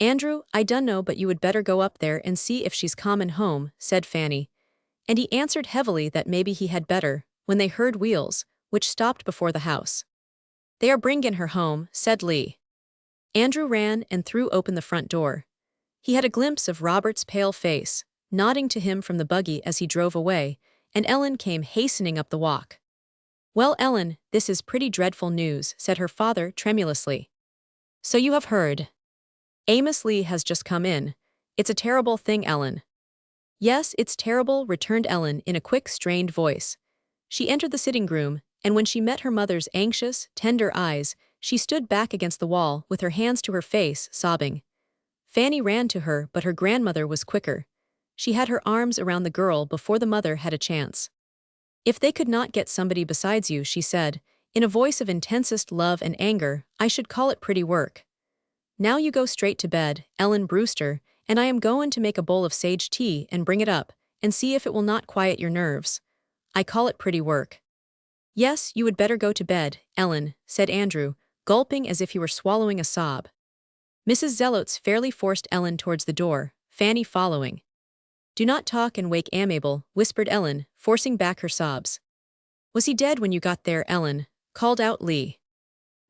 "Andrew, I dunno, but you would better go up there and see if she's comin' home," said Fanny. And he answered heavily that maybe he had better, when they heard wheels, which stopped before the house. "They are bringin' her home," said Lee. Andrew ran and threw open the front door. He had a glimpse of Robert's pale face, nodding to him from the buggy as he drove away, and Ellen came hastening up the walk. "Well, Ellen, this is pretty dreadful news," said her father tremulously. "So you have heard. Amos Lee has just come in. It's a terrible thing, Ellen." "Yes, it's terrible," returned Ellen in a quick, strained voice. She entered the sitting room, and when she met her mother's anxious, tender eyes, she stood back against the wall with her hands to her face, sobbing. Fanny ran to her, but her grandmother was quicker. She had her arms around the girl before the mother had a chance. "If they could not get somebody besides you," she said, in a voice of intensest love and anger, "I should call it pretty work. Now you go straight to bed, Ellen Brewster, and I am goin' to make a bowl of sage tea and bring it up, and see if it will not quiet your nerves. I call it pretty work." "Yes, you would better go to bed, Ellen," said Andrew, gulping as if he were swallowing a sob. Mrs. Zelotes fairly forced Ellen towards the door, Fanny following. "Do not talk and wake Amabel," whispered Ellen, forcing back her sobs. "Was he dead when you got there, Ellen?" called out Lee.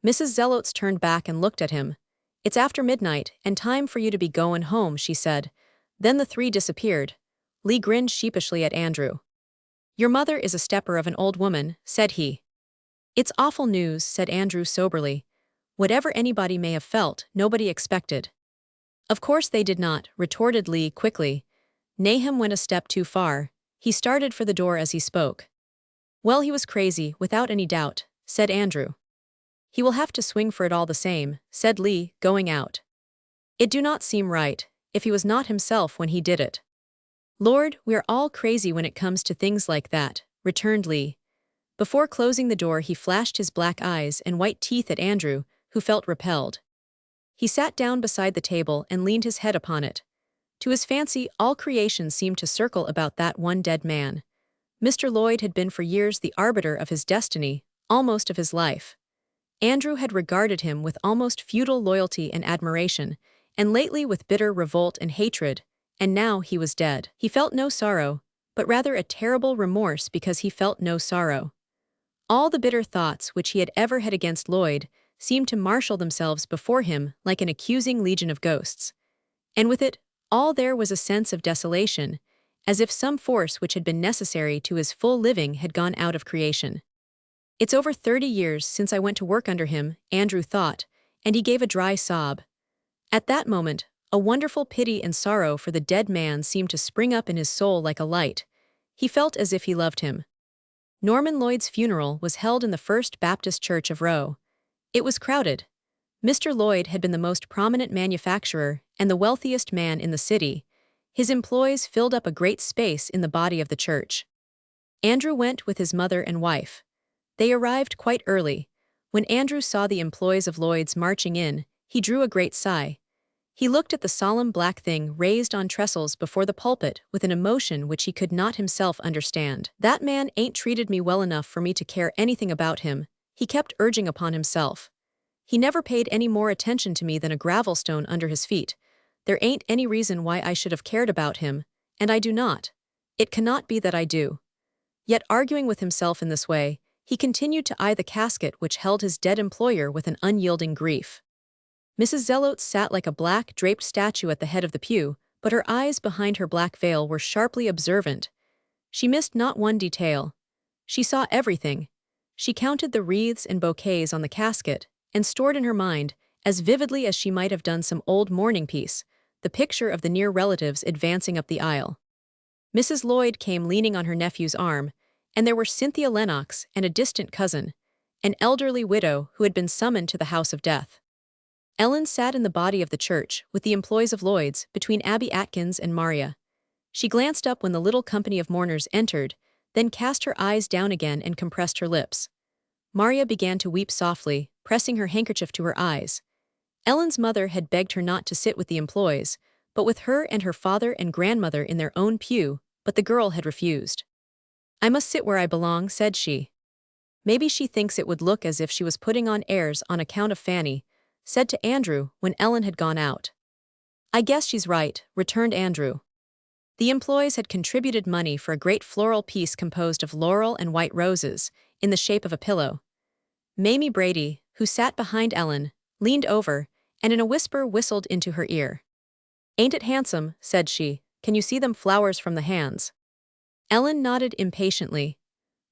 Mrs. Zelotes turned back and looked at him. "It's after midnight, and time for you to be goin' home," she said. Then the three disappeared. Lee grinned sheepishly at Andrew. "Your mother is a stepper of an old woman," said he. "It's awful news," said Andrew soberly. "Whatever anybody may have felt, nobody expected." "Of course they did not," retorted Lee quickly. Nahum went a step too far. He started for the door as he spoke. "Well, he was crazy, without any doubt," said Andrew. "He will have to swing for it all the same," said Lee, going out. "It do not seem right, if he was not himself when he did it." "Lord, we are all crazy when it comes to things like that," returned Lee. Before closing the door he flashed his black eyes and white teeth at Andrew, who felt repelled. He sat down beside the table and leaned his head upon it. To his fancy, all creation seemed to circle about that one dead man. Mr. Lloyd had been for years the arbiter of his destiny, almost of his life. Andrew had regarded him with almost feudal loyalty and admiration, and lately with bitter revolt and hatred, and now he was dead. He felt no sorrow, but rather a terrible remorse because he felt no sorrow. All the bitter thoughts which he had ever had against Lloyd seemed to marshal themselves before him like an accusing legion of ghosts. And with it, all there was a sense of desolation, as if some force which had been necessary to his full living had gone out of creation. "It's over 30 years since I went to work under him," Andrew thought, and he gave a dry sob. At that moment, a wonderful pity and sorrow for the dead man seemed to spring up in his soul like a light. He felt as if he loved him. Norman Lloyd's funeral was held in the First Baptist Church of Rowe. It was crowded. Mr. Lloyd had been the most prominent manufacturer and the wealthiest man in the city. His employees filled up a great space in the body of the church. Andrew went with his mother and wife. They arrived quite early. When Andrew saw the employees of Lloyd's marching in, he drew a great sigh. He looked at the solemn black thing raised on trestles before the pulpit with an emotion which he could not himself understand. "That man ain't treated me well enough for me to care anything about him," he kept urging upon himself. "He never paid any more attention to me than a gravel stone under his feet. There ain't any reason why I should have cared about him, and I do not. It cannot be that I do." Yet arguing with himself in this way, he continued to eye the casket which held his dead employer with an unyielding grief. Mrs. Zelotes sat like a black, draped statue at the head of the pew, but her eyes behind her black veil were sharply observant. She missed not one detail. She saw everything. She counted the wreaths and bouquets on the casket, and stored in her mind, as vividly as she might have done some old mourning piece, the picture of the near relatives advancing up the aisle. Mrs. Lloyd came leaning on her nephew's arm, and there were Cynthia Lennox and a distant cousin, an elderly widow who had been summoned to the house of death. Ellen sat in the body of the church, with the employees of Lloyd's, between Abby Atkins and Maria. She glanced up when the little company of mourners entered, then cast her eyes down again and compressed her lips. Maria began to weep softly, pressing her handkerchief to her eyes. Ellen's mother had begged her not to sit with the employees, but with her and her father and grandmother in their own pew, but the girl had refused. "I must sit where I belong," said she. "Maybe she thinks it would look as if she was putting on airs on account of Fanny," said to Andrew when Ellen had gone out. I guess she's right, returned Andrew. The employees had contributed money for a great floral piece composed of laurel and white roses, in the shape of a pillow. Mamie Brady, who sat behind Ellen, leaned over, and in a whisper whistled into her ear. "Ain't it handsome?" said she. "Can you see them flowers from the hands?" Ellen nodded impatiently.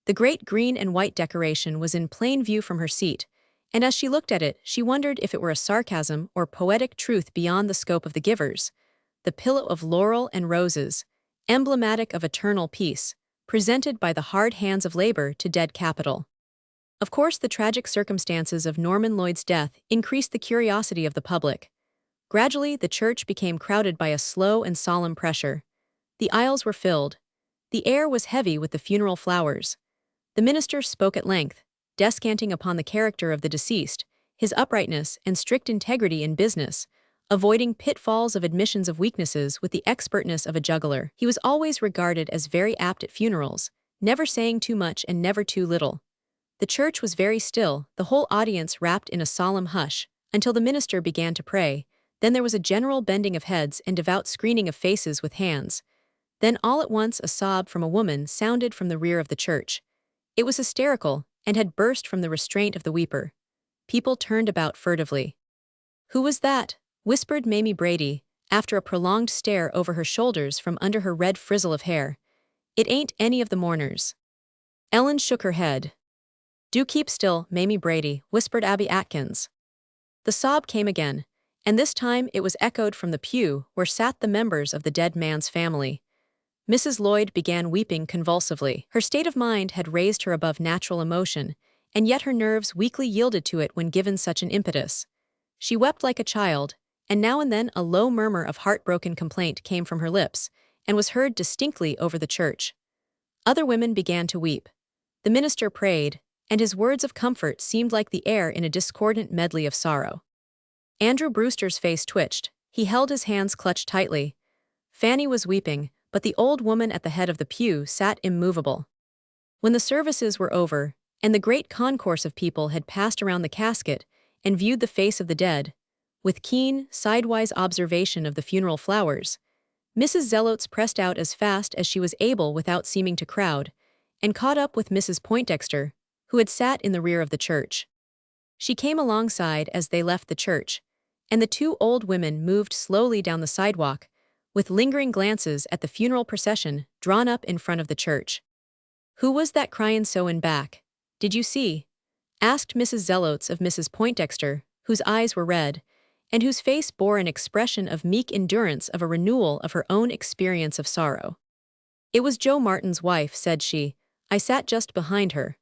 The great green and white decoration was in plain view from her seat, and as she looked at it, she wondered if it were a sarcasm or poetic truth beyond the scope of the givers. The pillow of laurel and roses, emblematic of eternal peace, presented by the hard hands of labor to dead capital. Of course, the tragic circumstances of Norman Lloyd's death increased the curiosity of the public. Gradually, the church became crowded by a slow and solemn pressure. The aisles were filled. The air was heavy with the funeral flowers. The minister spoke at length, descanting upon the character of the deceased, his uprightness and strict integrity in business, avoiding pitfalls of admissions of weaknesses with the expertness of a juggler. He was always regarded as very apt at funerals, never saying too much and never too little. The church was very still, the whole audience wrapped in a solemn hush, until the minister began to pray. Then there was a general bending of heads and devout screening of faces with hands. Then all at once a sob from a woman sounded from the rear of the church. It was hysterical, and had burst from the restraint of the weeper. People turned about furtively. "Who was that?" whispered Mamie Brady, after a prolonged stare over her shoulders from under her red frizzle of hair. "It ain't any of the mourners." Ellen shook her head. "Do keep still, Mamie Brady," whispered Abby Atkins. The sob came again, and this time it was echoed from the pew where sat the members of the dead man's family. Mrs. Lloyd began weeping convulsively. Her state of mind had raised her above natural emotion, and yet her nerves weakly yielded to it when given such an impetus. She wept like a child, and now and then a low murmur of heartbroken complaint came from her lips, and was heard distinctly over the church. Other women began to weep. The minister prayed, and his words of comfort seemed like the air in a discordant medley of sorrow. Andrew Brewster's face twitched. He held his hands clutched tightly. Fanny was weeping, but the old woman at the head of the pew sat immovable. When the services were over, and the great concourse of people had passed around the casket and viewed the face of the dead, with keen, sidewise observation of the funeral flowers, Mrs. Zelotes pressed out as fast as she was able without seeming to crowd, and caught up with Mrs. Poindexter, who had sat in the rear of the church. She came alongside as they left the church, and the two old women moved slowly down the sidewalk, with lingering glances at the funeral procession drawn up in front of the church. "Who was that cryin' so in back? Did you see?" asked Mrs. Zelotes of Mrs. Poindexter, whose eyes were red, and whose face bore an expression of meek endurance of a renewal of her own experience of sorrow. "It was Joe Martin's wife," said she. "I sat just behind her."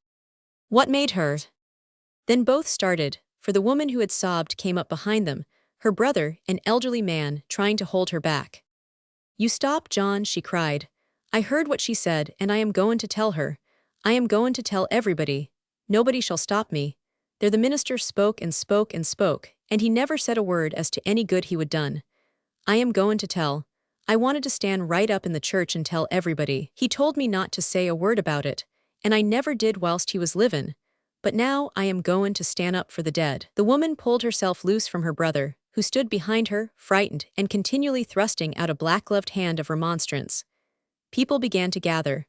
"What made her?" Then both started, for the woman who had sobbed came up behind them, her brother, an elderly man, trying to hold her back. "You stop, John," she cried. "I heard what she said, and I am goin' to tell her. I am goin' to tell everybody. Nobody shall stop me." There the minister spoke and spoke and spoke, and he never said a word as to any good he would done. "I am goin' to tell. I wanted to stand right up in the church and tell everybody. He told me not to say a word about it, and I never did whilst he was livin'. But now I am goin' to stand up for the dead." The woman pulled herself loose from her brother, who stood behind her, frightened and continually thrusting out a black-gloved hand of remonstrance. People began to gather.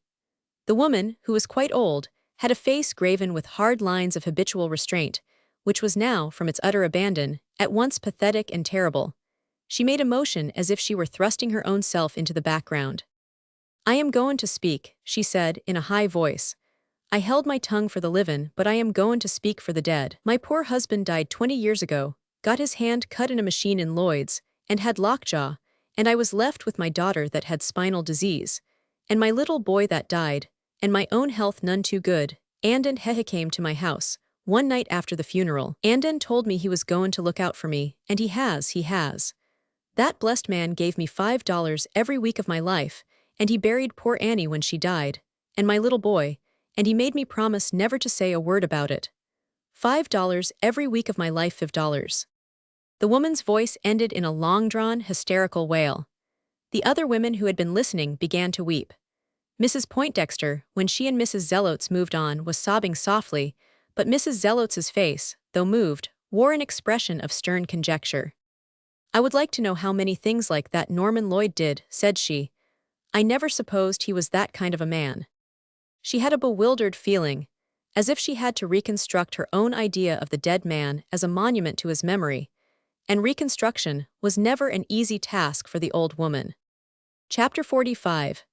The woman, who was quite old, had a face graven with hard lines of habitual restraint, which was now, from its utter abandon, at once pathetic and terrible. She made a motion as if she were thrusting her own self into the background. "I am goin' to speak," she said in a high voice. "I held my tongue for the livin', but I am goin' to speak for the dead. My poor husband died 20 years ago, got his hand cut in a machine in Lloyd's, and had lockjaw, and I was left with my daughter that had spinal disease, and my little boy that died, and my own health none too good. Andan Hehe came to my house, one night after the funeral. Andan told me he was goin' to look out for me, and he has. That blessed man gave me $5 every week of my life, and he buried poor Annie when she died, and my little boy, and he made me promise never to say a word about it. $5 every week of my life, $5. The woman's voice ended in a long-drawn, hysterical wail. The other women who had been listening began to weep. Mrs. Poindexter, when she and Mrs. Zelotes moved on, was sobbing softly, but Mrs. Zelotes's face, though moved, wore an expression of stern conjecture. I would like to know how many things like that Norman Lloyd did, said she. I never supposed he was that kind of a man. She had a bewildered feeling, as if she had to reconstruct her own idea of the dead man as a monument to his memory, and reconstruction was never an easy task for the old woman. Chapter 45.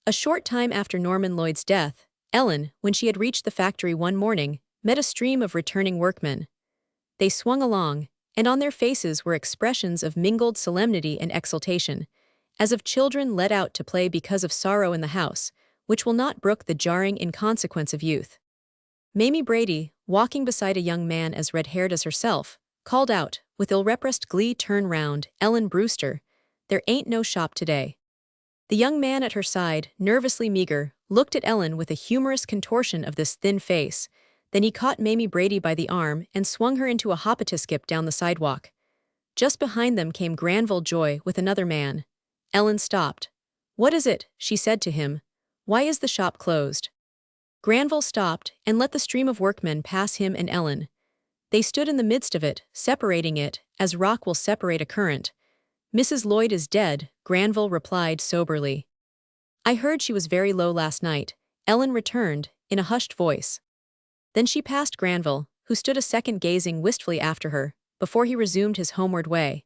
A short time after Norman Lloyd's death, Ellen, when she had reached the factory one morning, met a stream of returning workmen. They swung along, and on their faces were expressions of mingled solemnity and exultation, as of children let out to play because of sorrow in the house, which will not brook the jarring inconsequence of youth. Mamie Brady, walking beside a young man as red-haired as herself, called out, with ill-repressed glee, "Turn round, Ellen Brewster. There ain't no shop today." The young man at her side, nervously meager, looked at Ellen with a humorous contortion of this thin face. Then he caught Mamie Brady by the arm and swung her into a hop-a-skip down the sidewalk. Just behind them came Granville Joy with another man. Ellen stopped. "What is it?" she said to him. "Why is the shop closed?" Granville stopped and let the stream of workmen pass him and Ellen. They stood in the midst of it, separating it, as rock will separate a current. "Mrs. Lloyd is dead," Granville replied soberly. "I heard she was very low last night," Ellen returned, in a hushed voice. Then she passed Granville, who stood a second gazing wistfully after her, before he resumed his homeward way.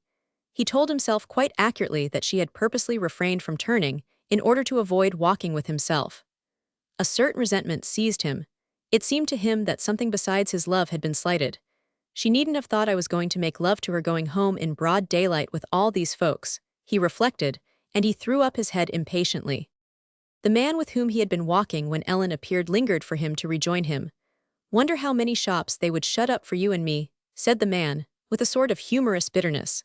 He told himself quite accurately that she had purposely refrained from turning, in order to avoid walking with himself. A certain resentment seized him. It seemed to him that something besides his love had been slighted. She needn't have thought I was going to make love to her going home in broad daylight with all these folks, he reflected, and he threw up his head impatiently. The man with whom he had been walking when Ellen appeared lingered for him to rejoin him. "Wonder how many shops they would shut up for you and me," said the man, with a sort of humorous bitterness.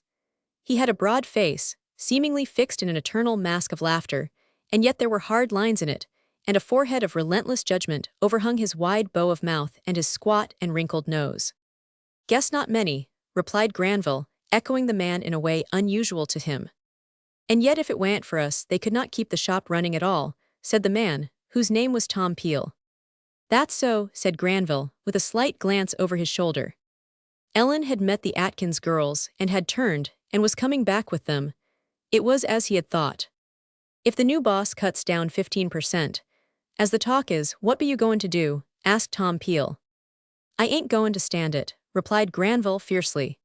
He had a broad face, seemingly fixed in an eternal mask of laughter, and yet there were hard lines in it, and a forehead of relentless judgment overhung his wide bow of mouth and his squat and wrinkled nose. "Guess not many," replied Granville, echoing the man in a way unusual to him. "And yet if it wa'n't for us they could not keep the shop running at all," said the man, whose name was Tom Peel. "That's so," said Granville, with a slight glance over his shoulder. Ellen had met the Atkins girls and had turned, and was coming back with them. It was as he had thought. "If the new boss cuts down 15%, as the talk is, what be you goin' to do?" asked Tom Peel. "I ain't goin' to stand it," replied Granville fiercely.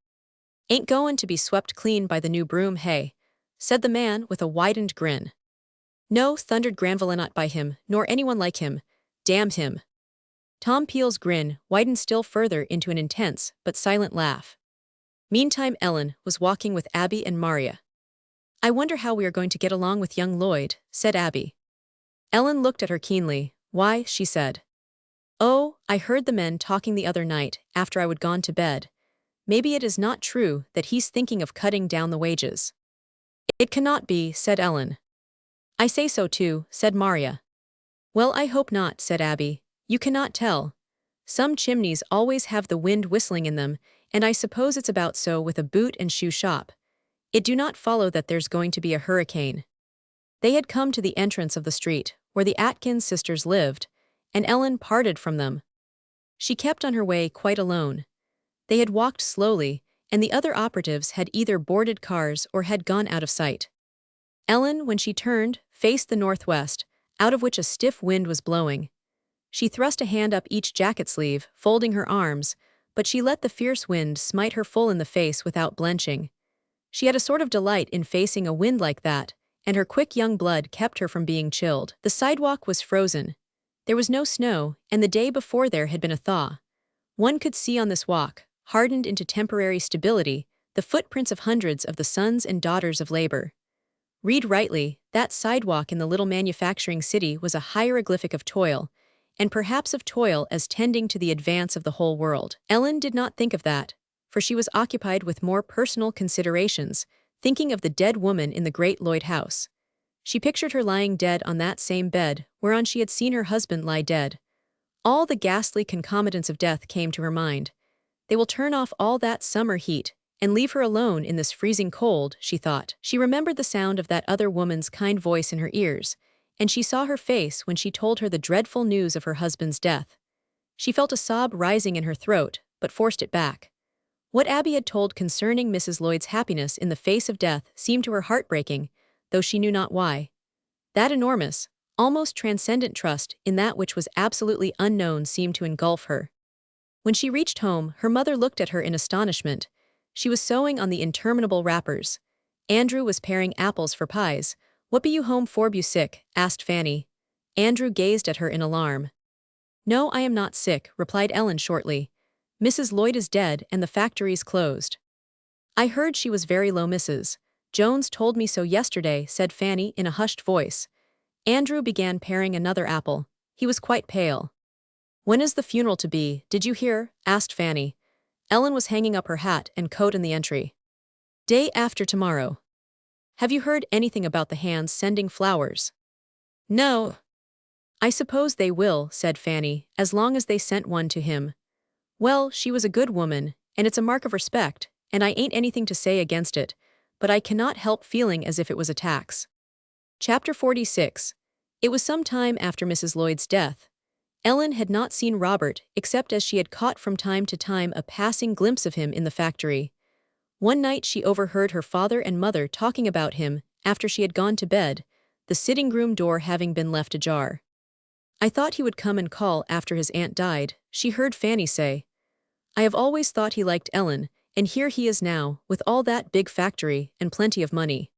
"Ain't goin' to be swept clean by the new broom, hey?" said the man with a widened grin. "No," thundered Granville, "not by him, nor anyone like him. Damn him." Tom Peel's grin widened still further into an intense but silent laugh. Meantime Ellen was walking with Abby and Maria. "I wonder how we are going to get along with young Lloyd," said Abby. Ellen looked at her keenly. "Why," she said. "Oh, I heard the men talking the other night, after I would gone to bed. Maybe it is not true that he's thinking of cutting down the wages." "It cannot be," said Ellen. "I say so too," said Maria. "Well, I hope not," said Abby. "You cannot tell. Some chimneys always have the wind whistling in them, and I suppose it's about so with a boot and shoe shop. It do not follow that there's going to be a hurricane." They had come to the entrance of the street, where the Atkins sisters lived, and Ellen parted from them. She kept on her way quite alone. They had walked slowly, and the other operatives had either boarded cars or had gone out of sight. Ellen, when she turned, faced the northwest, out of which a stiff wind was blowing. She thrust a hand up each jacket sleeve, folding her arms, but she let the fierce wind smite her full in the face without blenching. She had a sort of delight in facing a wind like that, and her quick young blood kept her from being chilled. The sidewalk was frozen. There was no snow, and the day before there had been a thaw. One could see on this walk, hardened into temporary stability, the footprints of hundreds of the sons and daughters of labor. Read rightly, that sidewalk in the little manufacturing city was a hieroglyphic of toil, and perhaps of toil as tending to the advance of the whole world. Ellen did not think of that, for she was occupied with more personal considerations, thinking of the dead woman in the great Lloyd house. She pictured her lying dead on that same bed whereon she had seen her husband lie dead. All the ghastly concomitants of death came to her mind. They will turn off all that summer heat and leave her alone in this freezing cold, she thought. She remembered the sound of that other woman's kind voice in her ears, and she saw her face when she told her the dreadful news of her husband's death. She felt a sob rising in her throat, but forced it back. What Abby had told concerning Mrs. Lloyd's happiness in the face of death seemed to her heartbreaking, though she knew not why. That enormous, almost transcendent trust in that which was absolutely unknown seemed to engulf her. When she reached home, her mother looked at her in astonishment. She was sewing on the interminable wrappers. Andrew was paring apples for pies. "What be you home for, you sick?" asked Fanny. Andrew gazed at her in alarm. "No, I am not sick," replied Ellen shortly. "Mrs. Lloyd is dead and the factory's closed." "I heard she was very low, Mrs. Jones told me so yesterday," said Fanny in a hushed voice. Andrew began paring another apple. He was quite pale. "When is the funeral to be, did you hear?" asked Fanny. Ellen was hanging up her hat and coat in the entry. "Day after tomorrow." "Have you heard anything about the hands sending flowers?" "No." "I suppose they will," said Fanny, "as long as they sent one to him. Well, she was a good woman, and it's a mark of respect, and I ain't anything to say against it, but I cannot help feeling as if it was a tax." Chapter 46. It was some time after Mrs. Lloyd's death. Ellen had not seen Robert except as she had caught from time to time a passing glimpse of him in the factory. One night she overheard her father and mother talking about him after she had gone to bed, the sitting-room door having been left ajar. "I thought he would come and call after his aunt died," she heard Fanny say. "I have always thought he liked Ellen, and here he is now, with all that big factory and plenty of money."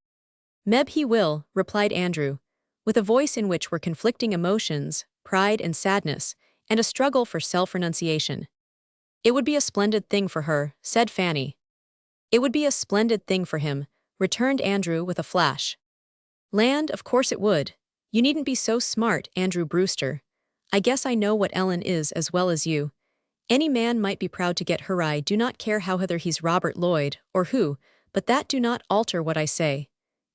"Meb he will," replied Andrew, with a voice in which were conflicting emotions, pride and sadness, and a struggle for self-renunciation. "It would be a splendid thing for her," said Fanny. "It would be a splendid thing for him," returned Andrew with a flash. "Land, of course it would. You needn't be so smart, Andrew Brewster. I guess I know what Ellen is as well as you. Any man might be proud to get her. I do not care how whether he's Robert Lloyd, or who, but that do not alter what I say.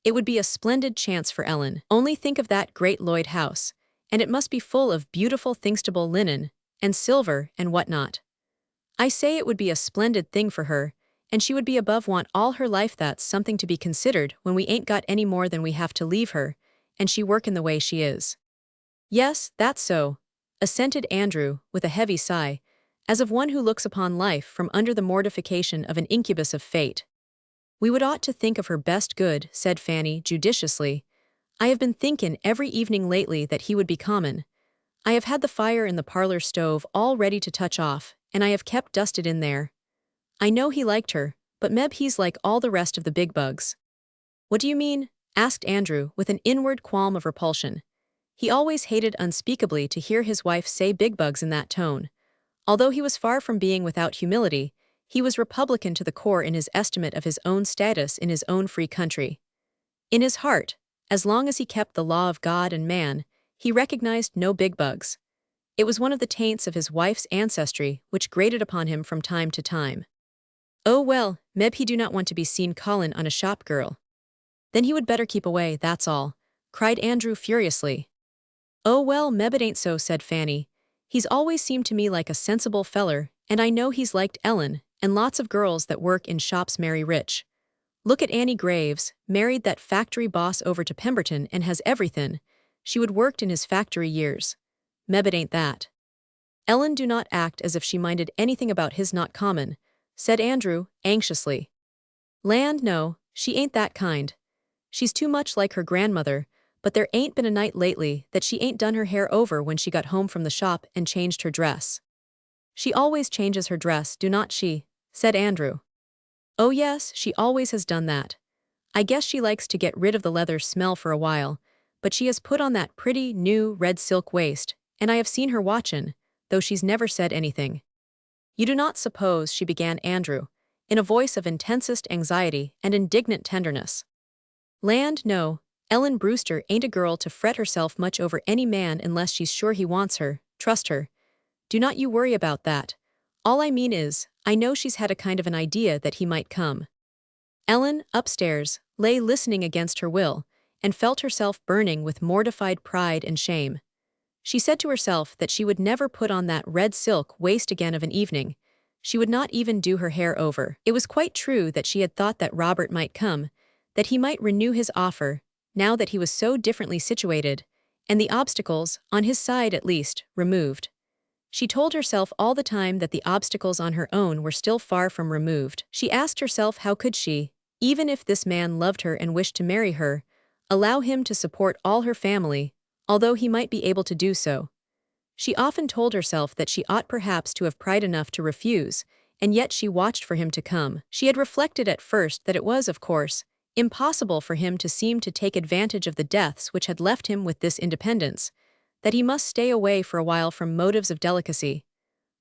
It would be a splendid chance for Ellen. Only think of that great Lloyd house, and it must be full of beautiful thingstable linen, and silver, and what not. I say it would be a splendid thing for her, and she would be above want all her life. That's something to be considered when we ain't got any more than we have to leave her, and she work in the way she is." "Yes, that's so," assented Andrew, with a heavy sigh, as of one who looks upon life from under the mortification of an incubus of fate. "We would ought to think of her best good," said Fanny judiciously. "I have been thinkin' every evening lately that he would be common. I have had the fire in the parlor stove all ready to touch off, and I have kept dusted in there. I know he liked her, but meb he's like all the rest of the big bugs." "What do you mean?" asked Andrew with an inward qualm of repulsion. He always hated unspeakably to hear his wife say big bugs in that tone. Although he was far from being without humility, he was Republican to the core in his estimate of his own status in his own free country. In his heart, as long as he kept the law of God and man, he recognized no big bugs. It was one of the taints of his wife's ancestry which grated upon him from time to time. "Oh well, meb he do not want to be seen callin' on a shop girl." "Then he would better keep away, that's all," cried Andrew furiously. "Oh well, meb it ain't so," said Fanny. "He's always seemed to me like a sensible feller, and I know he's liked Ellen, and lots of girls that work in shops marry rich. Look at Annie Graves, married that factory boss over to Pemberton and has everythin'. She would worked in his factory years. Meb it ain't that." "Ellen do not act as if she minded anything about his not common," said Andrew, anxiously. "Land, no, she ain't that kind. She's too much like her grandmother, but there ain't been a night lately that she ain't done her hair over when she got home from the shop and changed her dress." "She always changes her dress, do not she?" said Andrew. "Oh yes, she always has done that. I guess she likes to get rid of the leather smell for a while, but she has put on that pretty, new, red silk waist, and I have seen her watchin', though she's never said anything." "You do not suppose," she began Andrew, in a voice of intensest anxiety and indignant tenderness. "Land, no, Ellen Brewster ain't a girl to fret herself much over any man unless she's sure he wants her, trust her. Do not you worry about that. All I mean is, I know she's had a kind of an idea that he might come." Ellen, upstairs, lay listening against her will, and felt herself burning with mortified pride and shame. She said to herself that she would never put on that red silk waist again of an evening. She would not even do her hair over. It was quite true that she had thought that Robert might come, that he might renew his offer, now that he was so differently situated, and the obstacles, on his side at least, removed. She told herself all the time that the obstacles on her own were still far from removed. She asked herself how could she, even if this man loved her and wished to marry her, allow him to support all her family, although he might be able to do so. She often told herself that she ought perhaps to have pride enough to refuse, and yet she watched for him to come. She had reflected at first that it was, of course, impossible for him to seem to take advantage of the deaths which had left him with this independence, that he must stay away for a while from motives of delicacy.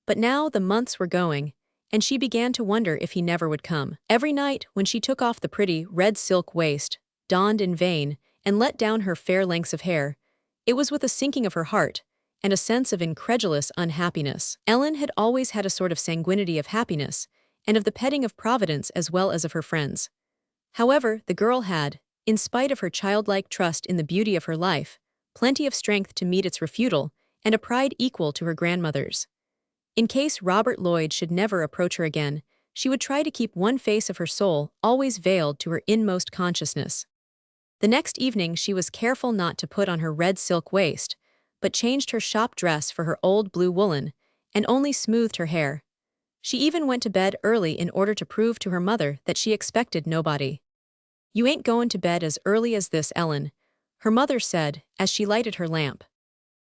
But now the months were going, and she began to wonder if he never would come. Every night, when she took off the pretty red silk waist, donned in vain, and let down her fair lengths of hair, it was with a sinking of her heart, and a sense of incredulous unhappiness. Ellen had always had a sort of sanguinity of happiness, and of the petting of Providence as well as of her friends. However, the girl had, in spite of her childlike trust in the beauty of her life, plenty of strength to meet its refutal, and a pride equal to her grandmother's. In case Robert Lloyd should never approach her again, she would try to keep one face of her soul always veiled to her inmost consciousness. The next evening she was careful not to put on her red silk waist, but changed her shop dress for her old blue woolen, and only smoothed her hair. She even went to bed early in order to prove to her mother that she expected nobody. "You ain't goin' to bed as early as this, Ellen," her mother said, as she lighted her lamp.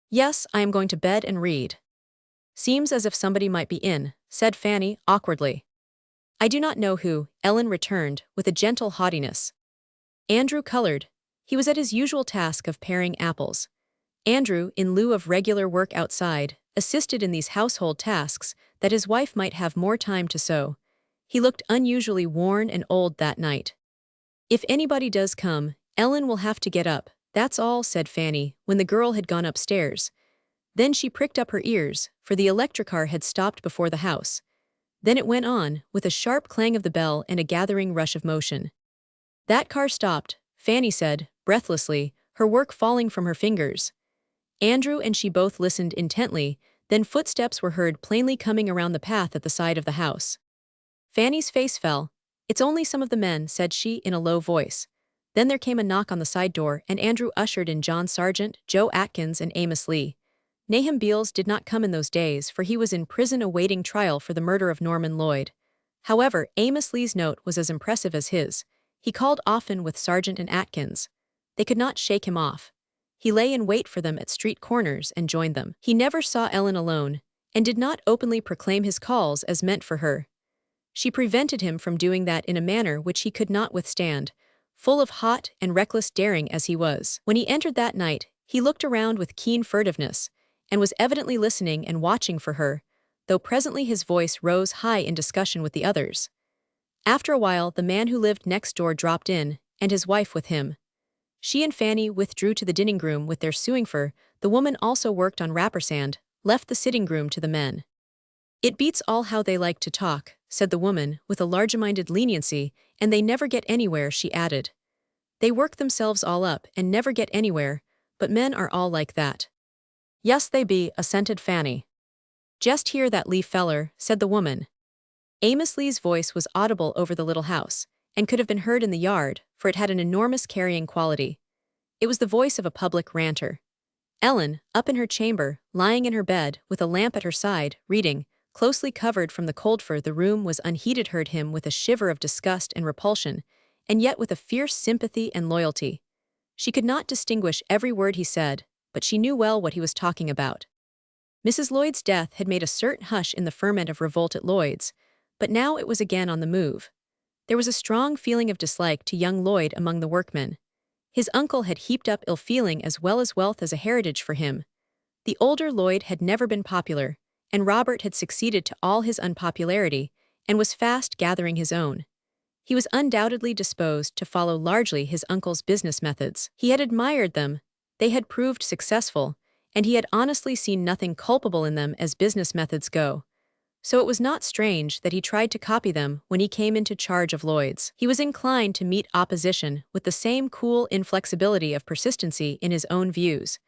"Yes, I am going to bed and read." "Seems as if somebody might be in," said Fanny, awkwardly. "I do not know who," Ellen returned, with a gentle haughtiness. Andrew colored. He was at his usual task of paring apples. Andrew, in lieu of regular work outside, assisted in these household tasks, that his wife might have more time to sew. He looked unusually worn and old that night. "If anybody does come, Ellen will have to get up, that's all," said Fanny, when the girl had gone upstairs. Then she pricked up her ears, for the electric car had stopped before the house. Then it went on, with a sharp clang of the bell and a gathering rush of motion. "That car stopped," Fanny said, breathlessly, her work falling from her fingers. Andrew and she both listened intently, then footsteps were heard plainly coming around the path at the side of the house. Fanny's face fell. "It's only some of the men," said she in a low voice. Then there came a knock on the side door, and Andrew ushered in John Sargent, Joe Atkins, and Amos Lee. Nahum Beals did not come in those days, for he was in prison awaiting trial for the murder of Norman Lloyd. However, Amos Lee's note was as impressive as his. He called often with Sargent and Atkins. They could not shake him off. He lay in wait for them at street corners and joined them. He never saw Ellen alone, and did not openly proclaim his calls as meant for her. She prevented him from doing that in a manner which he could not withstand, full of hot and reckless daring as he was. When he entered that night, he looked around with keen furtiveness, and was evidently listening and watching for her, though presently his voice rose high in discussion with the others. After a while the man who lived next door dropped in, and his wife with him. She and Fanny withdrew to the dining room with their sewing fur. The woman also worked on rappersand, left the sitting room to the men. "It beats all how they like to talk," said the woman, with a large-minded leniency, "and they never get anywhere," she added. "They work themselves all up and never get anywhere, but men are all like that." "Yes, they be," assented Fanny. "Jest hear that Lee feller," said the woman. Amos Lee's voice was audible over the little house, and could have been heard in the yard, for it had an enormous carrying quality. It was the voice of a public ranter. Ellen, up in her chamber, lying in her bed, with a lamp at her side, reading, closely covered from the cold for the room was unheeded, heard him with a shiver of disgust and repulsion, and yet with a fierce sympathy and loyalty. She could not distinguish every word he said, but she knew well what he was talking about. Mrs. Lloyd's death had made a certain hush in the ferment of revolt at Lloyd's, but now it was again on the move. There was a strong feeling of dislike to young Lloyd among the workmen. His uncle had heaped up ill feeling as well as wealth as a heritage for him. The older Lloyd had never been popular, and Robert had succeeded to all his unpopularity, and was fast gathering his own. He was undoubtedly disposed to follow largely his uncle's business methods. He had admired them, they had proved successful, and he had honestly seen nothing culpable in them as business methods go. So it was not strange that he tried to copy them when he came into charge of Lloyd's. He was inclined to meet opposition with the same cool inflexibility of persistency in his own views,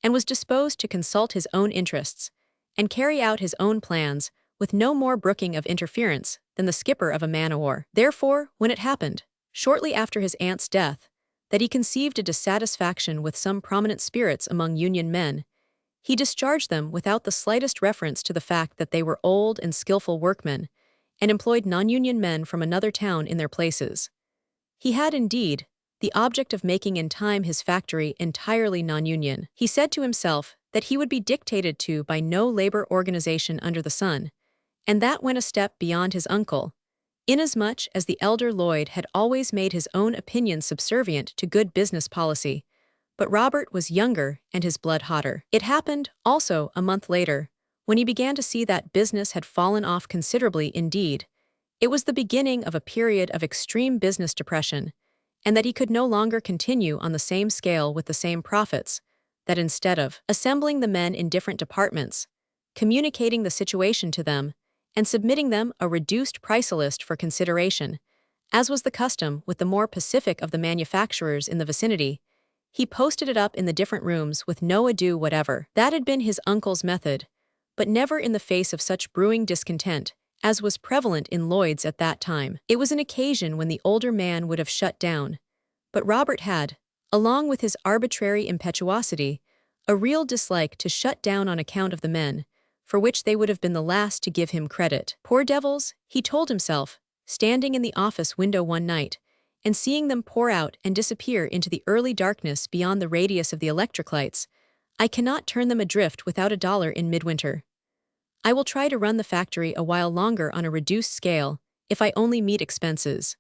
and was disposed to consult his own interests, and carry out his own plans with no more brooking of interference than the skipper of a man-o'-war. Therefore, when it happened, shortly after his aunt's death, that he conceived a dissatisfaction with some prominent spirits among Union men, He discharged them without the slightest reference to the fact that they were old and skillful workmen, and employed non-union men from another town in their places. He had indeed the object of making in time his factory entirely non-union. He said to himself that he would be dictated to by no labor organization under the sun, and that went a step beyond his uncle, inasmuch as the elder Lloyd had always made his own opinions subservient to good business policy, but Robert was younger and his blood hotter. It happened, also, a month later, when he began to see that business had fallen off considerably indeed. It was the beginning of a period of extreme business depression, and that he could no longer continue on the same scale with the same profits, that instead of assembling the men in different departments, communicating the situation to them, and submitting them a reduced price list for consideration, as was the custom with the more pacific of the manufacturers in the vicinity, he posted it up in the different rooms with no ado whatever. That had been his uncle's method, but never in the face of such brewing discontent as was prevalent in Lloyd's at that time. It was an occasion when the older man would have shut down, but Robert had, along with his arbitrary impetuosity, a real dislike to shut down on account of the men, for which they would have been the last to give him credit. Poor devils, he told himself, standing in the office window one night, and seeing them pour out and disappear into the early darkness beyond the radius of the electric lights, I cannot turn them adrift without $1 in midwinter. I will try to run the factory a while longer on a reduced scale, if I only meet expenses.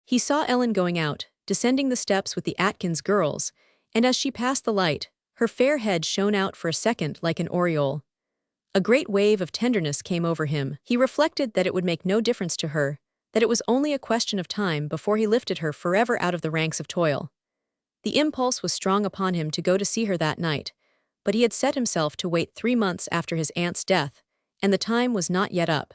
He saw Ellen going out, descending the steps with the Atkins girls, and as she passed the light, her fair head shone out for a second like an aureole. A great wave of tenderness came over him. He reflected that it would make no difference to her, that it was only a question of time before he lifted her forever out of the ranks of toil. The impulse was strong upon him to go to see her that night, but he had set himself to wait 3 months after his aunt's death, and the time was not yet up.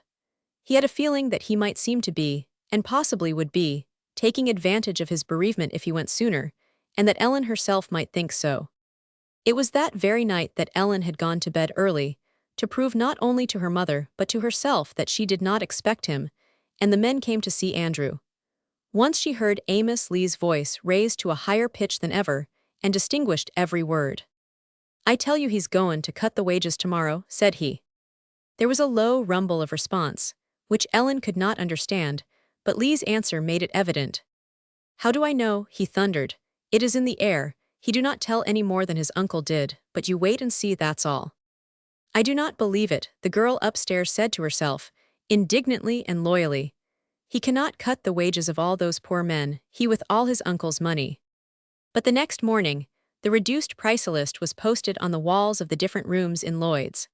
He had a feeling that he might seem to be, and possibly would be, taking advantage of his bereavement if he went sooner, and that Ellen herself might think so. It was that very night that Ellen had gone to bed early, to prove not only to her mother but to herself that she did not expect him, and the men came to see Andrew. Once she heard Amos Lee's voice raised to a higher pitch than ever, and distinguished every word. "I tell you he's goin' to cut the wages tomorrow," said he. There was a low rumble of response, which Ellen could not understand, but Lee's answer made it evident. "How do I know?" he thundered. "It is in the air. He do not tell any more than his uncle did, but you wait and see, that's all." "I do not believe it," the girl upstairs said to herself, indignantly and loyally. "He cannot cut the wages of all those poor men, he with all his uncle's money." But the next morning, the reduced price list was posted on the walls of the different rooms in Lloyd's.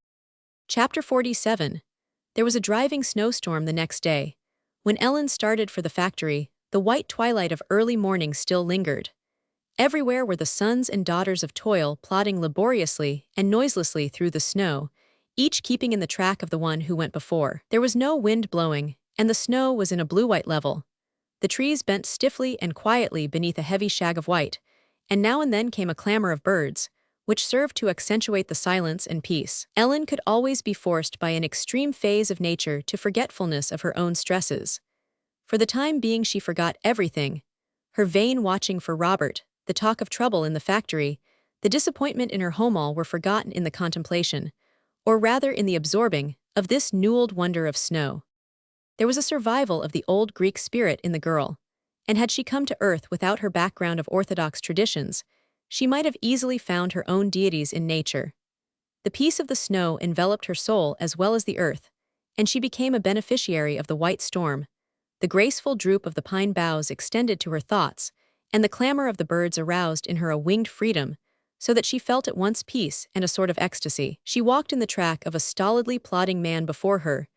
Chapter 47. There was a driving snowstorm the next day. When Ellen started for the factory, the white twilight of early morning still lingered. Everywhere were the sons and daughters of toil plodding laboriously and noiselessly through the snow, each keeping in the track of the one who went before. There was no wind blowing, and the snow was in a blue-white level. The trees bent stiffly and quietly beneath a heavy shag of white, and now and then came a clamor of birds, which served to accentuate the silence and peace. Ellen could always be forced by an extreme phase of nature to forgetfulness of her own stresses. For the time being she forgot everything: her vain watching for Robert, the talk of trouble in the factory, the disappointment in her home, all were forgotten in the contemplation, or rather in the absorbing, of this new-old wonder of snow. There was a survival of the old Greek spirit in the girl, and had she come to earth without her background of orthodox traditions, she might have easily found her own deities in nature. The peace of the snow enveloped her soul as well as the earth, and she became a beneficiary of the white storm. The graceful droop of the pine boughs extended to her thoughts, and the clamor of the birds aroused in her a winged freedom, so that she felt at once peace and a sort of ecstasy. She walked in the track of a stolidly plodding man before her,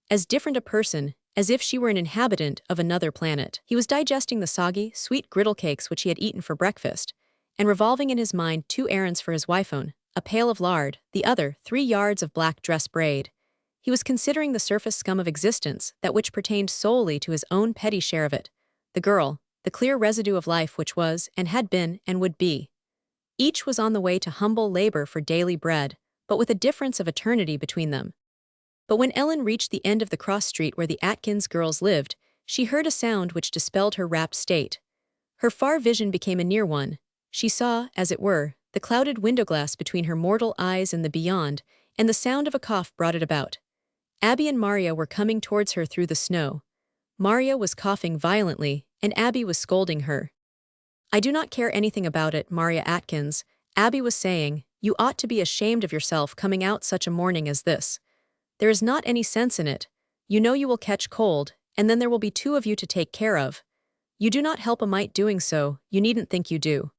as different a person as if she were an inhabitant of another planet. He was digesting the soggy, sweet griddle cakes which he had eaten for breakfast, and revolving in his mind 2 errands for his wife-own, a pail of lard, the other 3 yards of black dress braid. He was considering the surface scum of existence, that which pertained solely to his own petty share of it, the girl, the clear residue of life which was, and had been, and would be. Each was on the way to humble labor for daily bread, but with a difference of eternity between them. But when Ellen reached the end of the cross street where the Atkins girls lived, she heard a sound which dispelled her rapt state. Her far vision became a near one. She saw, as it were, the clouded window glass between her mortal eyes and the beyond, and the sound of a cough brought it about. Abby and Maria were coming towards her through the snow. Maria was coughing violently, and Abby was scolding her. "I do not care anything about it, Maria Atkins," Abby was saying. "You ought to be ashamed of yourself coming out such a morning as this. There is not any sense in it. You know you will catch cold, and then there will be two of you to take care of. You do not help a mite doing so, you needn't think you do."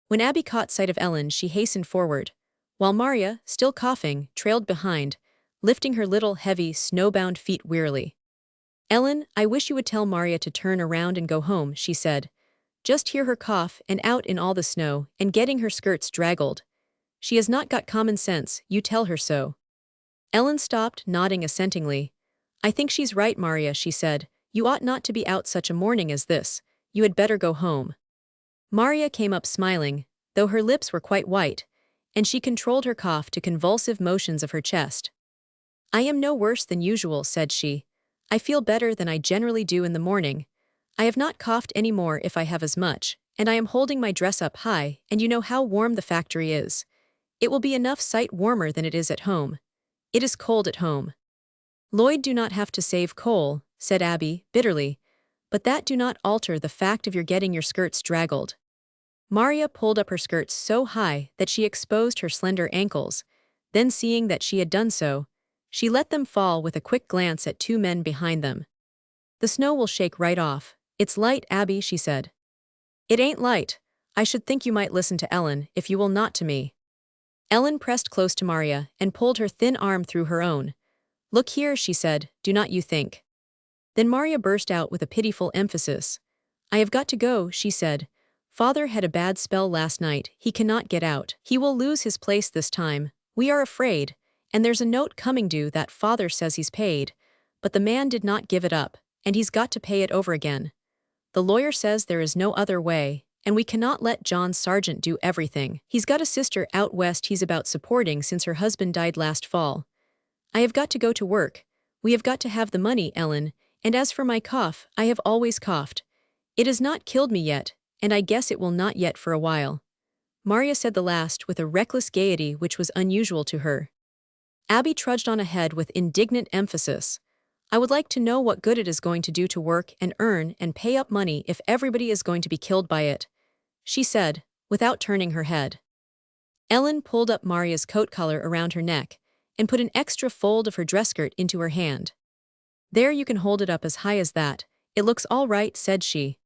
When Abby caught sight of Ellen, she hastened forward, while Maria, still coughing, trailed behind, lifting her little, heavy, snowbound feet wearily. "Ellen, I wish you would tell Maria to turn around and go home," she said. "Just hear her cough and out in all the snow and getting her skirts draggled. She has not got common sense, you tell her so." Ellen stopped, nodding assentingly. "I think she's right, Maria," she said. "You ought not to be out such a morning as this. You had better go home." Maria came up smiling, though her lips were quite white, and she controlled her cough to convulsive motions of her chest. "I am no worse than usual," said she. "I feel better than I generally do in the morning. I have not coughed any more if I have as much, and I am holding my dress up high, and you know how warm the factory is. It will be enough sight warmer than it is at home. It is cold at home." "Lloyd do not have to save coal," said Abby, bitterly, "but that do not alter the fact of your getting your skirts draggled." Maria pulled up her skirts so high that she exposed her slender ankles, then seeing that she had done so, she let them fall with a quick glance at two men behind them. "The snow will shake right off. It's light, Abby," she said. "It ain't light. I should think you might listen to Ellen, if you will not to me." Ellen pressed close to Maria and pulled her thin arm through her own. "Look here," she said, "do not you think?" Then Maria burst out with a pitiful emphasis. "I have got to go," she said. "Father had a bad spell last night, he cannot get out. He will lose his place this time, we are afraid, and there's a note coming due that father says he's paid, but the man did not give it up, and he's got to pay it over again. The lawyer says there is no other way, and we cannot let John Sargent do everything. He's got a sister out west he's about supporting since her husband died last fall. I have got to go to work. We have got to have the money, Ellen, and as for my cough, I have always coughed. It has not killed me yet, and I guess it will not yet for a while." Maria said the last with a reckless gaiety which was unusual to her. Abby trudged on ahead with indignant emphasis. "I would like to know what good it is going to do to work and earn and pay up money if everybody is going to be killed by it," she said, without turning her head. Ellen pulled up Maria's coat collar around her neck and put an extra fold of her dress skirt into her hand. "There, you can hold it up as high as that. It looks all right," said she.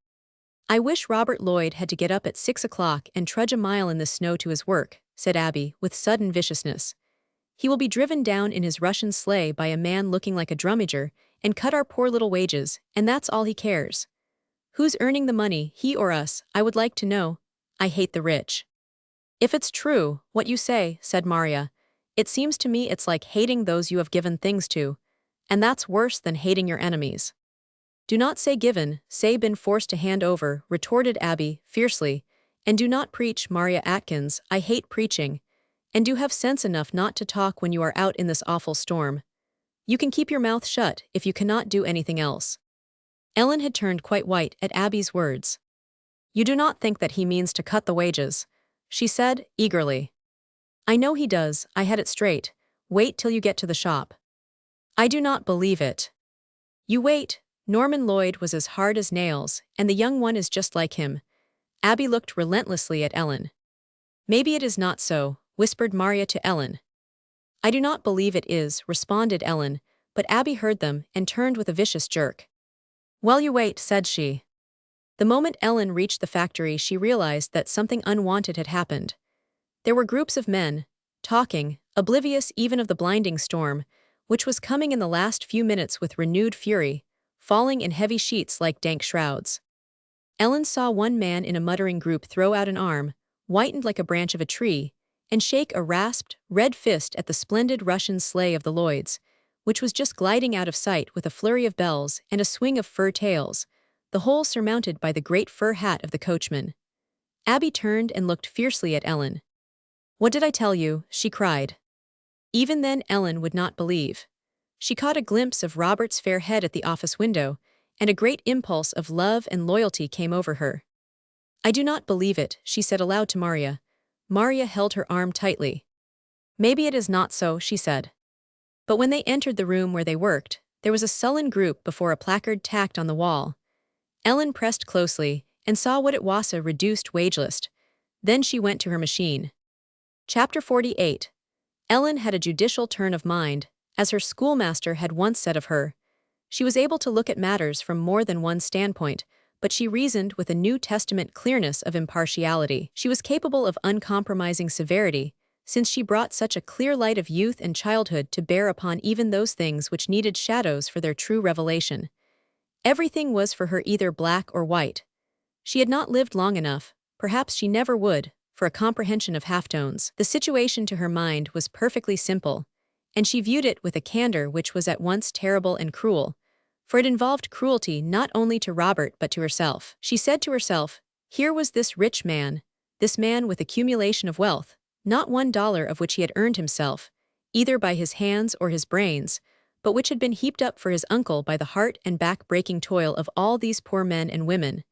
"I wish Robert Lloyd had to get up at 6 o'clock and trudge a mile in the snow to his work," said Abby, with sudden viciousness. "He will be driven down in his Russian sleigh by a man looking like a drummager and cut our poor little wages, and that's all he cares. Who's earning the money, he or us, I would like to know. I hate the rich." "If it's true, what you say," said Maria, "it seems to me it's like hating those you have given things to, and that's worse than hating your enemies." "Do not say given, say been forced to hand over," retorted Abby, fiercely, "and do not preach, Maria Atkins, I hate preaching, and do have sense enough not to talk when you are out in this awful storm. You can keep your mouth shut if you cannot do anything else." Ellen had turned quite white at Abby's words. "You do not think that he means to cut the wages," she said, eagerly. "I know he does, I had it straight. Wait till you get to the shop." "I do not believe it." "You wait. Norman Lloyd was as hard as nails, and the young one is just like him." Abby looked relentlessly at Ellen. "Maybe it is not so," whispered Maria to Ellen. "I do not believe it is," responded Ellen, but Abby heard them and turned with a vicious jerk. "While you wait," said she. The moment Ellen reached the factory, she realized that something unwanted had happened. There were groups of men, talking, oblivious even of the blinding storm, which was coming in the last few minutes with renewed fury, falling in heavy sheets like dank shrouds. Ellen saw one man in a muttering group throw out an arm, whitened like a branch of a tree, and shake a rasped, red fist at the splendid Russian sleigh of the Lloyds, which was just gliding out of sight with a flurry of bells and a swing of fur tails, the whole surmounted by the great fur hat of the coachman. Abby turned and looked fiercely at Ellen. "What did I tell you?" she cried. Even then Ellen would not believe. She caught a glimpse of Robert's fair head at the office window, and a great impulse of love and loyalty came over her. "I do not believe it," she said aloud to Maria. Maria held her arm tightly. Maybe it is not so, she said. But when they entered the room where they worked, there was a sullen group before a placard tacked on the wall. Ellen pressed closely and saw what it was: a reduced wage list. Then she went to her machine. Chapter 48. Ellen had a judicial turn of mind, as her schoolmaster had once said of her. She was able to look at matters from more than one standpoint, but she reasoned with a New Testament clearness of impartiality. She was capable of uncompromising severity, since she brought such a clear light of youth and childhood to bear upon even those things which needed shadows for their true revelation. Everything was for her either black or white. She had not lived long enough, perhaps she never would, for a comprehension of halftones. The situation to her mind was perfectly simple, and she viewed it with a candor which was at once terrible and cruel, for it involved cruelty not only to Robert but to herself. She said to herself, here was this rich man, this man with accumulation of wealth, not $1 of which he had earned himself, either by his hands or his brains, but which had been heaped up for his uncle by the heart and back-breaking toil of all these poor men and women.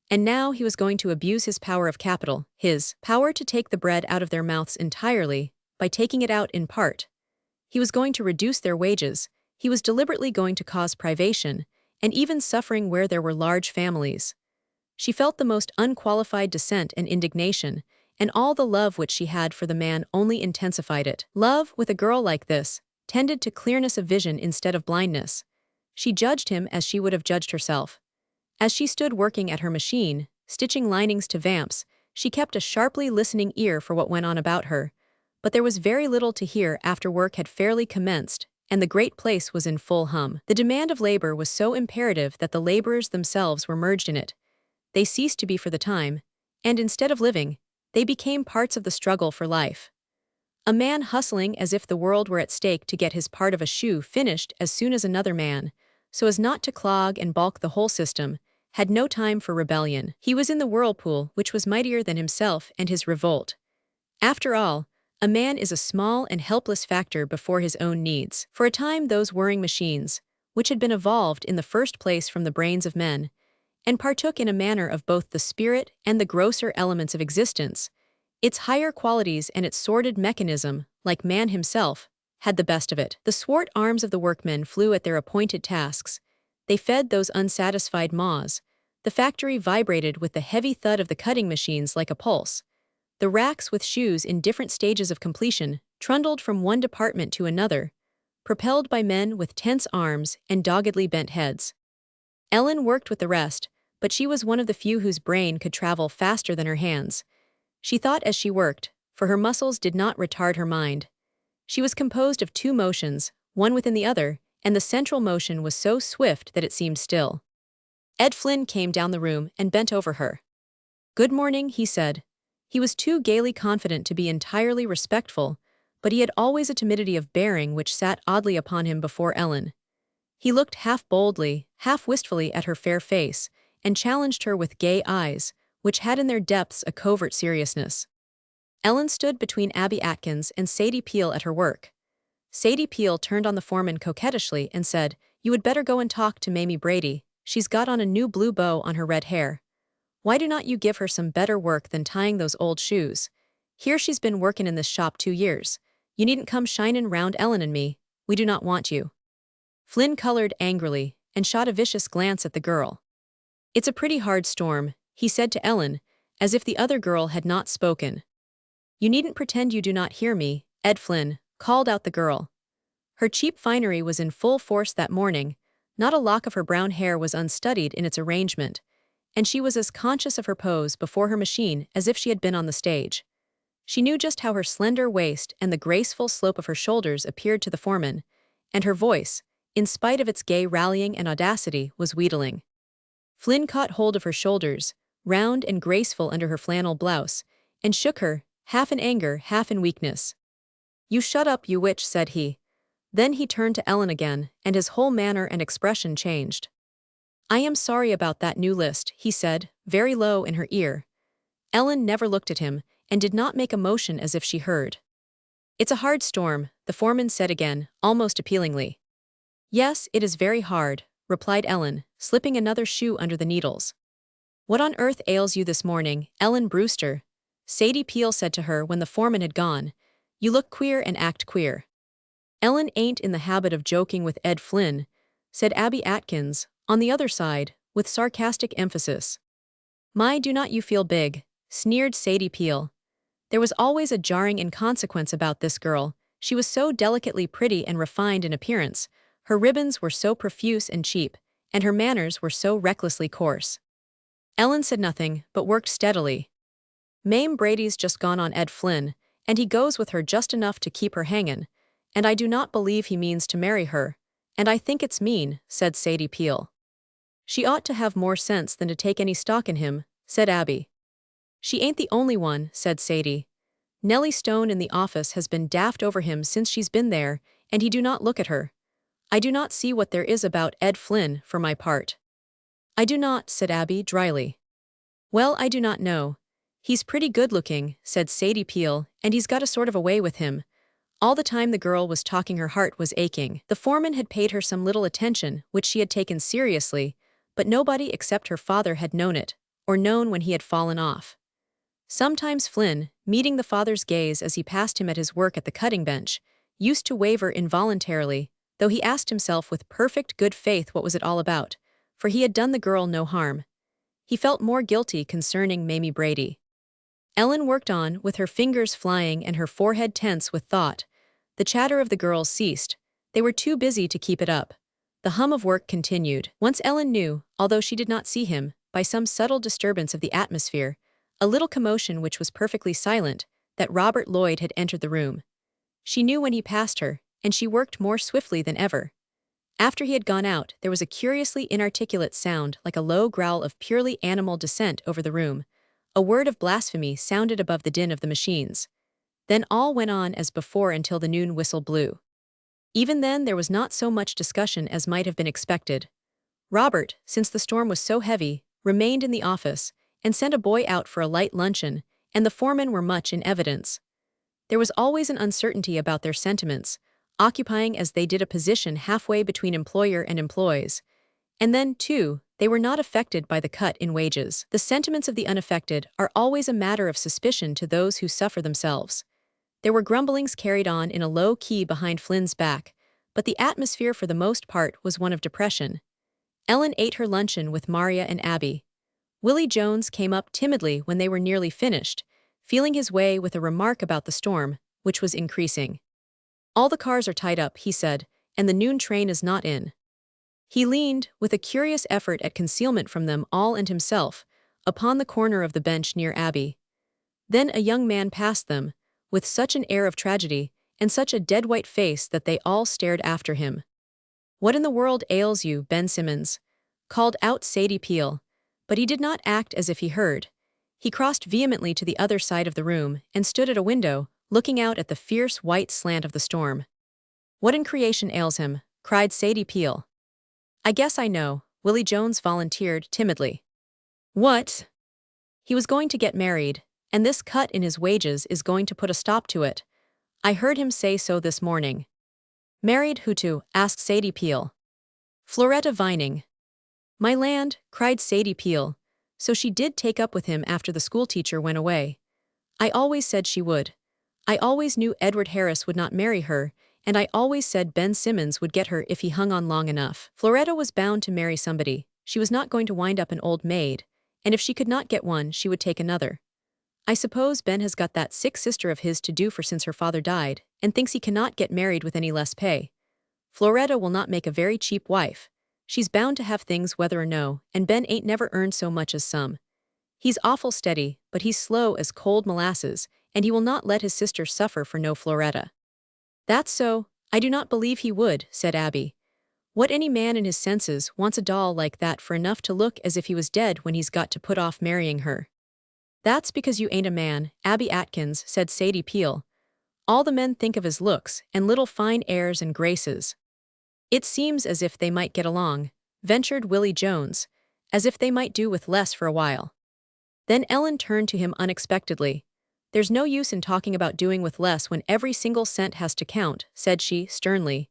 And now he was going to abuse his power of capital, his power to take the bread out of their mouths entirely, by taking it out in part. He was going to reduce their wages, he was deliberately going to cause privation, and even suffering where there were large families. She felt the most unqualified dissent and indignation, and all the love which she had for the man only intensified it. Love, with a girl like this, tended to clearness of vision instead of blindness. She judged him as she would have judged herself. As she stood working at her machine, stitching linings to vamps, she kept a sharply listening ear for what went on about her. But there was very little to hear after work had fairly commenced, and the great place was in full hum. The demand of labor was so imperative that the laborers themselves were merged in it. They ceased to be for the time, and instead of living, they became parts of the struggle for life. A man hustling as if the world were at stake to get his part of a shoe finished as soon as another man, so as not to clog and balk the whole system, had no time for rebellion. He was in the whirlpool which was mightier than himself and his revolt. After all, a man is a small and helpless factor before his own needs. For a time those whirring machines, which had been evolved in the first place from the brains of men, and partook in a manner of both the spirit and the grosser elements of existence, its higher qualities and its sordid mechanism, like man himself, had the best of it. The swart arms of the workmen flew at their appointed tasks. They fed those unsatisfied maws. The factory vibrated with the heavy thud of the cutting machines like a pulse. The racks with shoes in different stages of completion trundled from one department to another, propelled by men with tense arms and doggedly bent heads. Ellen worked with the rest, but she was one of the few whose brain could travel faster than her hands. She thought as she worked, for her muscles did not retard her mind. She was composed of two motions, one within the other, and the central motion was so swift that it seemed still. Ed Flynn came down the room and bent over her. "Good morning," he said. He was too gaily confident to be entirely respectful, but he had always a timidity of bearing which sat oddly upon him before Ellen. He looked half boldly, half wistfully at her fair face, and challenged her with gay eyes, which had in their depths a covert seriousness. Ellen stood between Abby Atkins and Sadie Peel at her work. Sadie Peel turned on the foreman coquettishly and said, "You would better go and talk to Mamie Brady. She's got on a new blue bow on her red hair. Why do not you give her some better work than tying those old shoes? Here she's been workin' in this shop 2 years. You needn't come shinin' round Ellen and me. We do not want you." Flynn colored angrily and shot a vicious glance at the girl. "It's a pretty hard storm," he said to Ellen, as if the other girl had not spoken. "You needn't pretend you do not hear me, Ed Flynn," called out the girl. Her cheap finery was in full force that morning, not a lock of her brown hair was unstudied in its arrangement, and she was as conscious of her pose before her machine as if she had been on the stage. She knew just how her slender waist and the graceful slope of her shoulders appeared to the foreman, and her voice, in spite of its gay rallying and audacity, was wheedling. Flynn caught hold of her shoulders, round and graceful under her flannel blouse, and shook her, half in anger, half in weakness. "You shut up, you witch," said he. Then he turned to Ellen again, and his whole manner and expression changed. "I am sorry about that new list," he said, very low in her ear. Ellen never looked at him, and did not make a motion as if she heard. "It's a hard storm," the foreman said again, almost appealingly. "Yes, it is very hard," replied Ellen, slipping another shoe under the needles. "What on earth ails you this morning, Ellen Brewster?" Sadie Peel said to her when the foreman had gone. "You look queer and act queer." "Ellen ain't in the habit of joking with Ed Flynn," said Abby Atkins, on the other side, with sarcastic emphasis. "My, do not you feel big," sneered Sadie Peel. There was always a jarring inconsequence about this girl. She was so delicately pretty and refined in appearance, her ribbons were so profuse and cheap, and her manners were so recklessly coarse. Ellen said nothing, but worked steadily. "Mame Brady's just gone on Ed Flynn, and he goes with her just enough to keep her hangin', and I do not believe he means to marry her, and I think it's mean," said Sadie Peel. "She ought to have more sense than to take any stock in him," said Abby. "She ain't the only one," said Sadie. "Nellie Stone in the office has been daft over him since she's been there, and he do not look at her. I do not see what there is about Ed Flynn, for my part." "I do not," said Abby dryly. "Well, I do not know. He's pretty good-looking," said Sadie Peel, "and he's got a sort of a way with him." All the time the girl was talking her heart was aching. The foreman had paid her some little attention, which she had taken seriously, but nobody except her father had known it, or known when he had fallen off. Sometimes Flynn, meeting the father's gaze as he passed him at his work at the cutting bench, used to waver involuntarily, though he asked himself with perfect good faith what was it all about, for he had done the girl no harm. He felt more guilty concerning Mamie Brady. Ellen worked on, with her fingers flying and her forehead tense with thought. The chatter of the girls ceased. They were too busy to keep it up. The hum of work continued. Once Ellen knew, although she did not see him, by some subtle disturbance of the atmosphere, a little commotion which was perfectly silent, that Robert Lloyd had entered the room. She knew when he passed her, and she worked more swiftly than ever. After he had gone out, there was a curiously inarticulate sound like a low growl of purely animal dissent over the room. A word of blasphemy sounded above the din of the machines. Then all went on as before until the noon whistle blew. Even then there was not so much discussion as might have been expected. Robert, since the storm was so heavy, remained in the office, and sent a boy out for a light luncheon, and the foremen were much in evidence. There was always an uncertainty about their sentiments, occupying as they did a position halfway between employer and employees. And then, too, they were not affected by the cut in wages. The sentiments of the unaffected are always a matter of suspicion to those who suffer themselves. There were grumblings carried on in a low key behind Flynn's back, but the atmosphere for the most part was one of depression. Ellen ate her luncheon with Maria and Abby. Willie Jones came up timidly when they were nearly finished, feeling his way with a remark about the storm, which was increasing. "All the cars are tied up," he said, "and the noon train is not in." He leaned, with a curious effort at concealment from them all and himself, upon the corner of the bench near Abby. Then a young man passed them, with such an air of tragedy, and such a dead-white face that they all stared after him. "What in the world ails you, Ben Simmons?" called out Sadie Peel, but he did not act as if he heard. He crossed vehemently to the other side of the room and stood at a window, looking out at the fierce white slant of the storm. "What in creation ails him?" cried Sadie Peel. "I guess I know," Willie Jones volunteered timidly. "What?" "He was going to get married, and this cut in his wages is going to put a stop to it. I heard him say so this morning." "Married who to?" asked Sadie Peel. "Floretta Vining." "My land," cried Sadie Peel. "So she did take up with him after the schoolteacher went away. I always said she would. I always knew Edward Harris would not marry her, and I always said Ben Simmons would get her if he hung on long enough. Floretta was bound to marry somebody. She was not going to wind up an old maid, and if she could not get one she would take another. I suppose Ben has got that sick sister of his to do for since her father died, and thinks he cannot get married with any less pay. Floretta will not make a very cheap wife. She's bound to have things whether or no, and Ben ain't never earned so much as some. He's awful steady, but he's slow as cold molasses, and he will not let his sister suffer for no Floretta." "That's so. I do not believe he would," said Abby. "What any man in his senses wants a doll like that for enough to look as if he was dead when he's got to put off marrying her?" "That's because you ain't a man, Abby Atkins," said Sadie Peel. "All the men think of his looks and little fine airs and graces." "It seems as if they might get along," ventured Willie Jones, "as if they might do with less for a while." Then Ellen turned to him unexpectedly. "There's no use in talking about doing with less when every single cent has to count," said she sternly.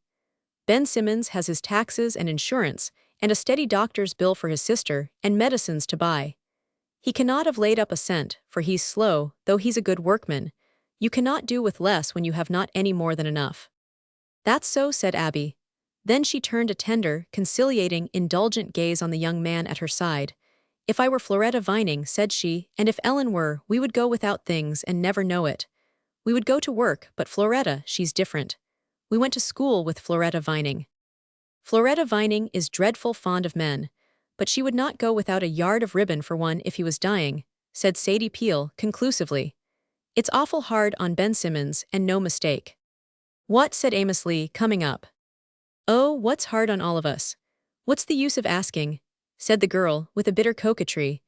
"Ben Simmons has his taxes and insurance, and a steady doctor's bill for his sister, and medicines to buy. He cannot have laid up a cent, for he's slow, though he's a good workman. You cannot do with less when you have not any more than enough. That's so, said Abby. Then she turned a tender, conciliating, indulgent gaze on the young man at her side. If I were Floretta Vining, said she, and if Ellen were, we would go without things and never know it. We would go to work, but Floretta, she's different. We went to school with Floretta Vining. Floretta Vining is dreadful fond of men, but she would not go without a yard of ribbon for one if he was dying, said Sadie Peel, conclusively. It's awful hard on Ben Simmons, and no mistake. What, said Amos Lee, coming up. Oh, what's hard on all of us? What's the use of asking? Said the girl, with a bitter coquetry.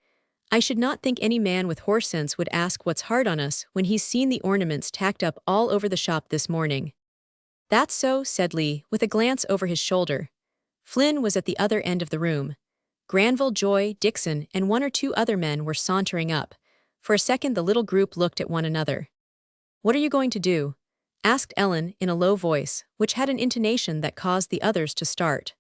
I should not think any man with horse sense would ask what's hard on us when he's seen the ornaments tacked up all over the shop this morning. That's so, said Lee, with a glance over his shoulder. Flynn was at the other end of the room. Granville, Joy, Dixon, and one or two other men were sauntering up. For a second the little group looked at one another. What are you going to do? Asked Ellen in a low voice, which had an intonation that caused the others to start.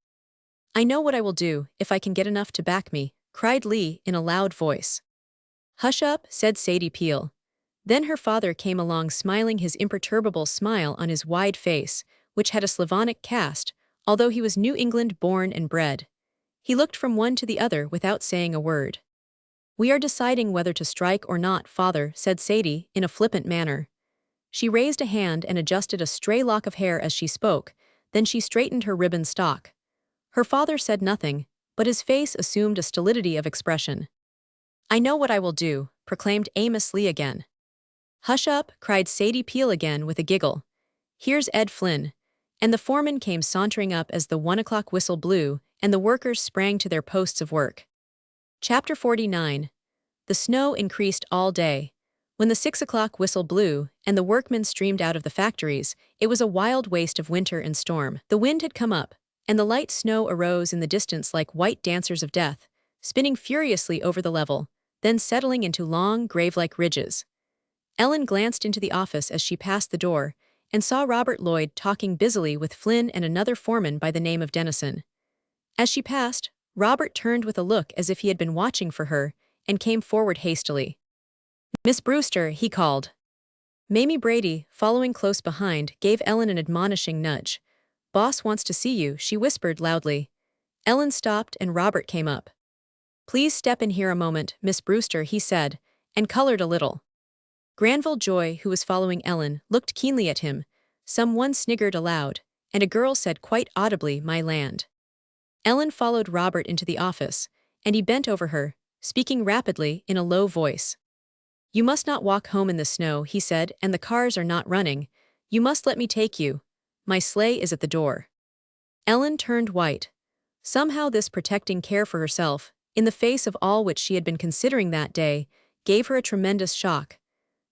I know what I will do, if I can get enough to back me, cried Lee in a loud voice. Hush up, said Sadie Peel. Then her father came along, smiling his imperturbable smile on his wide face, which had a Slavonic cast, although he was New England born and bred. He looked from one to the other without saying a word. We are deciding whether to strike or not, father, said Sadie, in a flippant manner. She raised a hand and adjusted a stray lock of hair as she spoke, then she straightened her ribbon stock. Her father said nothing, but his face assumed a stolidity of expression. I know what I will do, proclaimed Amos Lee again. Hush up, cried Sadie Peel again with a giggle. Here's Ed Flynn. And the foreman came sauntering up as the 1 o'clock whistle blew, and the workers sprang to their posts of work. Chapter 49. The snow increased all day. When the 6 o'clock whistle blew, and the workmen streamed out of the factories, it was a wild waste of winter and storm. The wind had come up, and the light snow arose in the distance like white dancers of death, spinning furiously over the level, then settling into long, grave-like ridges. Ellen glanced into the office as she passed the door, and saw Robert Lloyd talking busily with Flynn and another foreman by the name of Dennison. As she passed, Robert turned with a look as if he had been watching for her, and came forward hastily. Miss Brewster, he called. Mamie Brady, following close behind, gave Ellen an admonishing nudge. Boss wants to see you, she whispered loudly. Ellen stopped and Robert came up. Please step in here a moment, Miss Brewster, he said, and colored a little. Granville Joy, who was following Ellen, looked keenly at him. Someone sniggered aloud, and a girl said quite audibly, my land. Ellen followed Robert into the office, and he bent over her, speaking rapidly in a low voice. You must not walk home in the snow, he said, and the cars are not running. You must let me take you. My sleigh is at the door. Ellen turned white. Somehow this protecting care for herself, in the face of all which she had been considering that day, gave her a tremendous shock.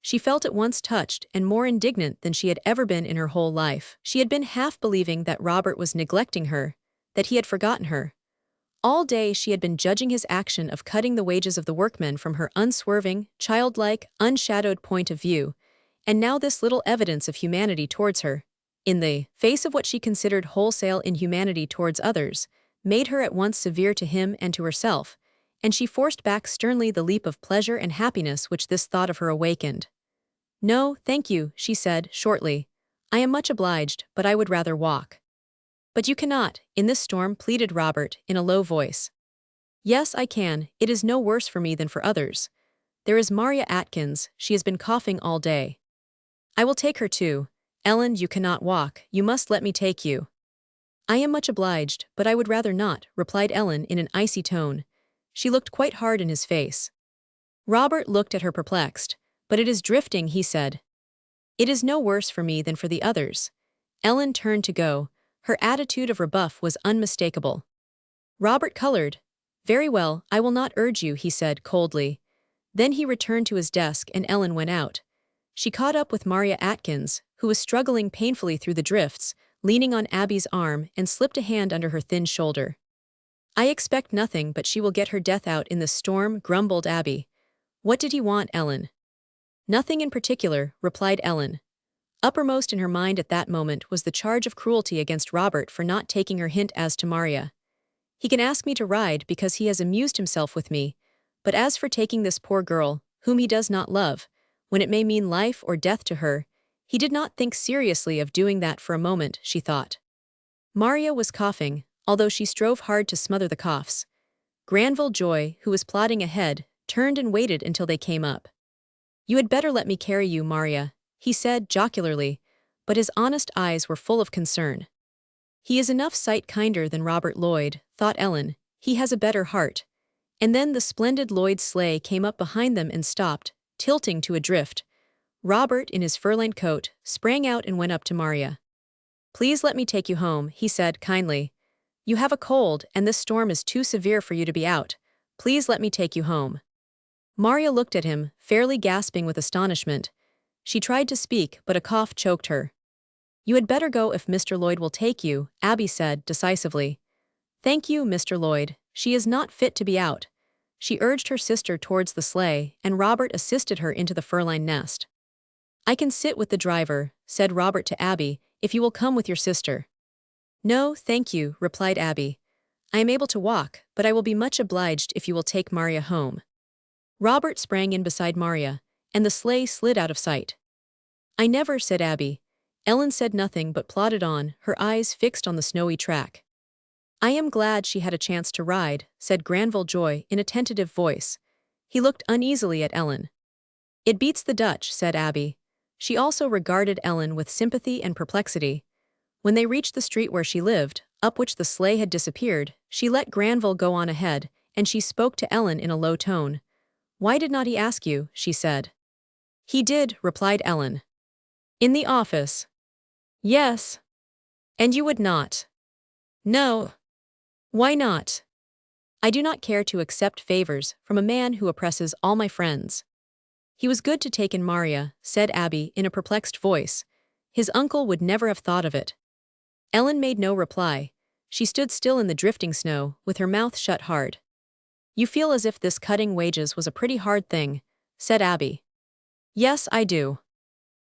She felt at once touched and more indignant than she had ever been in her whole life. She had been half believing that Robert was neglecting her, that he had forgotten her. All day she had been judging his action of cutting the wages of the workmen from her unswerving, childlike, unshadowed point of view, and now this little evidence of humanity towards her, in the face of what she considered wholesale inhumanity towards others, made her at once severe to him and to herself, and she forced back sternly the leap of pleasure and happiness which this thought of her awakened. No, thank you, she said, shortly. I am much obliged, but I would rather walk. But you cannot, in this storm, pleaded Robert, in a low voice. Yes, I can, it is no worse for me than for others. There is Maria Atkins, she has been coughing all day. I will take her too. Ellen, you cannot walk, you must let me take you. I am much obliged, but I would rather not, replied Ellen in an icy tone. She looked quite hard in his face. Robert looked at her perplexed. But it is drifting, he said. It is no worse for me than for the others. Ellen turned to go. Her attitude of rebuff was unmistakable. Robert colored. Very well, I will not urge you, he said coldly. Then he returned to his desk and Ellen went out. She caught up with Maria Atkins, who was struggling painfully through the drifts, leaning on Abby's arm, and slipped a hand under her thin shoulder. I expect nothing but she will get her death out in the storm, grumbled Abby. What did he want, Ellen? Nothing in particular, replied Ellen. Uppermost in her mind at that moment was the charge of cruelty against Robert for not taking her hint as to Maria. He can ask me to ride because he has amused himself with me, But as for taking this poor girl, whom he does not love, when it may mean life or death to her, he did not think seriously of doing that for a moment, she thought. Maria was coughing, although she strove hard to smother the coughs. Granville Joy, who was plodding ahead, turned and waited until they came up. "You had better let me carry you, Maria," he said jocularly, but his honest eyes were full of concern. He is enough sight kinder than Robert Lloyd, thought Ellen. He has a better heart. And then the splendid Lloyd sleigh came up behind them and stopped, tilting to a drift. Robert, in his fur-lined coat, sprang out and went up to Maria. "Please let me take you home," he said kindly. "You have a cold, and this storm is too severe for you to be out. Please let me take you home." Maria looked at him, fairly gasping with astonishment. She tried to speak, but a cough choked her. "You had better go if Mr. Lloyd will take you," Abby said decisively. "Thank you, Mr. Lloyd. She is not fit to be out." She urged her sister towards the sleigh, and Robert assisted her into the fur-lined nest. "I can sit with the driver," said Robert to Abby, "if you will come with your sister." "No, thank you," replied Abby. "I am able to walk, but I will be much obliged if you will take Maria home." Robert sprang in beside Maria, and the sleigh slid out of sight. "I never," said Abby. Ellen said nothing but plodded on, her eyes fixed on the snowy track. "I am glad she had a chance to ride," said Granville Joy in a tentative voice. He looked uneasily at Ellen. "It beats the Dutch," said Abby. She also regarded Ellen with sympathy and perplexity. When they reached the street where she lived, up which the sleigh had disappeared, she let Granville go on ahead, and she spoke to Ellen in a low tone. "Why did not he ask you?" she said. "He did," replied Ellen. "In the office?" "Yes." "And you would not?" "No." "Why not?" "I do not care to accept favors from a man who oppresses all my friends." "He was good to take in Maria," said Abby in a perplexed voice. "His uncle would never have thought of it." Ellen made no reply. She stood still in the drifting snow, with her mouth shut hard. "You feel as if this cutting wages was a pretty hard thing," said Abby. "Yes, I do."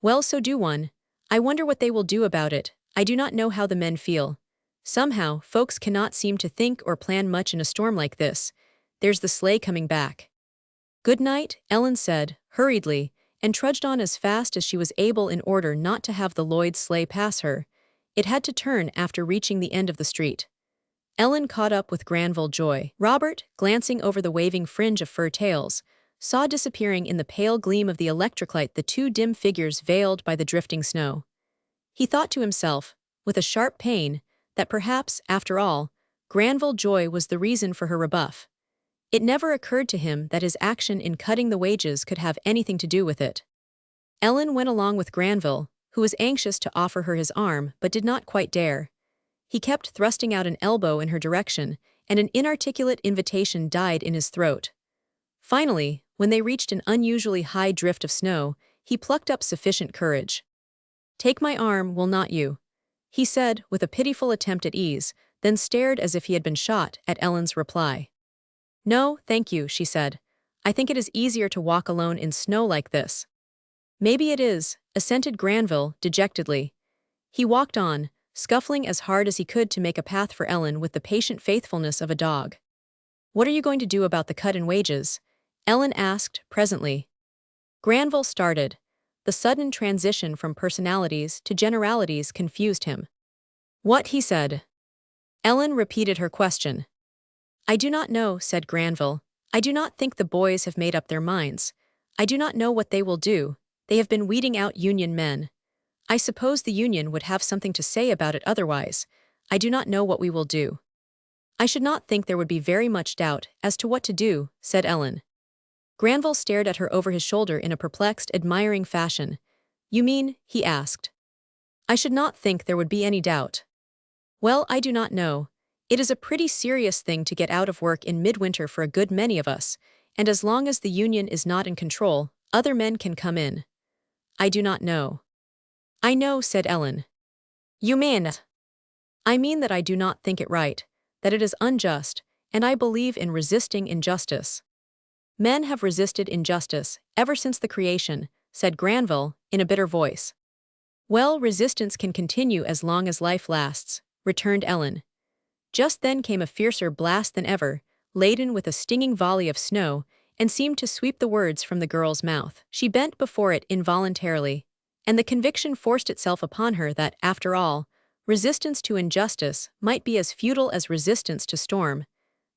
"Well, so do one. I wonder what they will do about it. I do not know how the men feel. Somehow, folks cannot seem to think or plan much in a storm like this. There's the sleigh coming back." "Good night," Ellen said, hurriedly, and trudged on as fast as she was able in order not to have the Lloyd sleigh pass her. It had to turn after reaching the end of the street. Ellen caught up with Granville Joy. Robert, glancing over the waving fringe of fur tails, saw disappearing in the pale gleam of the electric light the two dim figures veiled by the drifting snow. He thought to himself, with a sharp pain, that perhaps, after all, Granville Joy was the reason for her rebuff. It never occurred to him that his action in cutting the wages could have anything to do with it. Ellen went along with Granville, who was anxious to offer her his arm but did not quite dare. He kept thrusting out an elbow in her direction, and an inarticulate invitation died in his throat. Finally, when they reached an unusually high drift of snow, he plucked up sufficient courage. "Take my arm, will not you?" he said with a pitiful attempt at ease, then stared as if he had been shot at Ellen's reply. "No, thank you," she said. "I think it is easier to walk alone in snow like this." "Maybe it is," assented Granville dejectedly. He walked on, scuffling as hard as he could to make a path for Ellen with the patient faithfulness of a dog. "What are you going to do about the cut in wages?" Ellen asked presently. Granville started. The sudden transition from personalities to generalities confused him. "What?" he said. Ellen repeated her question. "I do not know," said Granville. "I do not think the boys have made up their minds. I do not know what they will do. They have been weeding out union men. I suppose the union would have something to say about it otherwise. I do not know what we will do." "I should not think there would be very much doubt as to what to do," said Ellen. Granville stared at her over his shoulder in a perplexed, admiring fashion. "You mean?" he asked. "I should not think there would be any doubt." "Well, I do not know. It is a pretty serious thing to get out of work in midwinter for a good many of us, and as long as the union is not in control, other men can come in." "I do not know." "I know," said Ellen. "You mean?" "I mean that I do not think it right, that it is unjust, and I believe in resisting injustice." "Men have resisted injustice ever since the creation," said Granville in a bitter voice. "Well, resistance can continue as long as life lasts," returned Ellen. Just then came a fiercer blast than ever, laden with a stinging volley of snow, and seemed to sweep the words from the girl's mouth. She bent before it involuntarily, and the conviction forced itself upon her that, after all, resistance to injustice might be as futile as resistance to storm,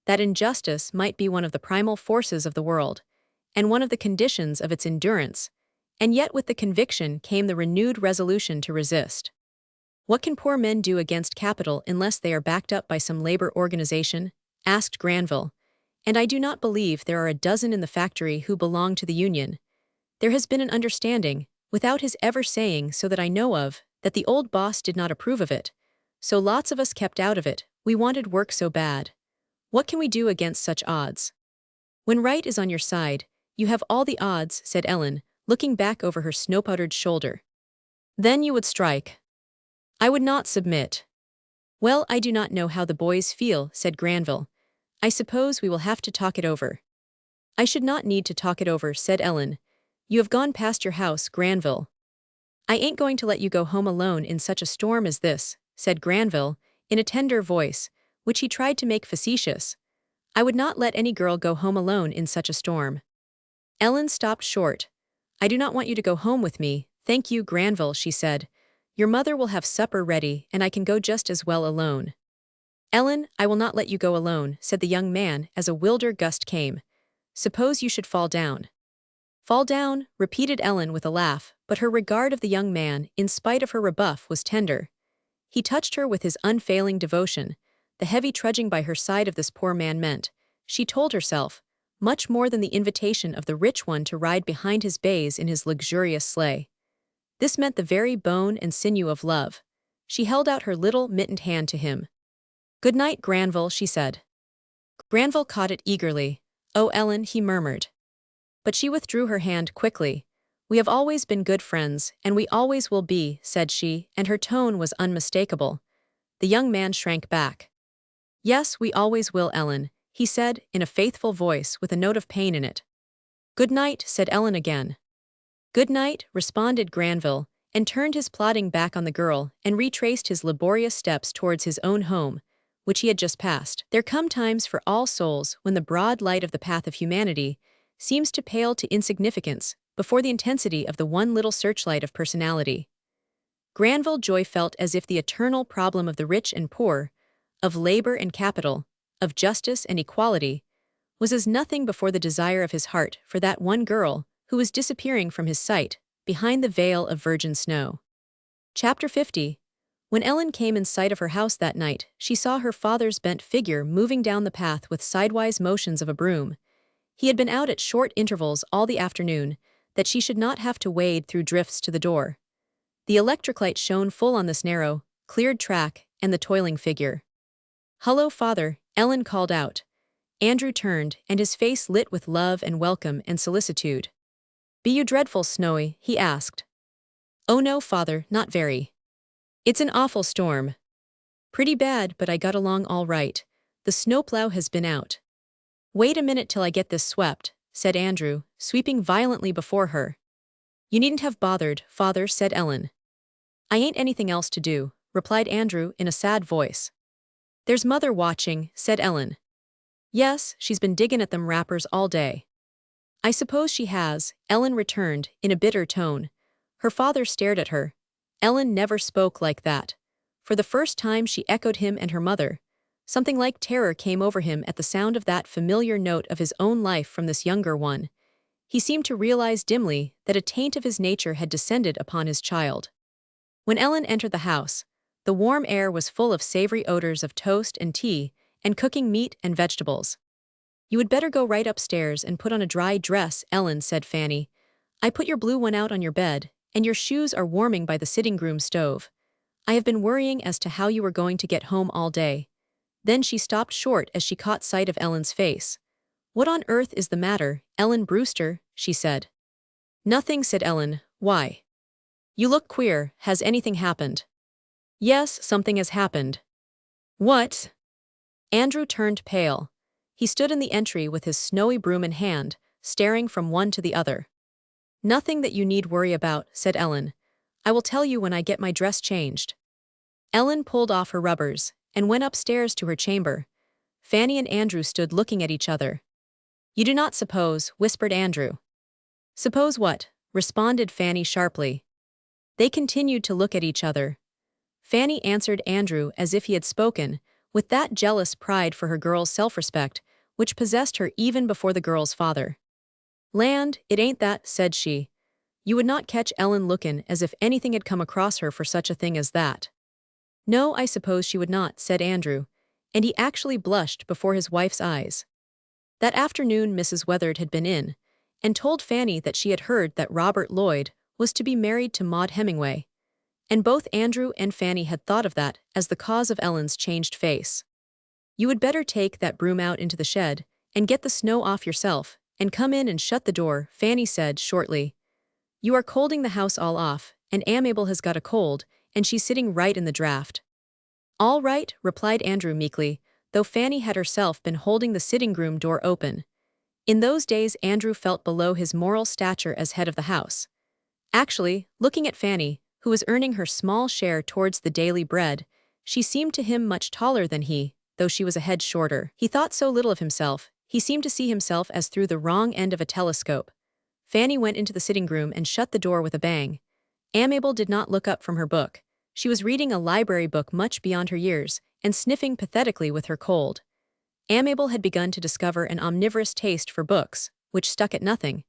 that injustice might be one of the primal forces of the world, and one of the conditions of its endurance, and yet with the conviction came the renewed resolution to resist. "What can poor men do against capital unless they are backed up by some labor organization?" asked Granville. "And I do not believe there are a dozen in the factory who belong to the union. There has been an understanding, without his ever saying so that I know of, that the old boss did not approve of it. So lots of us kept out of it, we wanted work so bad. What can we do against such odds?" "When right is on your side, you have all the odds," said Ellen, looking back over her snow-powdered shoulder. "Then you would strike." "I would not submit." "Well, I do not know how the boys feel," said Granville. "I suppose we will have to talk it over." "I should not need to talk it over," said Ellen. "You have gone past your house, Granville." "I ain't going to let you go home alone in such a storm as this," said Granville, in a tender voice, which he tried to make facetious. "I would not let any girl go home alone in such a storm." Ellen stopped short. "I do not want you to go home with me, thank you, Granville," she said. "Your mother will have supper ready and I can go just as well alone." "Ellen, I will not let you go alone," said the young man as a wilder gust came. "Suppose you should fall down." "Fall down," repeated Ellen with a laugh, but her regard of the young man, in spite of her rebuff, was tender. He touched her with his unfailing devotion. The heavy trudging by her side of this poor man meant, she told herself, much more than the invitation of the rich one to ride behind his bays in his luxurious sleigh. This meant the very bone and sinew of love. She held out her little mittened hand to him. "Good night, Granville," she said. Granville caught it eagerly. "Oh, Ellen," he murmured. But she withdrew her hand quickly. "We have always been good friends, and we always will be," said she, and her tone was unmistakable. The young man shrank back. "Yes, we always will, Ellen," he said, in a faithful voice with a note of pain in it. "Good night," said Ellen again. "Good night," responded Granville, and turned his plodding back on the girl and retraced his laborious steps towards his own home, which he had just passed. There come times for all souls when the broad light of the path of humanity seems to pale to insignificance before the intensity of the one little searchlight of personality. Granville Joy felt as if the eternal problem of the rich and poor, of labor and capital, of justice and equality, was as nothing before the desire of his heart for that one girl who was disappearing from his sight behind the veil of virgin snow. Chapter 50. When Ellen came in sight of her house that night, she saw her father's bent figure moving down the path with sidewise motions of a broom. He had been out at short intervals all the afternoon, that she should not have to wade through drifts to the door. The electric light shone full on this narrow, cleared track and the toiling figure. "Hullo, father," Ellen called out. Andrew turned, and his face lit with love and welcome and solicitude. "Be you dreadful snowy?" he asked. "Oh no, father, not very. It's an awful storm." "Pretty bad, but I got along all right. The snowplow has been out." "Wait a minute till I get this swept," said Andrew, sweeping violently before her. "You needn't have bothered, father," said Ellen. "I ain't anything else to do," replied Andrew in a sad voice. "There's mother watching," said Ellen. "Yes, she's been digging at them wrappers all day." "I suppose she has," Ellen returned, in a bitter tone. Her father stared at her. Ellen never spoke like that. For the first time she echoed him and her mother. Something like terror came over him at the sound of that familiar note of his own life from this younger one. He seemed to realize dimly that a taint of his nature had descended upon his child. When Ellen entered the house, the warm air was full of savory odors of toast and tea, and cooking meat and vegetables. "You would better go right upstairs and put on a dry dress, Ellen," said Fanny. "I put your blue one out on your bed, and your shoes are warming by the sitting-room stove. I have been worrying as to how you were going to get home all day." Then she stopped short as she caught sight of Ellen's face. "What on earth is the matter, Ellen Brewster?" she said. "Nothing," said Ellen. "Why? You look queer. Has anything happened?" "Yes, something has happened." "What?" Andrew turned pale. He stood in the entry with his snowy broom in hand, staring from one to the other. "Nothing that you need worry about," said Ellen. "I will tell you when I get my dress changed." Ellen pulled off her rubbers and went upstairs to her chamber. Fanny and Andrew stood looking at each other. You do not suppose, whispered Andrew. Suppose what? Responded Fanny sharply. They continued to look at each other. Fanny answered Andrew as if he had spoken, with that jealous pride for her girl's self-respect, which possessed her even before the girl's father. Land, it ain't that, said she. You would not catch Ellen lookin' as if anything had come across her for such a thing as that. No, I suppose she would not, said Andrew, and he actually blushed before his wife's eyes. That afternoon Mrs. Weatherd had been in, and told Fanny that she had heard that Robert Lloyd was to be married to Maud Hemingway, and both Andrew and Fanny had thought of that as the cause of Ellen's changed face. You would better take that broom out into the shed, and get the snow off yourself, and come in and shut the door, Fanny said shortly. You are colding the house all off, and Amabel has got a cold, and she's sitting right in the draught. All right, replied Andrew meekly, though Fanny had herself been holding the sitting-room door open. In those days Andrew felt below his moral stature as head of the house. Actually, looking at Fanny, who was earning her small share towards the daily bread, she seemed to him much taller than he, though she was a head shorter. He thought so little of himself, he seemed to see himself as through the wrong end of a telescope. Fanny went into the sitting-room and shut the door with a bang. Amabel did not look up from her book. She was reading a library book much beyond her years, and sniffing pathetically with her cold. Amabel had begun to discover an omnivorous taste for books, which stuck at nothing.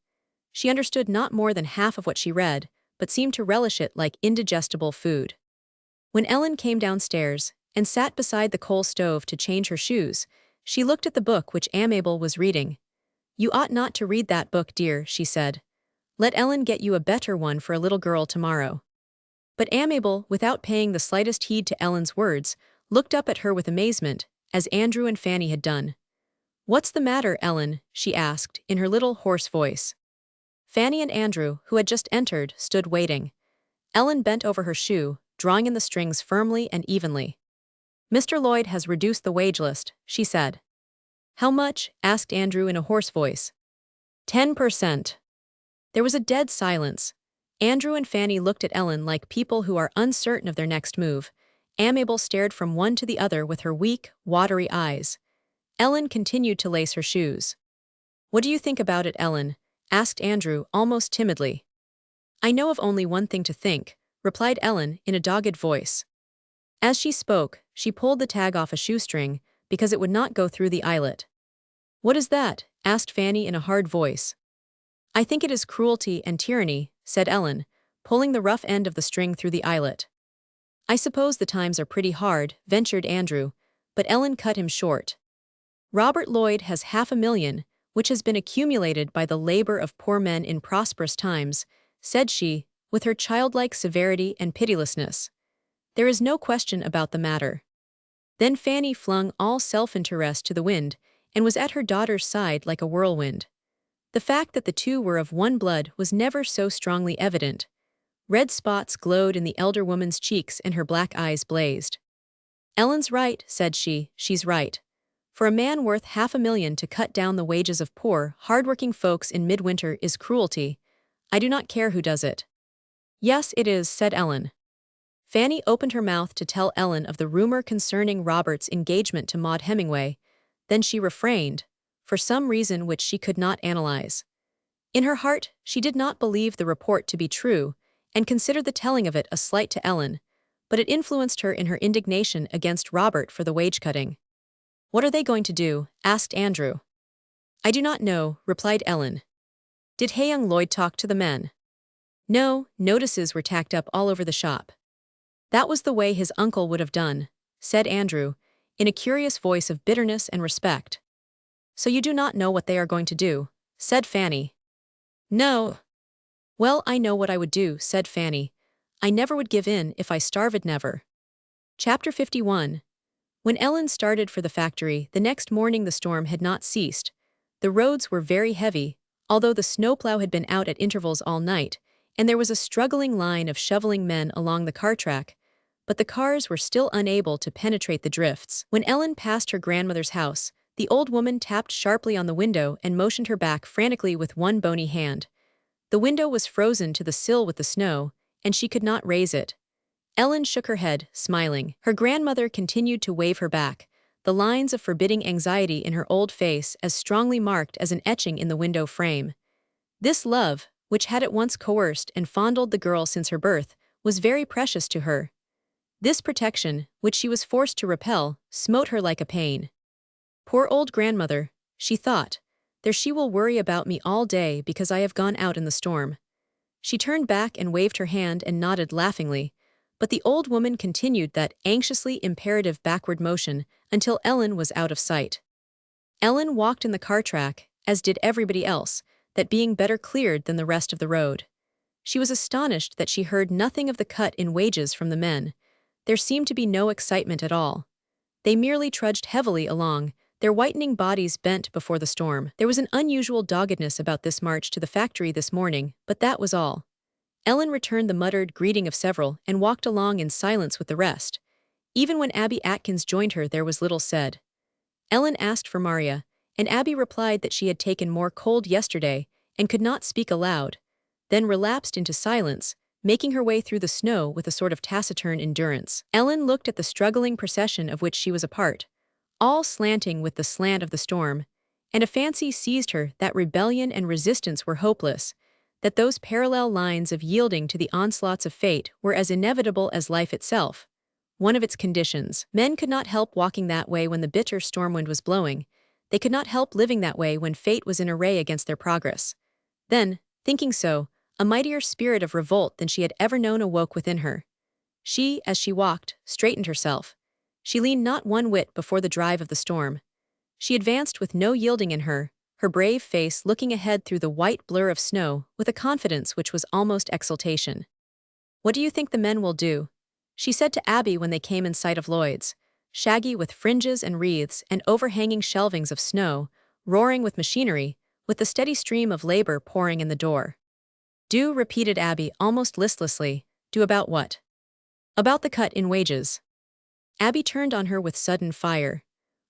She understood not more than half of what she read, but seemed to relish it like indigestible food. When Ellen came downstairs, and sat beside the coal stove to change her shoes, she looked at the book which Amabel was reading. You ought not to read that book, dear, she said. Let Ellen get you a better one for a little girl tomorrow. But Amabel, without paying the slightest heed to Ellen's words, looked up at her with amazement, as Andrew and Fanny had done. What's the matter, Ellen? She asked, in her little hoarse voice. Fanny and Andrew, who had just entered, stood waiting. Ellen bent over her shoe, drawing in the strings firmly and evenly. Mr. Lloyd has reduced the wage list, she said. How much? Asked Andrew in a hoarse voice. 10%. There was a dead silence. Andrew and Fanny looked at Ellen like people who are uncertain of their next move. Amabel stared from one to the other with her weak, watery eyes. Ellen continued to lace her shoes. What do you think about it, Ellen? Asked Andrew, almost timidly. I know of only one thing to think, replied Ellen in a dogged voice. As she spoke, she pulled the tag off a shoestring, because it would not go through the eyelet. What is that? Asked Fanny in a hard voice. I think it is cruelty and tyranny, said Ellen, pulling the rough end of the string through the eyelet. I suppose the times are pretty hard, ventured Andrew, but Ellen cut him short. Robert Lloyd has $500,000, which has been accumulated by the labor of poor men in prosperous times, said she, with her childlike severity and pitilessness. There is no question about the matter. Then Fanny flung all self-interest to the wind, and was at her daughter's side like a whirlwind. The fact that the two were of one blood was never so strongly evident. Red spots glowed in the elder woman's cheeks and her black eyes blazed. Ellen's right, said she, she's right. For a man worth $500,000 to cut down the wages of poor, hard-working folks in midwinter is cruelty. I do not care who does it. Yes, it is, said Ellen. Fanny opened her mouth to tell Ellen of the rumor concerning Robert's engagement to Maud Hemingway, then she refrained, for some reason which she could not analyze. In her heart, she did not believe the report to be true, and considered the telling of it a slight to Ellen, but it influenced her in her indignation against Robert for the wage-cutting. What are they going to do? Asked Andrew. I do not know, replied Ellen. Did young Lloyd talk to the men? No, notices were tacked up all over the shop. That was the way his uncle would have done, said Andrew, in a curious voice of bitterness and respect. So you do not know what they are going to do, said Fanny. No. Well, I know what I would do, said Fanny. I never would give in if I starved never. Chapter 51. When Ellen started for the factory, the next morning the storm had not ceased. The roads were very heavy, although the snowplow had been out at intervals all night, and there was a struggling line of shoveling men along the car track, but the cars were still unable to penetrate the drifts. When Ellen passed her grandmother's house, the old woman tapped sharply on the window and motioned her back frantically with one bony hand. The window was frozen to the sill with the snow, and she could not raise it. Ellen shook her head, smiling. Her grandmother continued to wave her back, the lines of forbidding anxiety in her old face as strongly marked as an etching in the window frame. This love, which had at once coerced and fondled the girl since her birth, was very precious to her. This protection, which she was forced to repel, smote her like a pain. Poor old grandmother, she thought. There she will worry about me all day because I have gone out in the storm. She turned back and waved her hand and nodded laughingly, but the old woman continued that anxiously imperative backward motion until Ellen was out of sight. Ellen walked in the car track, as did everybody else, that being better cleared than the rest of the road. She was astonished that she heard nothing of the cut in wages from the men. There seemed to be no excitement at all. They merely trudged heavily along, their whitening bodies bent before the storm. There was an unusual doggedness about this march to the factory this morning, but that was all. Ellen returned the muttered greeting of several and walked along in silence with the rest. Even when Abby Atkins joined her, there was little said. Ellen asked for Maria, and Abby replied that she had taken more cold yesterday and could not speak aloud, then relapsed into silence, making her way through the snow with a sort of taciturn endurance. Ellen looked at the struggling procession of which she was a part, all slanting with the slant of the storm, and a fancy seized her that rebellion and resistance were hopeless, that those parallel lines of yielding to the onslaughts of fate were as inevitable as life itself, one of its conditions. Men could not help walking that way when the bitter storm wind was blowing. They could not help living that way when fate was in array against their progress. Then, thinking so, a mightier spirit of revolt than she had ever known awoke within her. She, as she walked, straightened herself. She leaned not one whit before the drive of the storm. She advanced with no yielding in her brave face looking ahead through the white blur of snow with a confidence which was almost exultation. "What do you think the men will do?" she said to Abby when they came in sight of Lloyd's, shaggy with fringes and wreaths and overhanging shelvings of snow, roaring with machinery, with the steady stream of labor pouring in the door. "Do," repeated Abby almost listlessly. "Do about what?" "About the cut in wages." Abby turned on her with sudden fire.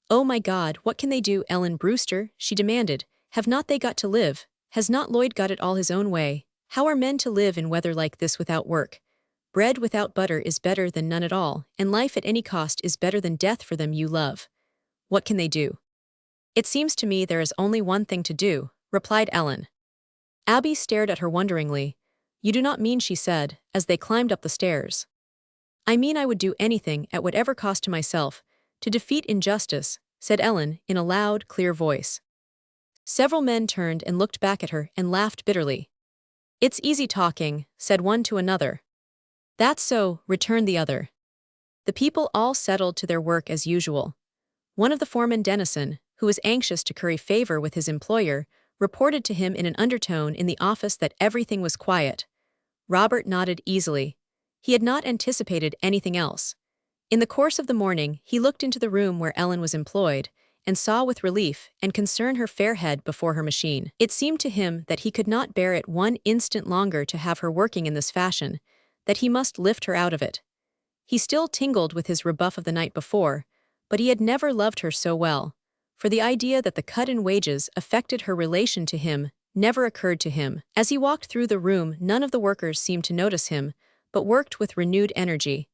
"Oh my God, what can they do, Ellen Brewster?" she demanded. "Have not they got to live? Has not Lloyd got it all his own way? How are men to live in weather like this without work? Bread without butter is better than none at all, and life at any cost is better than death for them you love. What can they do?" "It seems to me there is only one thing to do," replied Ellen. Abby stared at her wonderingly. "You do not mean," she said, as they climbed up the stairs. "I mean I would do anything, at whatever cost to myself, to defeat injustice," said Ellen in a loud, clear voice. Several men turned and looked back at her and laughed bitterly. "It's easy talking," said one to another. "That's so," returned the other. The people all settled to their work as usual. One of the foremen, Dennison, who was anxious to curry favor with his employer, reported to him in an undertone in the office that everything was quiet. Robert nodded easily. He had not anticipated anything else. In the course of the morning, he looked into the room where Ellen was employed, and saw with relief and concern her fair head before her machine. It seemed to him that he could not bear it one instant longer to have her working in this fashion, that he must lift her out of it. He still tingled with his rebuff of the night before, but he had never loved her so well, for the idea that the cut in wages affected her relation to him never occurred to him. As he walked through the room, none of the workers seemed to notice him, but worked with renewed energy.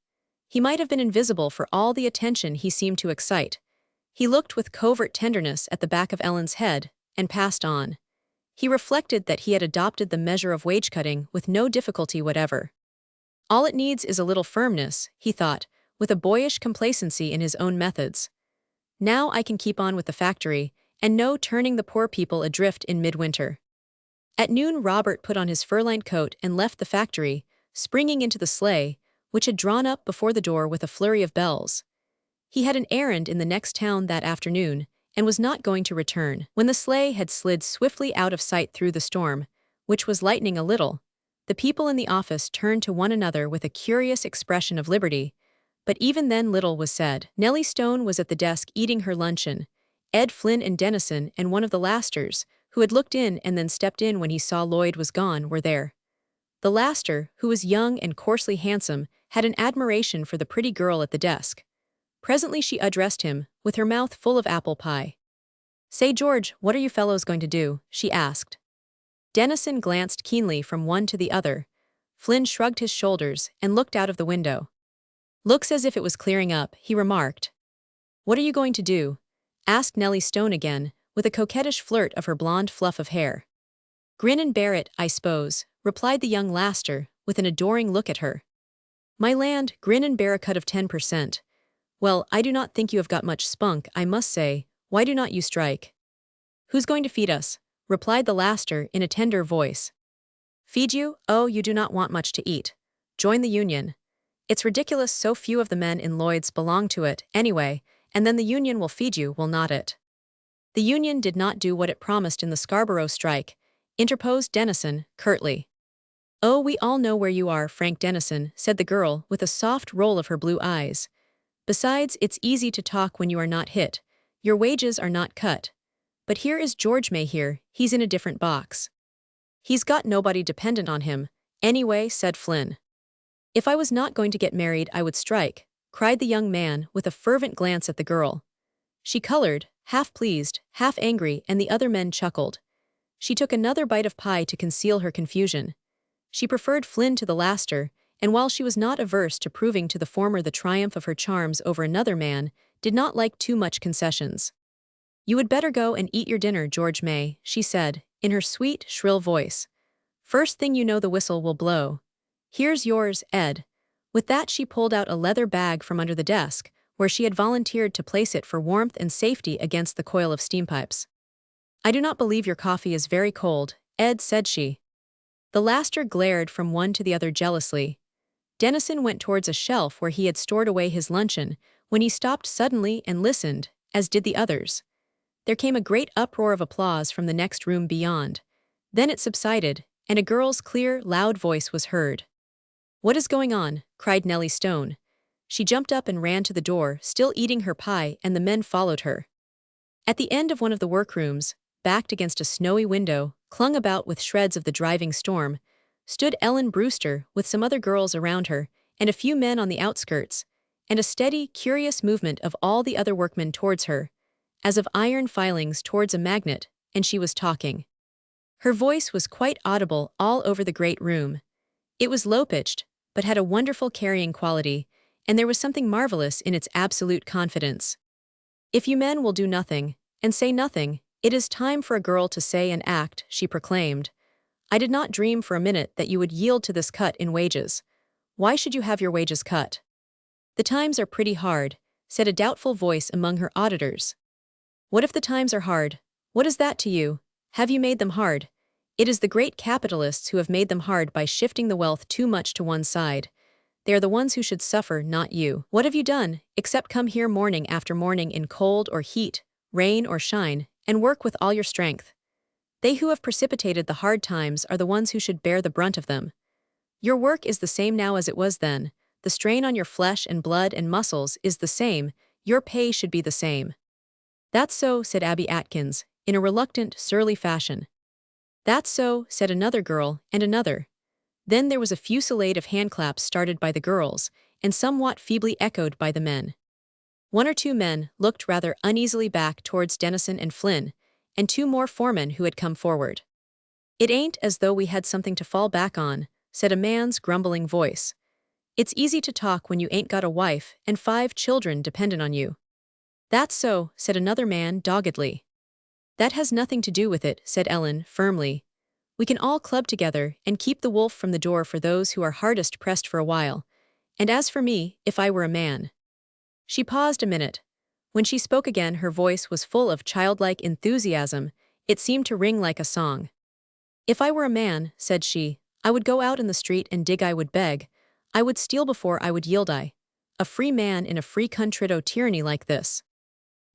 He might have been invisible for all the attention he seemed to excite. He looked with covert tenderness at the back of Ellen's head, and passed on. He reflected that he had adopted the measure of wage cutting with no difficulty whatever. All it needs is a little firmness, he thought, with a boyish complacency in his own methods. Now I can keep on with the factory, and no turning the poor people adrift in midwinter. At noon Robert put on his fur-lined coat and left the factory, springing into the sleigh, which had drawn up before the door with a flurry of bells. He had an errand in the next town that afternoon, and was not going to return. When the sleigh had slid swiftly out of sight through the storm, which was lightening a little, the people in the office turned to one another with a curious expression of liberty, but even then little was said. Nellie Stone was at the desk eating her luncheon. Ed Flynn and Dennison and one of the Lasters, who had looked in and then stepped in when he saw Lloyd was gone, were there. The Laster, who was young and coarsely handsome, had an admiration for the pretty girl at the desk. Presently she addressed him, with her mouth full of apple pie. "Say, George, what are you fellows going to do?" she asked. Dennison glanced keenly from one to the other. Flynn shrugged his shoulders and looked out of the window. "Looks as if it was clearing up," he remarked. What are you going to do? Asked Nellie Stone again, with a coquettish flirt of her blonde fluff of hair. Grin and bear it, I suppose, replied the young laster, with an adoring look at her. My land, grin and bear a cut of 10%. Well, I do not think you have got much spunk, I must say. Why do not you strike? Who's going to feed us? Replied the laster in a tender voice. Feed you? Oh, you do not want much to eat. Join the union. It's ridiculous so few of the men in Lloyd's belong to it, anyway, and then the union will feed you, will not it? The union did not do what it promised in the Scarborough strike, interposed Dennison, curtly. Oh, we all know where you are, Frank Dennison, said the girl, with a soft roll of her blue eyes. Besides, it's easy to talk when you are not hit. Your wages are not cut. But here is George May here, he's in a different box. He's got nobody dependent on him, anyway, said Flynn. If I was not going to get married, I would strike, cried the young man, with a fervent glance at the girl. She colored, half pleased, half angry, and the other men chuckled. She took another bite of pie to conceal her confusion. She preferred Flynn to the laster, and while she was not averse to proving to the former the triumph of her charms over another man, did not like too much concessions. You would better go and eat your dinner, George May, she said, in her sweet, shrill voice. First thing you know the whistle will blow. Here's yours, Ed. With that she pulled out a leather bag from under the desk, where she had volunteered to place it for warmth and safety against the coil of steam pipes. I do not believe your coffee is very cold, Ed, said she. The laster glared from one to the other jealously. Dennison went towards a shelf where he had stored away his luncheon, when he stopped suddenly and listened, as did the others. There came a great uproar of applause from the next room beyond. Then it subsided, and a girl's clear, loud voice was heard. What is going on? Cried Nellie Stone. She jumped up and ran to the door, still eating her pie, and the men followed her. At the end of one of the workrooms, backed against a snowy window, clung about with shreds of the driving storm, stood Ellen Brewster with some other girls around her, and a few men on the outskirts, and a steady, curious movement of all the other workmen towards her, as of iron filings towards a magnet, and she was talking. Her voice was quite audible all over the great room. It was low-pitched, but had a wonderful carrying quality, and there was something marvelous in its absolute confidence. If you men will do nothing, and say nothing, it is time for a girl to say and act, she proclaimed. I did not dream for a minute that you would yield to this cut in wages. Why should you have your wages cut? The times are pretty hard, said a doubtful voice among her auditors. What if the times are hard? What is that to you? Have you made them hard? It is the great capitalists who have made them hard by shifting the wealth too much to one side. They are the ones who should suffer, not you. What have you done, except come here morning after morning in cold or heat, rain or shine, and work with all your strength? They who have precipitated the hard times are the ones who should bear the brunt of them. Your work is the same now as it was then. The strain on your flesh and blood and muscles is the same. Your pay should be the same. That's so, said Abby Atkins, in a reluctant, surly fashion. That's so, said another girl, and another. Then there was a fusillade of handclaps started by the girls, and somewhat feebly echoed by the men. One or two men looked rather uneasily back towards Dennison and Flynn, and two more foremen who had come forward. It ain't as though we had something to fall back on, said a man's grumbling voice. It's easy to talk when you ain't got a wife and 5 children dependent on you. That's so, said another man doggedly. That has nothing to do with it, said Ellen firmly. We can all club together and keep the wolf from the door for those who are hardest pressed for a while. And as for me, if I were a man. She paused a minute. When she spoke again, her voice was full of childlike enthusiasm. It seemed to ring like a song. If I were a man, said she, I would go out in the street and dig, I would beg. I would steal before I would yield. A free man in a free contrito tyranny like this.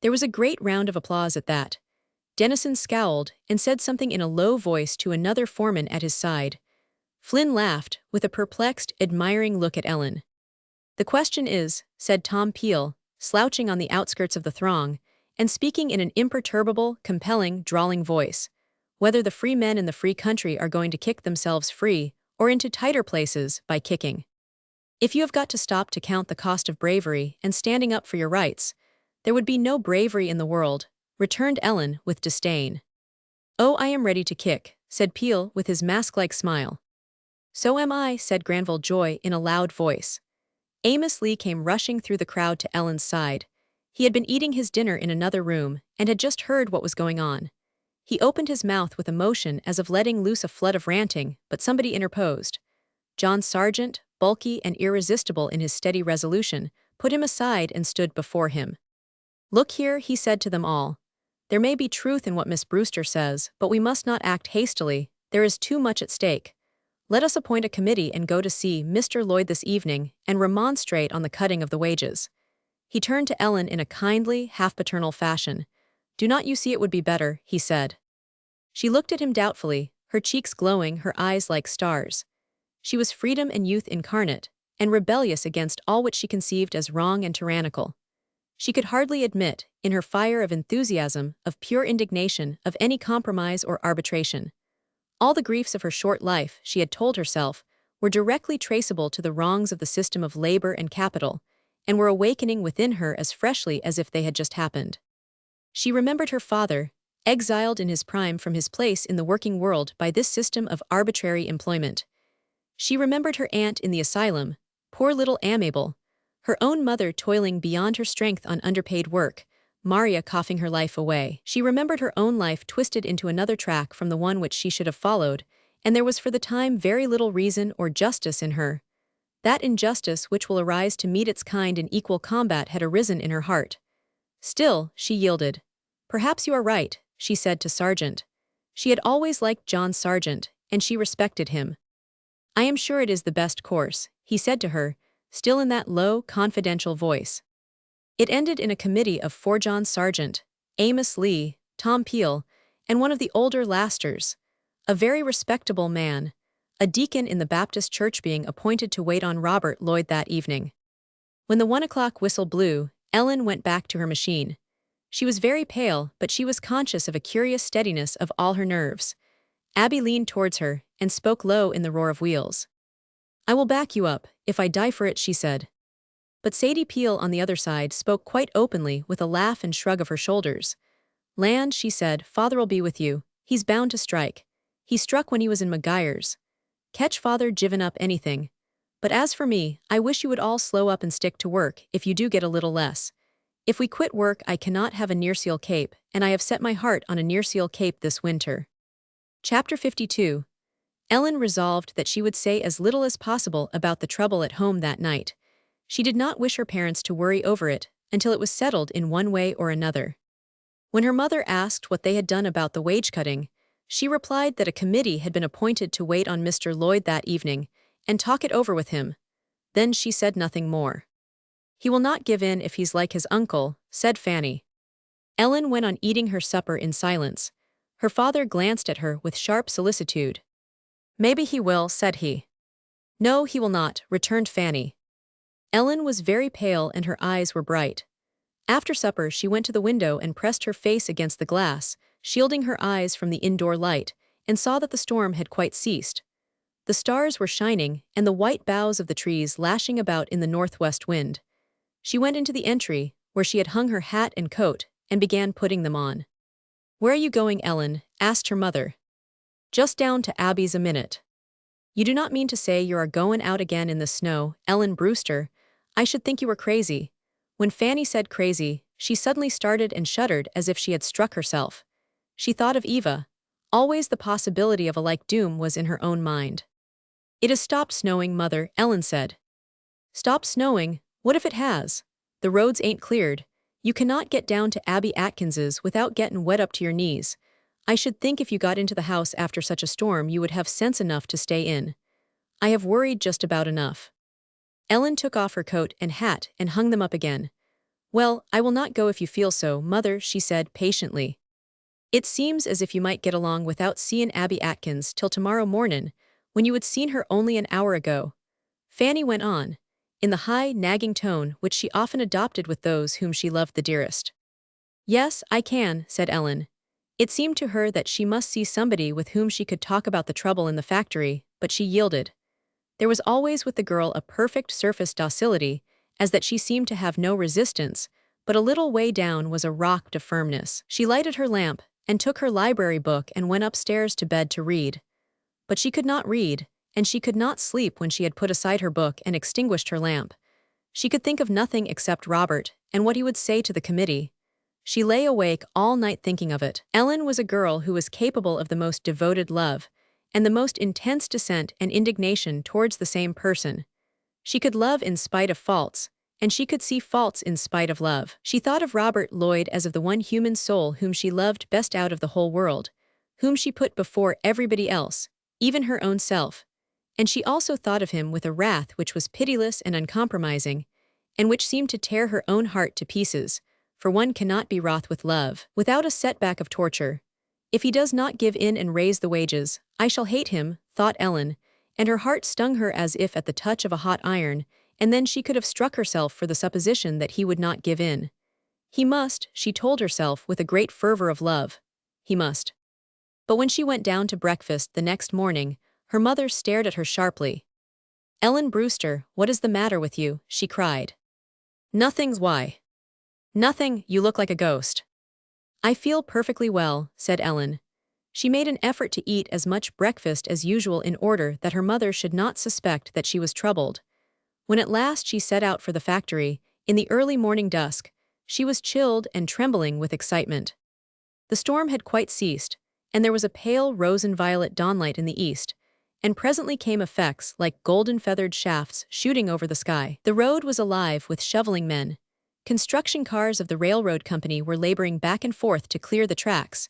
There was a great round of applause at that. Dennison scowled and said something in a low voice to another foreman at his side. Flynn laughed, with a perplexed, admiring look at Ellen. The question is, said Tom Peel, slouching on the outskirts of the throng, and speaking in an imperturbable, compelling, drawling voice, whether the free men in the free country are going to kick themselves free, or into tighter places, by kicking. If you have got to stop to count the cost of bravery and standing up for your rights, there would be no bravery in the world, returned Ellen with disdain. Oh, I am ready to kick, said Peel with his mask-like smile. So am I, said Granville Joy in a loud voice. Amos Lee came rushing through the crowd to Ellen's side. He had been eating his dinner in another room and had just heard what was going on. He opened his mouth with emotion as of letting loose a flood of ranting, but somebody interposed. John Sargent, bulky and irresistible in his steady resolution, put him aside and stood before him. "Look here," he said to them all. "There may be truth in what Miss Brewster says, but we must not act hastily. There is too much at stake. Let us appoint a committee and go to see Mr. Lloyd this evening and remonstrate on the cutting of the wages." He turned to Ellen in a kindly, half-paternal fashion. "Do not you see it would be better?" he said. She looked at him doubtfully, her cheeks glowing, her eyes like stars. She was freedom and youth incarnate, and rebellious against all which she conceived as wrong and tyrannical. She could hardly admit, in her fire of enthusiasm, of pure indignation, of any compromise or arbitration. All the griefs of her short life, she had told herself, were directly traceable to the wrongs of the system of labor and capital, and were awakening within her as freshly as if they had just happened. She remembered her father, exiled in his prime from his place in the working world by this system of arbitrary employment. She remembered her aunt in the asylum, poor little Amabel, her own mother toiling beyond her strength on underpaid work, Maria coughing her life away. She remembered her own life twisted into another track from the one which she should have followed, and there was for the time very little reason or justice in her. That injustice which will arise to meet its kind in equal combat had arisen in her heart. Still, she yielded. "Perhaps you are right," she said to Sargent. She had always liked John Sargent, and she respected him. "I am sure it is the best course," he said to her, still in that low, confidential voice. It ended in a committee of 4 John Sargent, Amos Lee, Tom Peel, and one of the older Lasters, a very respectable man, a deacon in the Baptist church, being appointed to wait on Robert Lloyd that evening. When the 1 o'clock whistle blew, Ellen went back to her machine. She was very pale, but she was conscious of a curious steadiness of all her nerves. Abby leaned towards her and spoke low in the roar of wheels. "I will back you up, if I die for it," she said. But Sadie Peel on the other side spoke quite openly with a laugh and shrug of her shoulders. "Land," she said, "Father'll be with you. He's bound to strike. He struck when he was in Maguire's. Catch father givin' up anything. But as for me, I wish you would all slow up and stick to work if you do get a little less. If we quit work I cannot have a nearseal cape, and I have set my heart on a nearseal cape this winter." Chapter 52. Ellen resolved that she would say as little as possible about the trouble at home that night. She did not wish her parents to worry over it until it was settled in one way or another. When her mother asked what they had done about the wage cutting, she replied that a committee had been appointed to wait on Mr. Lloyd that evening and talk it over with him. Then she said nothing more. "He will not give in if he's like his uncle," said Fanny. Ellen went on eating her supper in silence. Her father glanced at her with sharp solicitude. "Maybe he will," said he. "No, he will not," returned Fanny. Ellen was very pale and her eyes were bright. After supper she went to the window and pressed her face against the glass, shielding her eyes from the indoor light, and saw that the storm had quite ceased. The stars were shining, and the white boughs of the trees lashing about in the northwest wind. She went into the entry, where she had hung her hat and coat, and began putting them on. "Where are you going, Ellen?" asked her mother. "Just down to Abby's a minute." "You do not mean to say you are goin' out again in the snow, Ellen Brewster? I should think you were crazy." When Fanny said crazy, she suddenly started and shuddered as if she had struck herself. She thought of Eva. Always the possibility of a like doom was in her own mind. "It has stopped snowing, Mother," Ellen said. "Stopped snowing? What if it has? The roads ain't cleared. You cannot get down to Abby Atkins's without gettin' wet up to your knees. I should think if you got into the house after such a storm you would have sense enough to stay in. I have worried just about enough." Ellen took off her coat and hat and hung them up again. "Well, I will not go if you feel so, Mother," she said patiently. "It seems as if you might get along without seein' Abby Atkins till tomorrow mornin', when you had seen her only an hour ago." Fanny went on, in the high, nagging tone which she often adopted with those whom she loved the dearest. "Yes, I can," said Ellen. It seemed to her that she must see somebody with whom she could talk about the trouble in the factory, but she yielded. There was always with the girl a perfect surface docility, as that she seemed to have no resistance, but a little way down was a rock to firmness. She lighted her lamp, and took her library book and went upstairs to bed to read. But she could not read, and she could not sleep when she had put aside her book and extinguished her lamp. She could think of nothing except Robert, and what he would say to the committee. She lay awake all night thinking of it. Ellen was a girl who was capable of the most devoted love, and the most intense dissent and indignation towards the same person. She could love in spite of faults, and she could see faults in spite of love. She thought of Robert Lloyd as of the one human soul whom she loved best out of the whole world, whom she put before everybody else, even her own self. And she also thought of him with a wrath which was pitiless and uncompromising, and which seemed to tear her own heart to pieces, for one cannot be wroth with love, without a setback of torture. If he does not give in and raise the wages, I shall hate him, thought Ellen, and her heart stung her as if at the touch of a hot iron, and then she could have struck herself for the supposition that he would not give in. He must, she told herself with a great fervor of love. He must. But when she went down to breakfast the next morning, her mother stared at her sharply. "Ellen Brewster, what is the matter with you?" she cried. "Nothing's why." "Nothing, you look like a ghost." "I feel perfectly well," said Ellen. She made an effort to eat as much breakfast as usual in order that her mother should not suspect that she was troubled. When at last she set out for the factory, in the early morning dusk, she was chilled and trembling with excitement. The storm had quite ceased, and there was a pale rose and violet dawnlight in the east, and presently came effects like golden-feathered shafts shooting over the sky. The road was alive with shoveling men. Construction cars of the railroad company were laboring back and forth to clear the tracks.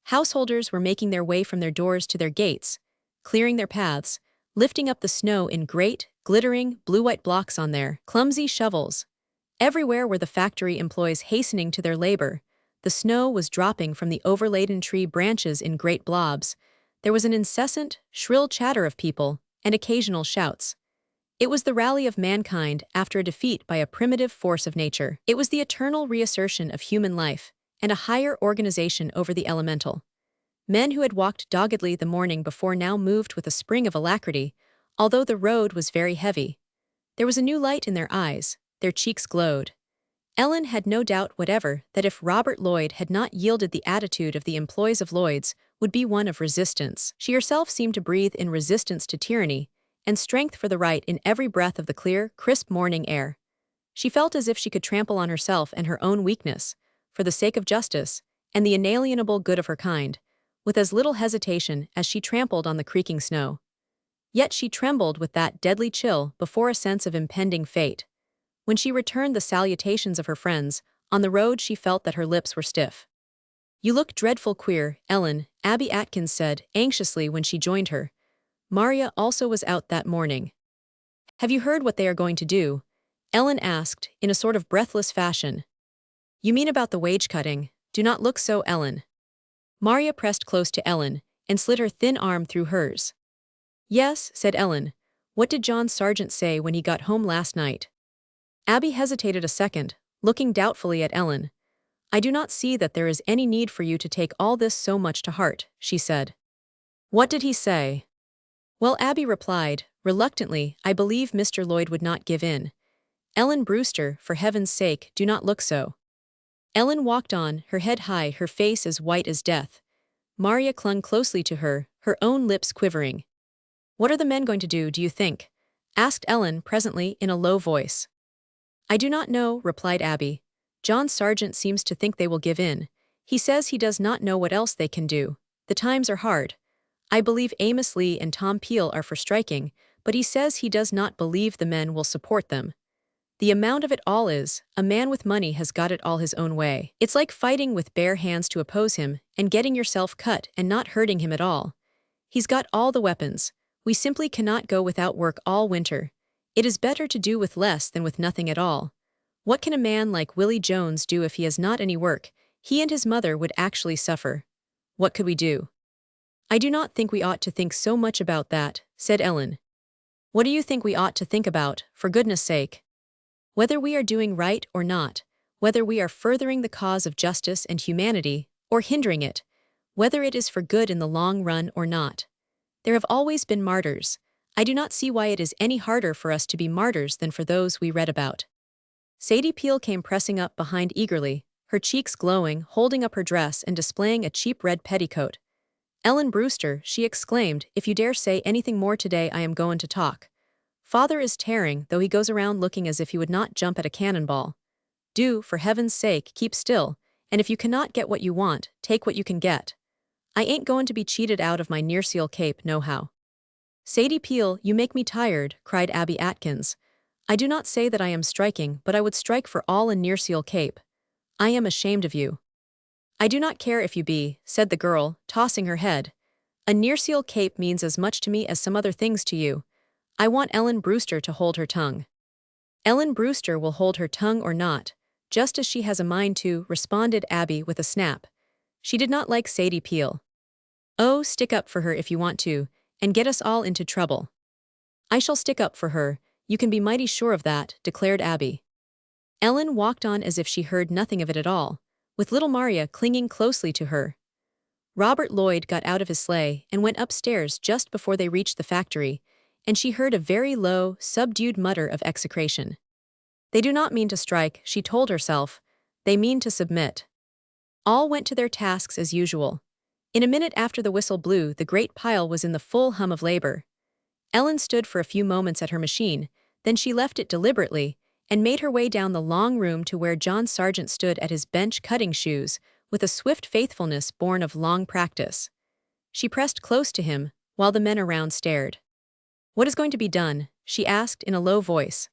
Householders were making their way from their doors to their gates, clearing their paths, lifting up the snow in great, glittering, blue-white blocks on their clumsy shovels. Everywhere were the factory employees hastening to their labor. The snow was dropping from the overladen tree branches in great blobs. There was an incessant, shrill chatter of people, and occasional shouts. It was the rally of mankind after a defeat by a primitive force of nature. It was the eternal reassertion of human life, and a higher organization over the elemental. Men who had walked doggedly the morning before now moved with a spring of alacrity, although the road was very heavy. There was a new light in their eyes, their cheeks glowed. Ellen had no doubt whatever that if Robert Lloyd had not yielded, the attitude of the employees of Lloyd's would be one of resistance. She herself seemed to breathe in resistance to tyranny, and strength for the right in every breath of the clear, crisp morning air. She felt as if she could trample on herself and her own weakness, for the sake of justice, and the inalienable good of her kind, with as little hesitation as she trampled on the creaking snow. Yet she trembled with that deadly chill before a sense of impending fate. When she returned the salutations of her friends, on the road she felt that her lips were stiff. "You look dreadful queer, Ellen," Abby Atkins said anxiously when she joined her. Maria also was out that morning. "Have you heard what they are going to do?" Ellen asked, in a sort of breathless fashion. "You mean about the wage cutting? Do not look so, Ellen." Maria pressed close to Ellen, and slid her thin arm through hers. "Yes," said Ellen. "What did John Sargent say when he got home last night?" Abby hesitated a second, looking doubtfully at Ellen. "I do not see that there is any need for you to take all this so much to heart," she said. "What did he say?" "Well," Abby replied, reluctantly, "I believe Mr. Lloyd would not give in." "Ellen Brewster, for heaven's sake, do not look so." Ellen walked on, her head high, her face as white as death. Maria clung closely to her, her own lips quivering. "What are the men going to do, do you think?" asked Ellen presently in a low voice. "I do not know," replied Abby. "John Sargent seems to think they will give in. He says he does not know what else they can do. The times are hard. I believe Amos Lee and Tom Peel are for striking, but he says he does not believe the men will support them. The amount of it all is, a man with money has got it all his own way. It's like fighting with bare hands to oppose him, and getting yourself cut and not hurting him at all. He's got all the weapons. We simply cannot go without work all winter. It is better to do with less than with nothing at all. What can a man like Willie Jones do if he has not any work? He and his mother would actually suffer. What could we do?" "I do not think we ought to think so much about that," said Ellen. "What do you think we ought to think about, for goodness sake?" "Whether we are doing right or not, whether we are furthering the cause of justice and humanity, or hindering it, whether it is for good in the long run or not. There have always been martyrs. I do not see why it is any harder for us to be martyrs than for those we read about." Sadie Peel came pressing up behind eagerly, her cheeks glowing, holding up her dress and displaying a cheap red petticoat. "Ellen Brewster," she exclaimed, "if you dare say anything more today I am goin' to talk. Father is tearing, though he goes around looking as if he would not jump at a cannonball. Do, for heaven's sake, keep still, and if you cannot get what you want, take what you can get. I ain't going to be cheated out of my near-seal cape nohow. Sadie Peel, you make me tired, cried Abby Atkins. I do not say that I am striking, but I would strike for all a near-seal cape. I am ashamed of you. I do not care if you be, said the girl, tossing her head. A near-seal cape means as much to me as some other things to you. I want Ellen Brewster to hold her tongue. Ellen Brewster will hold her tongue or not, just as she has a mind to, responded Abby with a snap. She did not like Sadie Peel. Oh, stick up for her if you want to, and get us all into trouble. I shall stick up for her, you can be mighty sure of that, declared Abby. Ellen walked on as if she heard nothing of it at all, with little Maria clinging closely to her. Robert Lloyd got out of his sleigh and went upstairs just before they reached the factory, and she heard a very low, subdued mutter of execration. They do not mean to strike, she told herself. They mean to submit. All went to their tasks as usual. In a minute after the whistle blew, the great pile was in the full hum of labor. Ellen stood for a few moments at her machine, then she left it deliberately, and made her way down the long room to where John Sargent stood at his bench cutting shoes, with a swift faithfulness born of long practice. She pressed close to him, while the men around stared. What is going to be done? She asked in a low voice.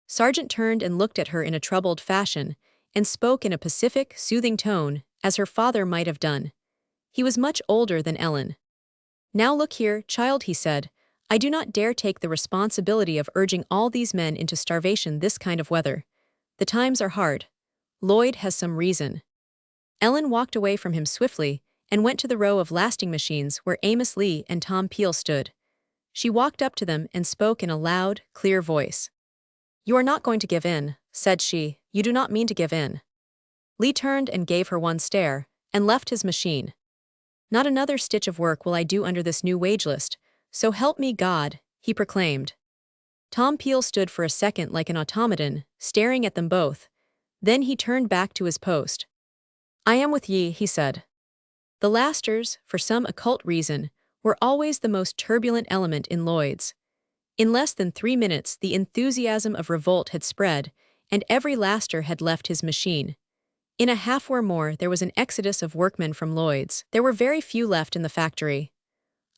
Sargent turned and looked at her in a troubled fashion, and spoke in a pacific, soothing tone, as her father might have done. He was much older than Ellen. Now look here, child, he said. I do not dare take the responsibility of urging all these men into starvation this kind of weather. The times are hard. Lloyd has some reason. Ellen walked away from him swiftly, and went to the row of lasting machines where Amos Lee and Tom Peel stood. She walked up to them and spoke in a loud, clear voice. You are not going to give in, said she. You do not mean to give in. Lee turned and gave her one stare, and left his machine. Not another stitch of work will I do under this new wage list, so help me God, he proclaimed. Tom Peel stood for a second like an automaton, staring at them both. Then he turned back to his post. I am with ye, he said. The lasters, for some occult reason, were always the most turbulent element in Lloyd's. In less than 3 minutes, the enthusiasm of revolt had spread, and every laster had left his machine. In a half-hour more, there was an exodus of workmen from Lloyd's. There were very few left in the factory.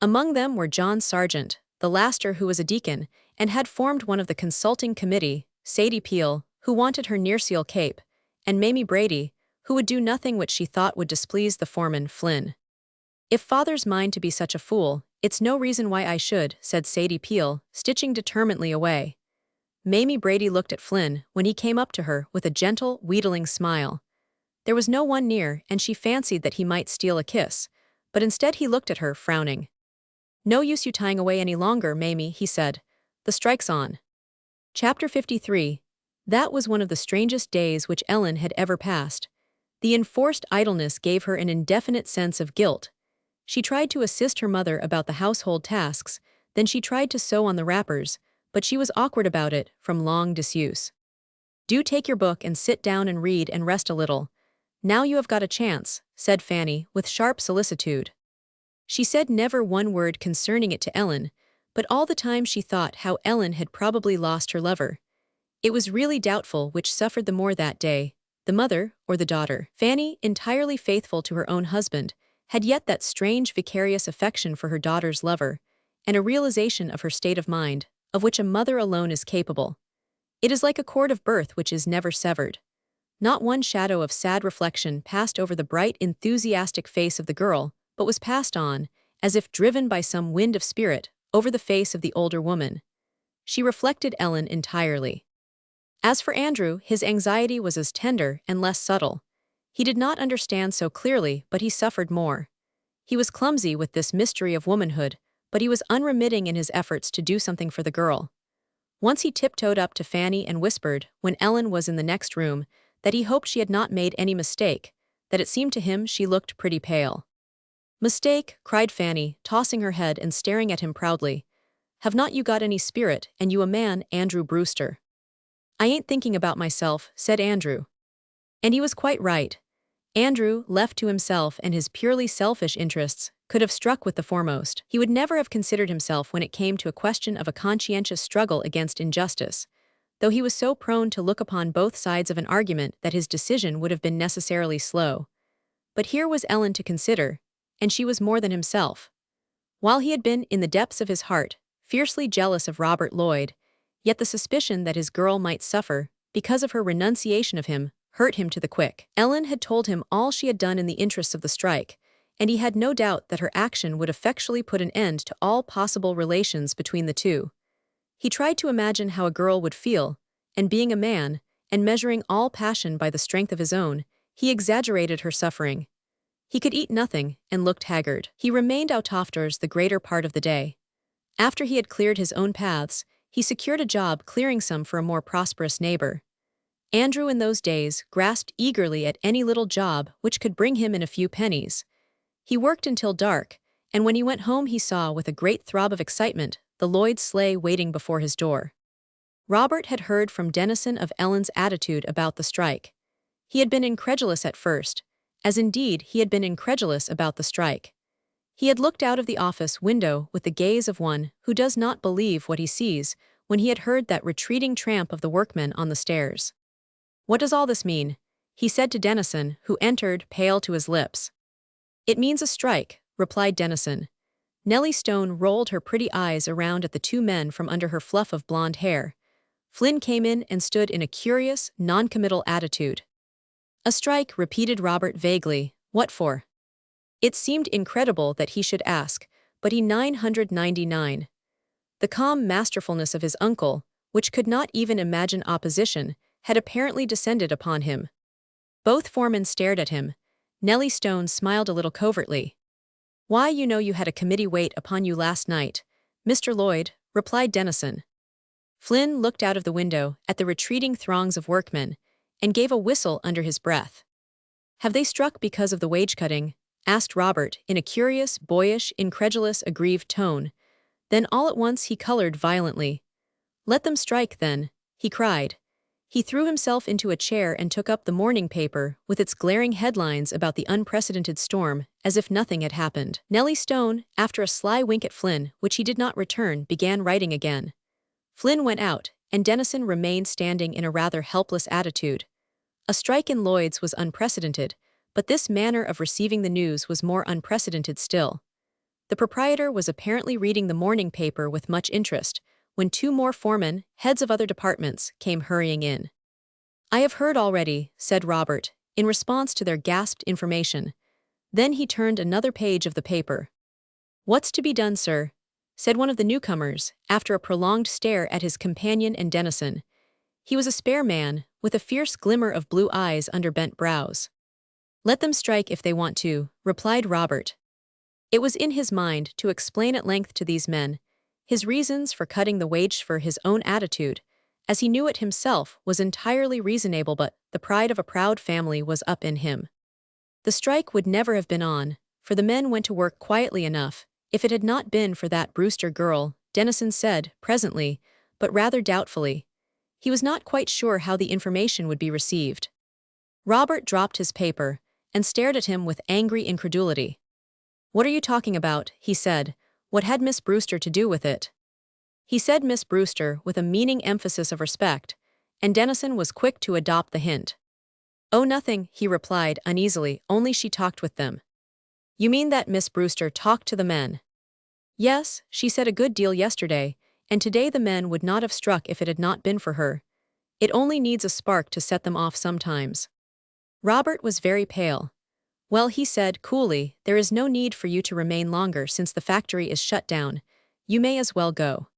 Among them were John Sargent, the laster who was a deacon, and had formed one of the consulting committee, Sadie Peel, who wanted her near-seal cape, and Mamie Brady, who would do nothing which she thought would displease the foreman, Flynn. If father's mind to be such a fool, it's no reason why I should, said Sadie Peel, stitching determinedly away. Mamie Brady looked at Flynn when he came up to her with a gentle, wheedling smile. There was no one near, and she fancied that he might steal a kiss, but instead he looked at her, frowning. No use you tying away any longer, Mamie, he said. The strike's on. Chapter 53. That was one of the strangest days which Ellen had ever passed. The enforced idleness gave her an indefinite sense of guilt. She tried to assist her mother about the household tasks, then she tried to sew on the wrappers, but she was awkward about it from long disuse. Do take your book and sit down and read and rest a little. Now you have got a chance, said Fanny, with sharp solicitude. She said never one word concerning it to Ellen, but all the time she thought how Ellen had probably lost her lover. It was really doubtful which suffered the more that day, the mother or the daughter. Fanny, entirely faithful to her own husband, had yet that strange vicarious affection for her daughter's lover, and a realization of her state of mind, of which a mother alone is capable. It is like a cord of birth which is never severed. Not one shadow of sad reflection passed over the bright, enthusiastic face of the girl, but was passed on, as if driven by some wind of spirit, over the face of the older woman. She reflected Ellen entirely. As for Andrew, his anxiety was as tender and less subtle. He did not understand so clearly, but he suffered more. He was clumsy with this mystery of womanhood, but he was unremitting in his efforts to do something for the girl. Once he tiptoed up to Fanny and whispered, when Ellen was in the next room, that he hoped she had not made any mistake, that it seemed to him she looked pretty pale. Mistake, cried Fanny, tossing her head and staring at him proudly. Have not you got any spirit, and you a man, Andrew Brewster? I ain't thinking about myself, said Andrew. And he was quite right. Andrew, left to himself and his purely selfish interests, could have struck with the foremost. He would never have considered himself when it came to a question of a conscientious struggle against injustice. though he was so prone to look upon both sides of an argument that his decision would have been necessarily slow. But here was Ellen to consider, and she was more than himself. While he had been, in the depths of his heart, fiercely jealous of Robert Lloyd, yet the suspicion that his girl might suffer, because of her renunciation of him, hurt him to the quick. Ellen had told him all she had done in the interests of the strike, and he had no doubt that her action would effectually put an end to all possible relations between the two. He tried to imagine how a girl would feel, and being a man, and measuring all passion by the strength of his own, he exaggerated her suffering. He could eat nothing, and looked haggard. He remained out of doors the greater part of the day. After he had cleared his own paths, he secured a job clearing some for a more prosperous neighbor. Andrew in those days grasped eagerly at any little job which could bring him in a few pennies. He worked until dark, and when he went home he saw with a great throb of excitement the Lloyd sleigh waiting before his door. Robert had heard from Dennison of Ellen's attitude about the strike. He had been incredulous at first, as indeed he had been incredulous about the strike. He had looked out of the office window with the gaze of one who does not believe what he sees when he had heard that retreating tramp of the workmen on the stairs. "What does all this mean?" he said to Dennison, who entered, pale to his lips. "It means a strike," replied Dennison. Nellie Stone rolled her pretty eyes around at the two men from under her fluff of blonde hair. Flynn came in and stood in a curious, non-committal attitude. "A strike," repeated Robert vaguely. "What for?" It seemed incredible that he should ask, but he 999. The calm masterfulness of his uncle, which could not even imagine opposition, had apparently descended upon him. Both foremen stared at him. Nellie Stone smiled a little covertly. "Why, you know you had a committee wait upon you last night, Mr. Lloyd," replied Dennison. Flynn looked out of the window at the retreating throngs of workmen, and gave a whistle under his breath. "Have they struck because of the wage-cutting?" asked Robert in a curious, boyish, incredulous, aggrieved tone. Then all at once he colored violently. "Let them strike, then," he cried. He threw himself into a chair and took up the morning paper with its glaring headlines about the unprecedented storm, as if nothing had happened. Nellie Stone, after a sly wink at Flynn, which he did not return, began writing again. Flynn went out, and Dennison remained standing in a rather helpless attitude. A strike in Lloyd's was unprecedented, but this manner of receiving the news was more unprecedented still. The proprietor was apparently reading the morning paper with much interest, when two more foremen, heads of other departments, came hurrying in. "I have heard already," said Robert, in response to their gasped information. Then he turned another page of the paper. "What's to be done, sir?" said one of the newcomers, after a prolonged stare at his companion and Dennison. He was a spare man, with a fierce glimmer of blue eyes under bent brows. "Let them strike if they want to," replied Robert. It was in his mind to explain at length to these men his reasons for cutting the wage, for his own attitude, as he knew it himself, was entirely reasonable, but the pride of a proud family was up in him. The strike would never have been on, for the men went to work quietly enough, if it had not been for that Brewster girl, Dennison said, presently, but rather doubtfully. He was not quite sure how the information would be received. Robert dropped his paper, and stared at him with angry incredulity. "What are you talking about?" he said. "What had Miss Brewster to do with it?" He said Miss Brewster with a meaning emphasis of respect, and Dennison was quick to adopt the hint. "Oh, nothing," he replied uneasily, "only she talked with them." "You mean that Miss Brewster talked to the men?" "Yes, she said a good deal yesterday, and today the men would not have struck if it had not been for her. It only needs a spark to set them off sometimes." Robert was very pale. "Well," he said coolly, "there is no need for you to remain longer since the factory is shut down. You may as well go."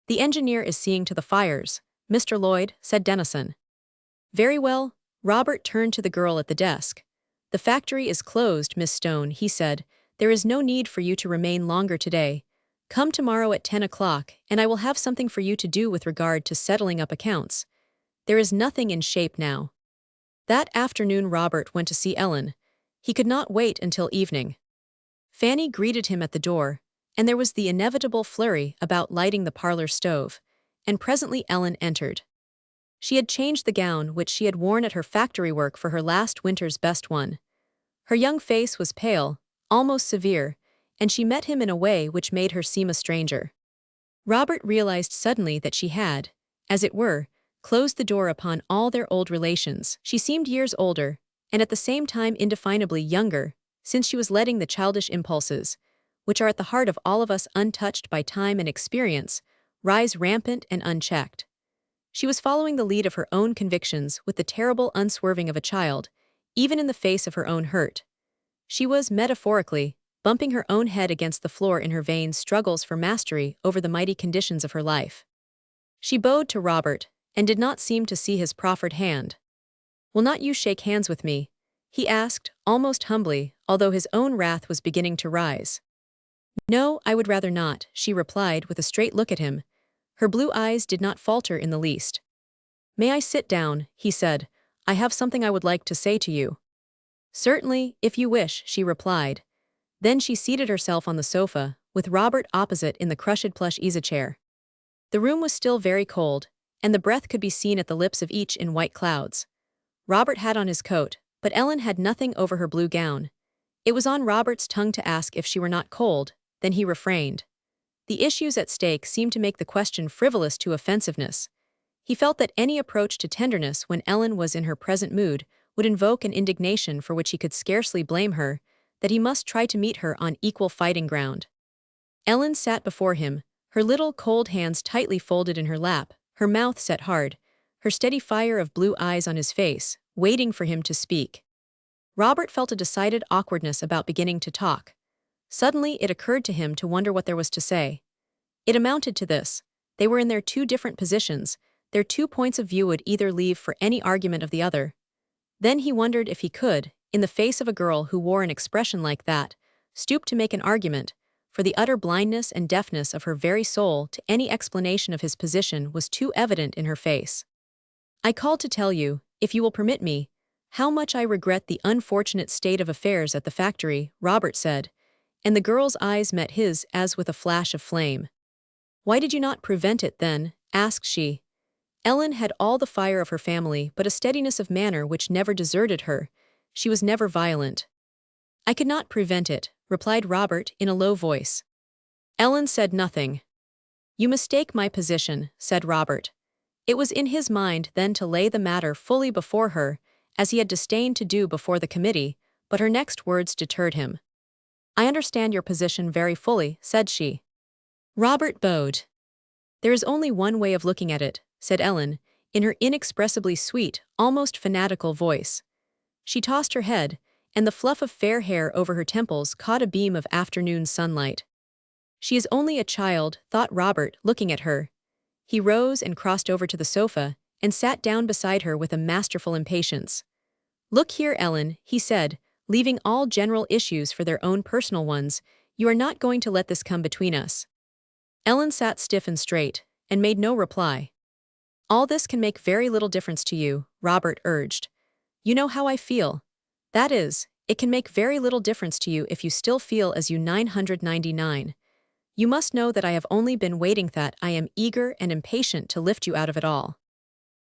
"The engineer is seeing to the fires, Mr. Lloyd," said Dennison. "Very well." Robert turned to the girl at the desk. "The factory is closed, Miss Stone," he said. "There is no need for you to remain longer today. Come tomorrow at 10 o'clock, and I will have something for you to do with regard to settling up accounts. There is nothing in shape now." That afternoon Robert went to see Ellen. He could not wait until evening. Fanny greeted him at the door, and there was the inevitable flurry about lighting the parlor stove, and presently Ellen entered. She had changed the gown which she had worn at her factory work for her last winter's best one. Her young face was pale, almost severe, and she met him in a way which made her seem a stranger. Robert realized suddenly that she had, as it were, closed the door upon all their old relations. She seemed years older, and at the same time indefinably younger, since she was letting the childish impulses, which are at the heart of all of us untouched by time and experience, rise rampant and unchecked. She was following the lead of her own convictions with the terrible unswerving of a child, even in the face of her own hurt. She was, metaphorically, bumping her own head against the floor in her vain struggles for mastery over the mighty conditions of her life. She bowed to Robert, and did not seem to see his proffered hand. "Will not you shake hands with me?" he asked, almost humbly, although his own wrath was beginning to rise. "No, I would rather not," she replied with a straight look at him. Her blue eyes did not falter in the least. "May I sit down?" he said. "I have something I would like to say to you." "Certainly, if you wish," she replied. Then she seated herself on the sofa, with Robert opposite in the crushed plush easy-chair. The room was still very cold, and the breath could be seen at the lips of each in white clouds. Robert had on his coat, but Ellen had nothing over her blue gown. It was on Robert's tongue to ask if she were not cold, then he refrained. The issues at stake seemed to make the question frivolous to offensiveness. He felt that any approach to tenderness when Ellen was in her present mood would invoke an indignation for which he could scarcely blame her, that he must try to meet her on equal fighting ground. Ellen sat before him, her little cold hands tightly folded in her lap, her mouth set hard, her steady fire of blue eyes on his face, waiting for him to speak. Robert felt a decided awkwardness about beginning to talk. Suddenly it occurred to him to wonder what there was to say. It amounted to this: they were in their two different positions, their 2 points of view would either leave for any argument of the other. Then he wondered if he could, in the face of a girl who wore an expression like that, stoop to make an argument, for the utter blindness and deafness of her very soul to any explanation of his position was too evident in her face. "I called to tell you, if you will permit me, how much I regret the unfortunate state of affairs at the factory," Robert said, and the girl's eyes met his as with a flash of flame. "Why did you not prevent it, then?" asked she. Ellen had all the fire of her family but a steadiness of manner which never deserted her. She was never violent. "I could not prevent it," replied Robert in a low voice. Ellen said nothing. "You mistake my position," said Robert. It was in his mind then to lay the matter fully before her, as he had disdained to do before the committee, but her next words deterred him. "I understand your position very fully," said she. Robert bowed. "There is only one way of looking at it," said Ellen, in her inexpressibly sweet, almost fanatical voice. She tossed her head, and the fluff of fair hair over her temples caught a beam of afternoon sunlight. "She is only a child," thought Robert, looking at her. He rose and crossed over to the sofa, and sat down beside her with a masterful impatience. "Look here, Ellen," he said, leaving all general issues for their own personal ones, "you are not going to let this come between us." Ellen sat stiff and straight, and made no reply. "All this can make very little difference to you," Robert urged. "You know how I feel. That is, it can make very little difference to you if you still feel as you 999. You must know that I have only been waiting, that I am eager and impatient to lift you out of it all."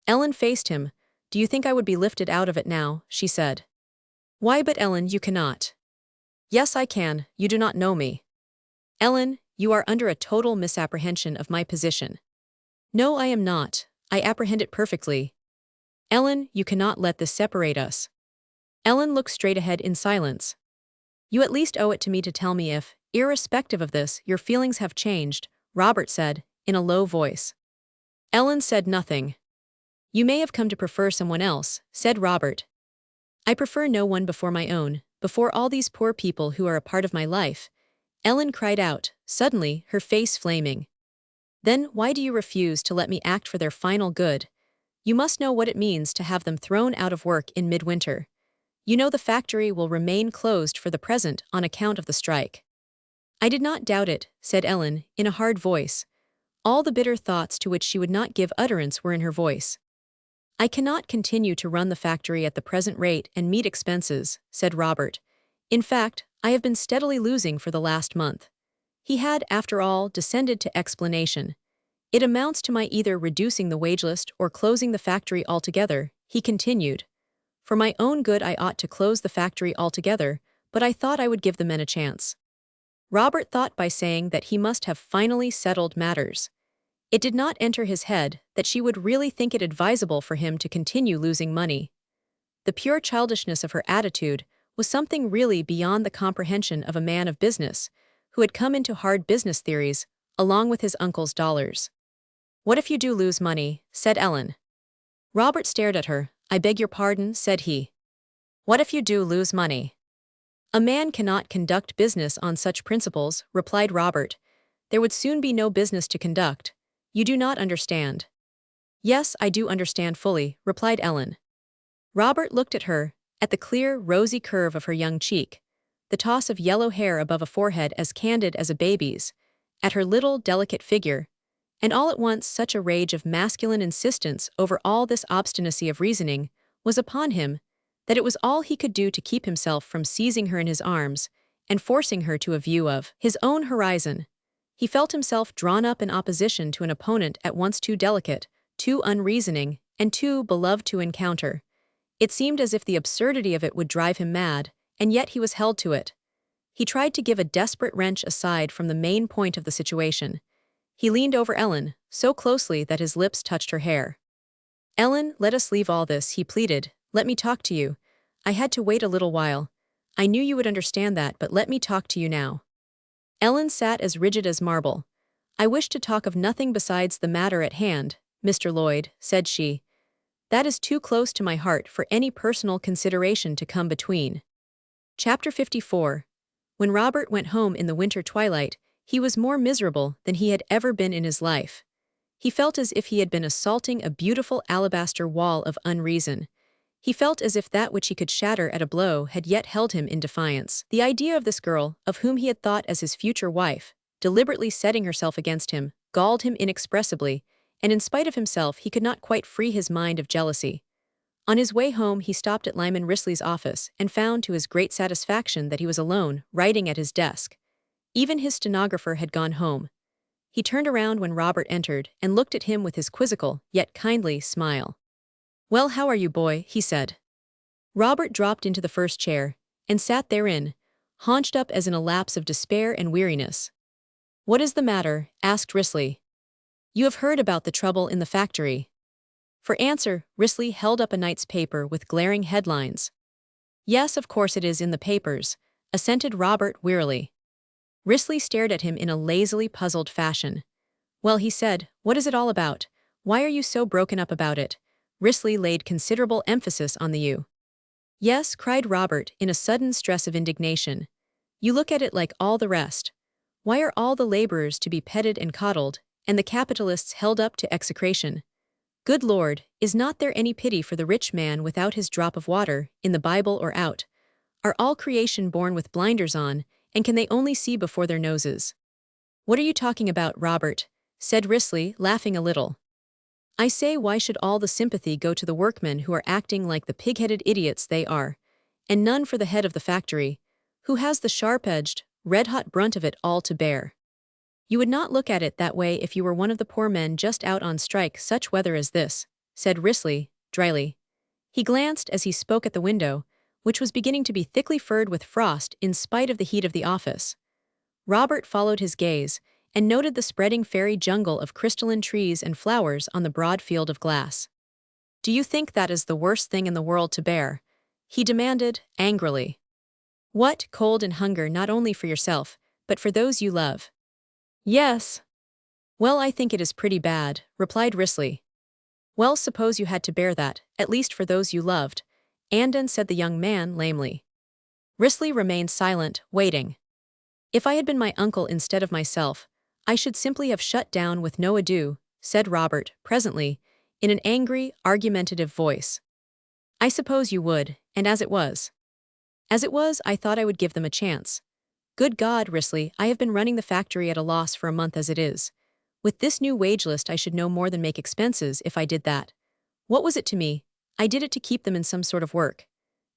Ellen faced him. "Do you think I would be lifted out of it now?" she said. "Why, but Ellen, you cannot." "Yes, I can, you do not know me." "Ellen, you are under a total misapprehension of my position." "No, I am not. I apprehend it perfectly." "Ellen, you cannot let this separate us." Ellen looked straight ahead in silence. "You at least owe it to me to tell me if, irrespective of this, your feelings have changed," Robert said, in a low voice. Ellen said nothing. "You may have come to prefer someone else," said Robert. "I prefer no one before my own, before all these poor people who are a part of my life," Ellen cried out, suddenly, her face flaming. "Then why do you refuse to let me act for their final good? You must know what it means to have them thrown out of work in midwinter. You know the factory will remain closed for the present on account of the strike." "I did not doubt it," said Ellen, in a hard voice. All the bitter thoughts to which she would not give utterance were in her voice. "I cannot continue to run the factory at the present rate and meet expenses," said Robert. "In fact, I have been steadily losing for the last month." He had, after all, descended to explanation. "It amounts to my either reducing the wage list or closing the factory altogether," he continued. "For my own good I ought to close the factory altogether, but I thought I would give the men a chance." Robert thought by saying that he must have finally settled matters. It did not enter his head that she would really think it advisable for him to continue losing money. The pure childishness of her attitude was something really beyond the comprehension of a man of business, who had come into hard business theories, along with his uncle's dollars. "What if you do lose money?" said Ellen. Robert stared at her. "I beg your pardon," said he. "What if you do lose money?" "A man cannot conduct business on such principles," replied Robert. "There would soon be no business to conduct. You do not understand." "Yes, I do understand fully," replied Ellen. Robert looked at her, at the clear, rosy curve of her young cheek, the toss of yellow hair above a forehead as candid as a baby's, at her little, delicate figure, and all at once such a rage of masculine insistence over all this obstinacy of reasoning was upon him that it was all he could do to keep himself from seizing her in his arms and forcing her to a view of his own horizon. He felt himself drawn up in opposition to an opponent at once too delicate, too unreasoning, and too beloved to encounter. It seemed as if the absurdity of it would drive him mad, and yet he was held to it. He tried to give a desperate wrench aside from the main point of the situation. He leaned over Ellen, so closely that his lips touched her hair. "Ellen, let us leave all this," he pleaded. "Let me talk to you. I had to wait a little while. I knew you would understand that, but let me talk to you now." Ellen sat as rigid as marble. "I wish to talk of nothing besides the matter at hand, Mr. Lloyd," said she. "That is too close to my heart for any personal consideration to come between." Chapter 54. When Robert went home in the winter twilight, he was more miserable than he had ever been in his life. He felt as if he had been assaulting a beautiful alabaster wall of unreason. He felt as if that which he could shatter at a blow had yet held him in defiance. The idea of this girl, of whom he had thought as his future wife, deliberately setting herself against him, galled him inexpressibly, and in spite of himself he could not quite free his mind of jealousy. On his way home he stopped at Lyman Risley's office and found to his great satisfaction that he was alone, writing at his desk. Even his stenographer had gone home. He turned around when Robert entered and looked at him with his quizzical, yet kindly, smile. "Well, how are you, boy?" he said. Robert dropped into the first chair and sat therein, haunched up as in a lapse of despair and weariness. "What is the matter?" asked Risley. "You have heard about the trouble in the factory." For answer, Risley held up a night's paper with glaring headlines. "Yes, of course it is in the papers," assented Robert wearily. Risley stared at him in a lazily puzzled fashion. "Well," he said, "what is it all about? Why are you so broken up about it?" Risley laid considerable emphasis on the you. "Yes," cried Robert in a sudden stress of indignation. "You look at it like all the rest. Why are all the laborers to be petted and coddled, and the capitalists held up to execration? Good Lord, is not there any pity for the rich man without his drop of water, in the Bible or out? Are all creation born with blinders on, and can they only see before their noses?" "What are you talking about, Robert?" said Risley, laughing a little. "I say, why should all the sympathy go to the workmen who are acting like the pig-headed idiots they are, and none for the head of the factory, who has the sharp-edged, red-hot brunt of it all to bear? You would not look at it that way if you were one of the poor men just out on strike such weather as this," said Risley, dryly. He glanced as he spoke at the window, which was beginning to be thickly furred with frost in spite of the heat of the office. Robert followed his gaze, and noted the spreading fairy jungle of crystalline trees and flowers on the broad field of glass. "Do you think that is the worst thing in the world to bear?" he demanded, angrily. "What, cold and hunger not only for yourself, but for those you love?" "Yes." "Well, I think it is pretty bad," replied Risley. "Well, suppose you had to bear that, at least for those you loved," said the young man lamely. Risley remained silent, waiting. "If I had been my uncle instead of myself, I should simply have shut down with no ado," said Robert, presently, in an angry, argumentative voice. "I suppose you would, and as it was, I thought I would give them a chance. Good God, Risley, I have been running the factory at a loss for a month as it is. With this new wage list I should no more than make expenses if I did that. What was it to me? I did it to keep them in some sort of work.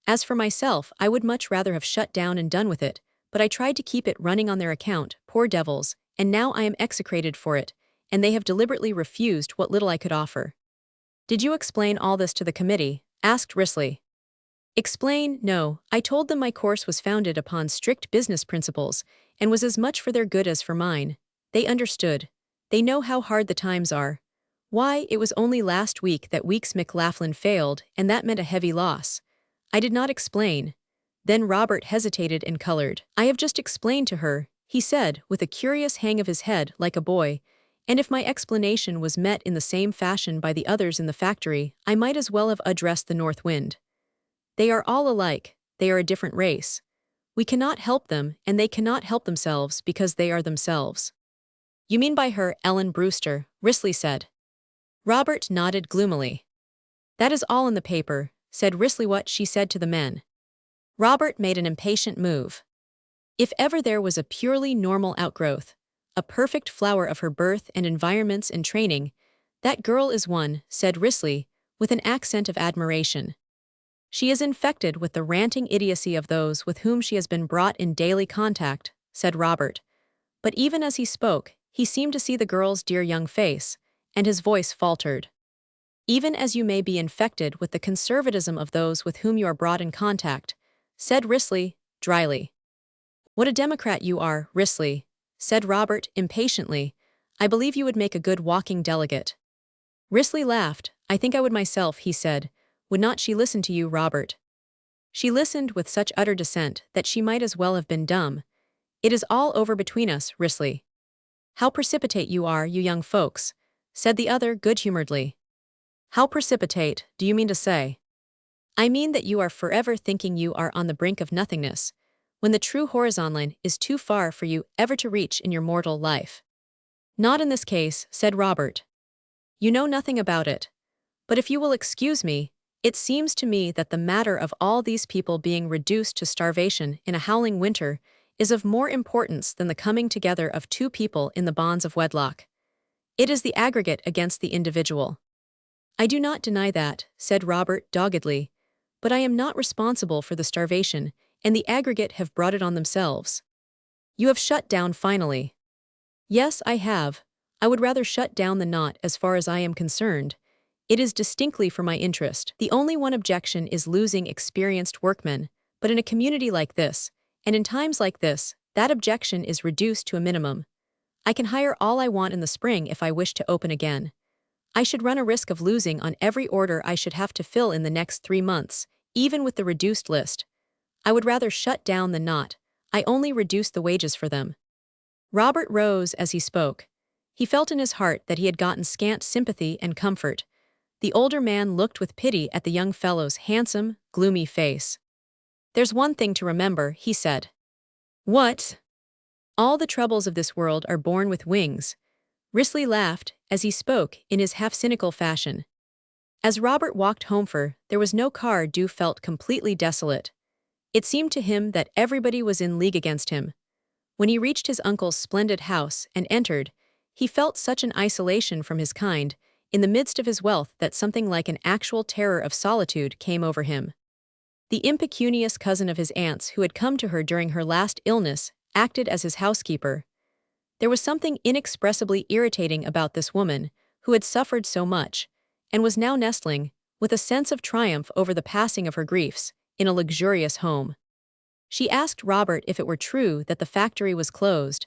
As for myself, I would much rather have shut down and done with it, but I tried to keep it running on their account, poor devils, and now I am execrated for it, and they have deliberately refused what little I could offer." "Did you explain all this to the committee?" asked Risley. "Explain? No. I told them my course was founded upon strict business principles, and was as much for their good as for mine. They understood. They know how hard the times are. Why, it was only last week that Weeks McLaughlin failed, and that meant a heavy loss. I did not explain. Then Robert hesitated and colored. I have just explained to her, he said, with a curious hang of his head like a boy, and if my explanation was met in the same fashion by the others in the factory, I might as well have addressed the north wind. They are all alike, they are a different race. We cannot help them, and they cannot help themselves because they are themselves. You mean by her, Ellen Brewster, Risley said. Robert nodded gloomily. That is all in the paper, said Risley. What she said to the men. Robert made an impatient move. If ever there was a purely normal outgrowth, a perfect flower of her birth and environments and training, that girl is one, said Risley, with an accent of admiration. She is infected with the ranting idiocy of those with whom she has been brought in daily contact, said Robert. But even as he spoke, he seemed to see the girl's dear young face, and his voice faltered. Even as you may be infected with the conservatism of those with whom you are brought in contact, said Risley, dryly. What a Democrat you are, Risley, said Robert, impatiently. I believe you would make a good walking delegate. Risley laughed. I think I would myself, he said. Would not she listen to you, Robert? She listened with such utter dissent that she might as well have been dumb. It is all over between us, Risley. How precipitate you are, you young folks, said the other good-humoredly. How precipitate, do you mean to say? I mean that you are forever thinking you are on the brink of nothingness, when the true horizon line is too far for you ever to reach in your mortal life. Not in this case, said Robert. You know nothing about it. But if you will excuse me, it seems to me that the matter of all these people being reduced to starvation in a howling winter is of more importance than the coming together of two people in the bonds of wedlock. It is the aggregate against the individual. I do not deny that, said Robert doggedly, but I am not responsible for the starvation, and the aggregate have brought it on themselves. You have shut down finally. Yes, I have. I would rather shut down than not as far as I am concerned. It is distinctly for my interest. The only one objection is losing experienced workmen, but in a community like this, and in times like this, that objection is reduced to a minimum. I can hire all I want in the spring if I wish to open again. I should run a risk of losing on every order I should have to fill in the next 3 months, even with the reduced list. I would rather shut down than not. I only reduce the wages for them. Robert rose as he spoke. He felt in his heart that he had gotten scant sympathy and comfort. The older man looked with pity at the young fellow's handsome, gloomy face. There's one thing to remember, he said. What? All the troubles of this world are born with wings. Risley laughed as he spoke in his half-cynical fashion. As Robert walked homeward, there was no car. Dew felt completely desolate. It seemed to him that everybody was in league against him. When he reached his uncle's splendid house and entered, he felt such an isolation from his kind, in the midst of his wealth, that something like an actual terror of solitude came over him. The impecunious cousin of his aunt's who had come to her during her last illness acted as his housekeeper. There was something inexpressibly irritating about this woman, who had suffered so much, and was now nestling, with a sense of triumph over the passing of her griefs, in a luxurious home. She asked Robert if it were true that the factory was closed,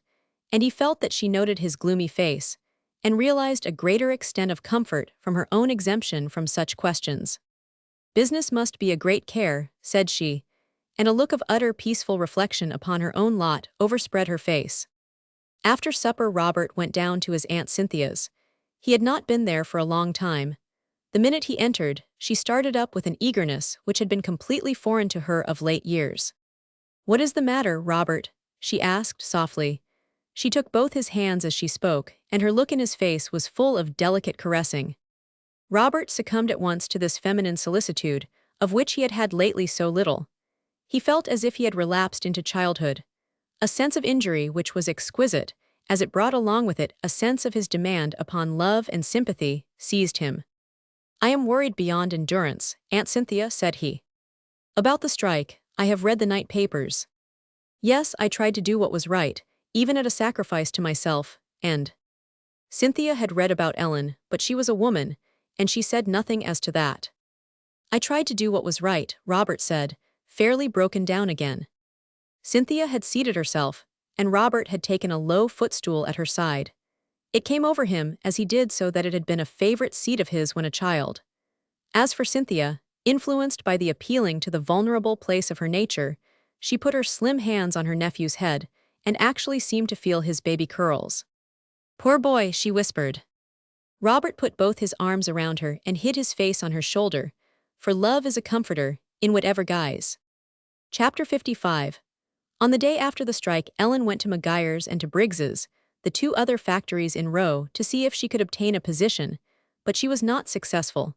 and he felt that she noted his gloomy face, and realized a greater extent of comfort from her own exemption from such questions. Business must be a great care, said she, and a look of utter peaceful reflection upon her own lot overspread her face. After supper Robert went down to his Aunt Cynthia's. He had not been there for a long time. The minute he entered, she started up with an eagerness which had been completely foreign to her of late years. What is the matter, Robert? She asked softly. She took both his hands as she spoke, and her look in his face was full of delicate caressing. Robert succumbed at once to this feminine solicitude, of which he had had lately so little. He felt as if he had relapsed into childhood. A sense of injury which was exquisite, as it brought along with it a sense of his demand upon love and sympathy, seized him. I am worried beyond endurance, Aunt Cynthia, said he. About the strike, I have read the night papers. Yes, I tried to do what was right, even at a sacrifice to myself, and Cynthia had read about Ellen, but she was a woman, and she said nothing as to that. I tried to do what was right, Robert said, fairly broken down again. Cynthia had seated herself, and Robert had taken a low footstool at her side. It came over him as he did so that it had been a favorite seat of his when a child. As for Cynthia, influenced by the appealing to the vulnerable place of her nature, she put her slim hands on her nephew's head and actually seemed to feel his baby curls. "Poor boy," she whispered. Robert put both his arms around her and hid his face on her shoulder, for love is a comforter, in whatever guise. Chapter 55. On the day after the strike, Ellen went to Maguire's and to Briggs's, the two other factories in Row, to see if she could obtain a position, but she was not successful.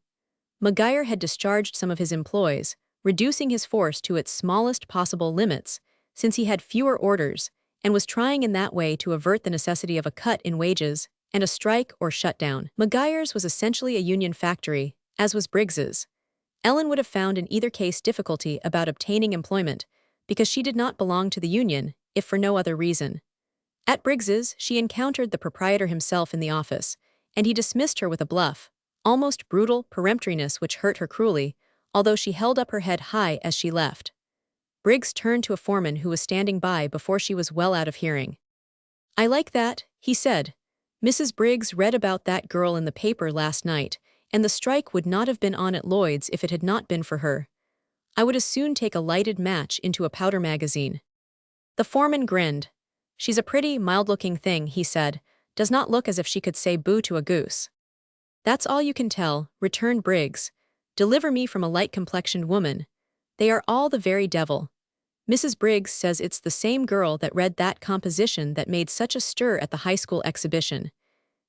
Maguire had discharged some of his employees, reducing his force to its smallest possible limits, since he had fewer orders, and was trying in that way to avert the necessity of a cut in wages and a strike or shutdown. Maguire's was essentially a union factory, as was Briggs's. Ellen would have found in either case difficulty about obtaining employment, because she did not belong to the union, if for no other reason. At Briggs's, she encountered the proprietor himself in the office, and he dismissed her with a bluff, almost brutal peremptoriness which hurt her cruelly, although she held up her head high as she left. Briggs turned to a foreman who was standing by before she was well out of hearing. "I like that," he said. "Mrs. Briggs read about that girl in the paper last night, and the strike would not have been on at Lloyd's if it had not been for her. I would as soon take a lighted match into a powder magazine." The foreman grinned. "She's a pretty, mild-looking thing," he said. "Does not look as if she could say boo to a goose." "That's all you can tell," returned Briggs. "Deliver me from a light-complexioned woman. They are all the very devil. Mrs. Briggs says it's the same girl that read that composition that made such a stir at the high school exhibition.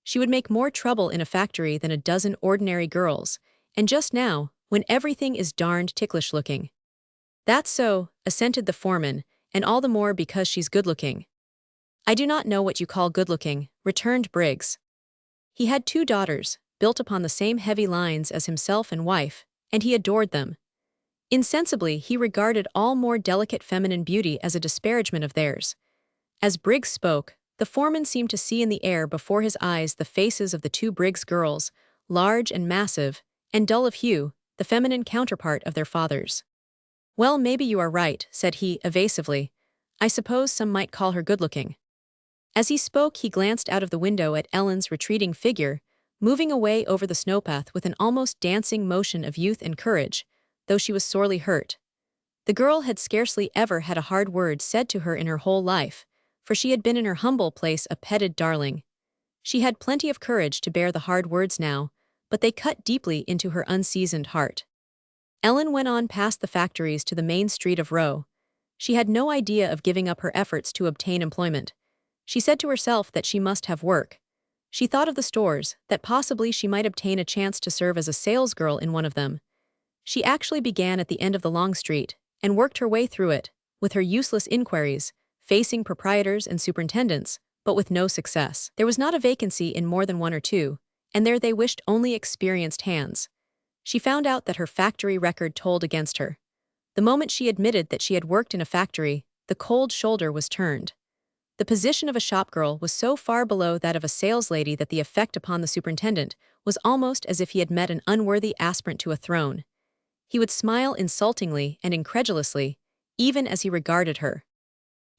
She would make more trouble in a factory than a dozen ordinary girls, and just now, when everything is darned ticklish-looking." "That's so," assented the foreman, "and all the more because she's good-looking." "I do not know what you call good-looking," returned Briggs. He had 2 daughters, built upon the same heavy lines as himself and wife, and he adored them. Insensibly, he regarded all more delicate feminine beauty as a disparagement of theirs. As Briggs spoke, the foreman seemed to see in the air before his eyes the faces of the 2 Briggs girls, large and massive, and dull of hue, the feminine counterpart of their fathers. "Well, maybe you are right," said he, evasively. "I suppose some might call her good-looking." As he spoke, he glanced out of the window at Ellen's retreating figure, moving away over the snowpath with an almost dancing motion of youth and courage, though she was sorely hurt. The girl had scarcely ever had a hard word said to her in her whole life, for she had been in her humble place a petted darling. She had plenty of courage to bear the hard words now, but they cut deeply into her unseasoned heart. Ellen went on past the factories to the main street of Row. She had no idea of giving up her efforts to obtain employment. She said to herself that she must have work. She thought of the stores, that possibly she might obtain a chance to serve as a salesgirl in one of them. She actually began at the end of the long street, and worked her way through it, with her useless inquiries, facing proprietors and superintendents, but with no success. There was not a vacancy in more than 1 or 2, and there they wished only experienced hands. She found out that her factory record told against her. The moment she admitted that she had worked in a factory, the cold shoulder was turned. The position of a shopgirl was so far below that of a saleslady that the effect upon the superintendent was almost as if he had met an unworthy aspirant to a throne. He would smile insultingly and incredulously, even as he regarded her.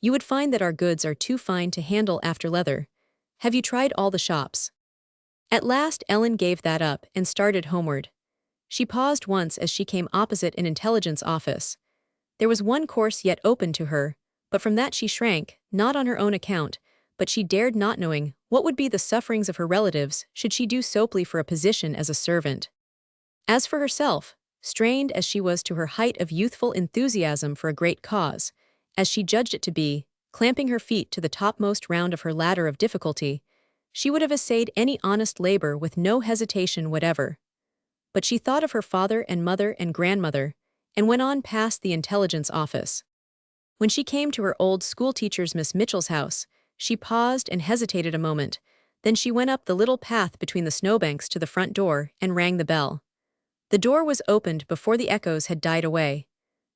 "You would find that our goods are too fine to handle after leather. Have you tried all the shops?" At last Ellen gave that up and started homeward. She paused once as she came opposite an intelligence office. There was one course yet open to her, but from that she shrank, not on her own account, but she dared not, knowing what would be the sufferings of her relatives should she do solely for a position as a servant. As for herself, strained as she was to her height of youthful enthusiasm for a great cause, as she judged it to be, clamping her feet to the topmost round of her ladder of difficulty, she would have essayed any honest labor with no hesitation whatever. But she thought of her father and mother and grandmother, and went on past the intelligence office. When she came to her old schoolteacher's Miss Mitchell's house, she paused and hesitated a moment, then she went up the little path between the snowbanks to the front door and rang the bell. The door was opened before the echoes had died away.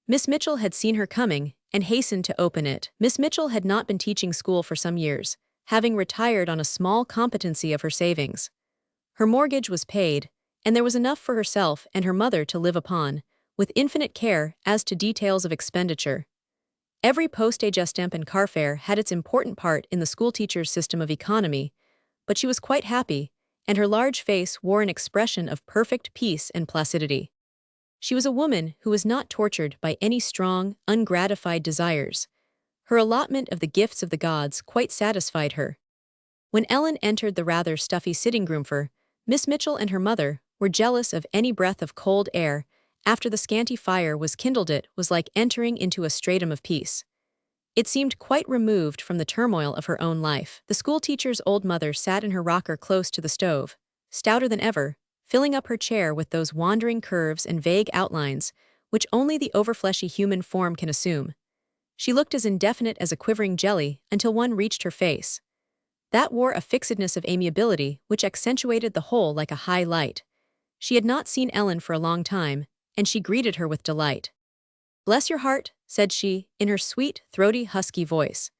Miss Mitchell had seen her coming and hastened to open it. Miss Mitchell had not been teaching school for some years, having retired on a small competency of her savings. Her mortgage was paid, and there was enough for herself and her mother to live upon, with infinite care as to details of expenditure. Every postage stamp and carfare had its important part in the schoolteacher's system of economy, but she was quite happy, and her large face wore an expression of perfect peace and placidity. She was a woman who was not tortured by any strong, ungratified desires. Her allotment of the gifts of the gods quite satisfied her. When Ellen entered the rather stuffy sitting room for, Miss Mitchell and her mother were jealous of any breath of cold air after the scanty fire was kindled. It was like entering into a stratum of peace. It seemed quite removed from the turmoil of her own life. The schoolteacher's old mother sat in her rocker close to the stove, stouter than ever, filling up her chair with those wandering curves and vague outlines which only the overfleshy human form can assume. She looked as indefinite as a quivering jelly until one reached her face. That wore a fixedness of amiability which accentuated the whole like a high light. She had not seen Ellen for a long time, and she greeted her with delight. "Bless your heart," said she, in her sweet, throaty, husky voice.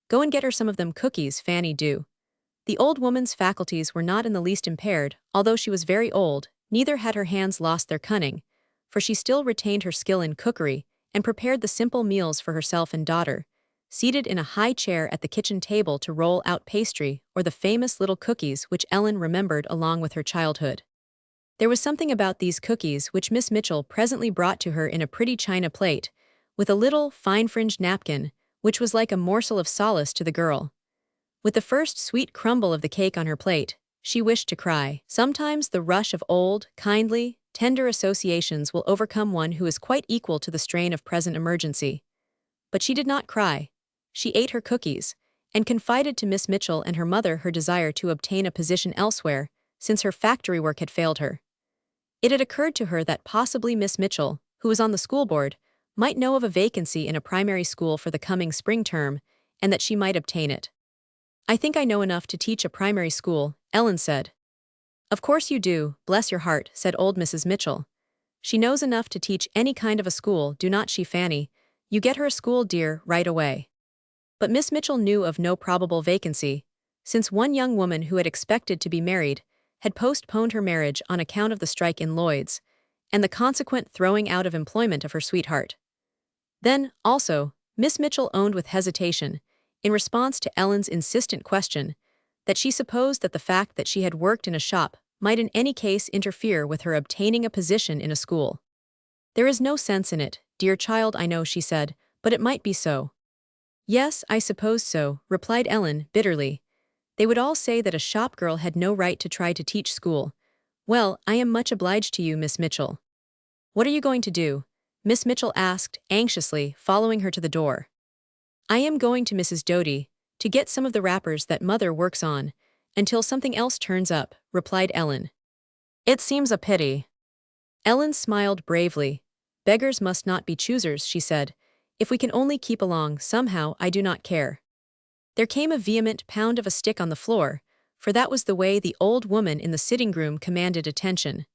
"Go and get her some of them cookies, Fanny, do." The old woman's faculties were not in the least impaired, although she was very old, neither had her hands lost their cunning, for she still retained her skill in cookery, and prepared the simple meals for herself and daughter, seated in a high chair at the kitchen table to roll out pastry or the famous little cookies which Ellen remembered along with her childhood. There was something about these cookies which Miss Mitchell presently brought to her in a pretty china plate, with a little, fine-fringed napkin, which was like a morsel of solace to the girl. With the first sweet crumble of the cake on her plate, she wished to cry. Sometimes the rush of old, kindly, tender associations will overcome one who is quite equal to the strain of present emergency. But she did not cry. She ate her cookies, and confided to Miss Mitchell and her mother her desire to obtain a position elsewhere, since her factory work had failed her. It had occurred to her that possibly Miss Mitchell, who was on the school board, might know of a vacancy in a primary school for the coming spring term, and that she might obtain it. "I think I know enough to teach a primary school," Ellen said. "Of course you do, bless your heart," said old Mrs. Mitchell. "She knows enough to teach any kind of a school, do not she, Fanny? You get her a school, dear, right away." But Miss Mitchell knew of no probable vacancy, since one young woman who had expected to be married had postponed her marriage on account of the strike in Lloyd's, and the consequent throwing out of employment of her sweetheart. Then, also, Miss Mitchell owned with hesitation, in response to Ellen's insistent question, that she supposed that the fact that she had worked in a shop might in any case interfere with her obtaining a position in a school. "There is no sense in it, dear child, I know," she said, "but it might be so." "Yes, I suppose so," replied Ellen, bitterly. "They would all say that a shop girl had no right to try to teach school. Well, I am much obliged to you, Miss Mitchell." "What are you going to do?" Miss Mitchell asked, anxiously, following her to the door. "I am going to Mrs. Doty, to get some of the wrappers that Mother works on, until something else turns up," replied Ellen. "It seems a pity." Ellen smiled bravely. "Beggars must not be choosers," she said. "If we can only keep along, somehow, I do not care." There came a vehement pound of a stick on the floor, for that was the way the old woman in the sitting room commanded attention.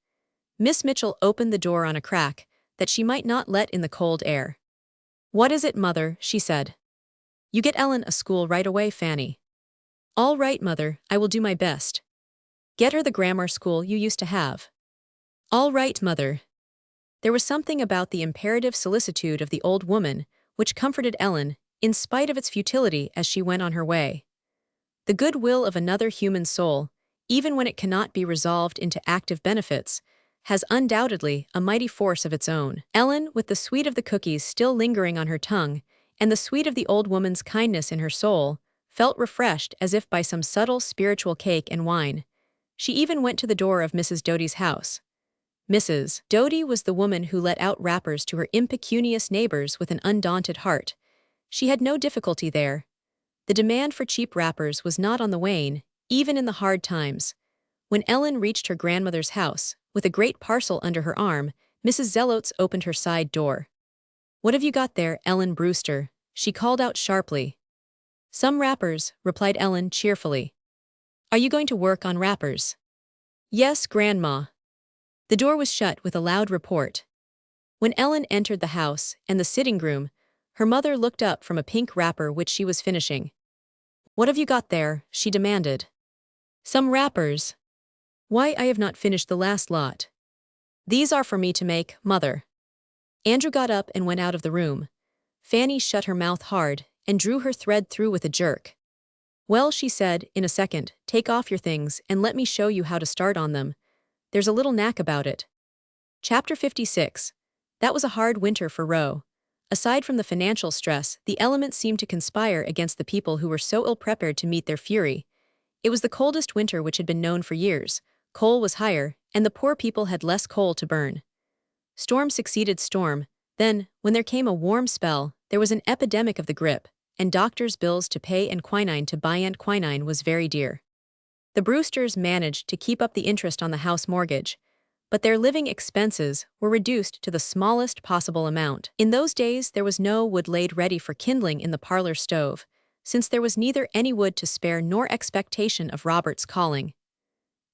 Miss Mitchell opened the door on a crack, that she might not let in the cold air. "What is it, Mother?" she said. "You get Ellen a school right away, Fanny." "All right, Mother, I will do my best." "Get her the grammar school you used to have." "All right, Mother." There was something about the imperative solicitude of the old woman which comforted Ellen, in spite of its futility, as she went on her way. The good will of another human soul, even when it cannot be resolved into active benefits, has undoubtedly a mighty force of its own. Ellen, with the sweet of the cookies still lingering on her tongue, and the sweet of the old woman's kindness in her soul, felt refreshed as if by some subtle spiritual cake and wine. She even went to the door of Mrs. Doty's house. Mrs. Doty was the woman who let out wrappers to her impecunious neighbors with an undaunted heart. She had no difficulty there. The demand for cheap wrappers was not on the wane, even in the hard times. When Ellen reached her grandmother's house, with a great parcel under her arm, Mrs. Zelotes opened her side door. "What have you got there, Ellen Brewster?" she called out sharply. "Some wrappers," replied Ellen cheerfully. "Are you going to work on wrappers?" "Yes, Grandma." The door was shut with a loud report. When Ellen entered the house and the sitting room, her mother looked up from a pink wrapper which she was finishing. "What have you got there?" she demanded. "Some wrappers." "Why, I have not finished the last lot." "These are for me to make, Mother." Andrew got up and went out of the room. Fanny shut her mouth hard and drew her thread through with a jerk. Well, she said, in a second, take off your things and let me show you how to start on them. There's a little knack about it. Chapter 56. That was a hard winter for Roe. Aside from the financial stress, the elements seemed to conspire against the people who were so ill-prepared to meet their fury. It was the coldest winter which had been known for years. Coal was higher, and the poor people had less coal to burn. Storm succeeded storm. Then, when there came a warm spell, there was an epidemic of the grippe, and doctors' bills to pay and quinine to buy, and quinine was very dear. The Brewsters managed to keep up the interest on the house mortgage, but their living expenses were reduced to the smallest possible amount. In those days there was no wood laid ready for kindling in the parlor stove, since there was neither any wood to spare nor expectation of Robert's calling.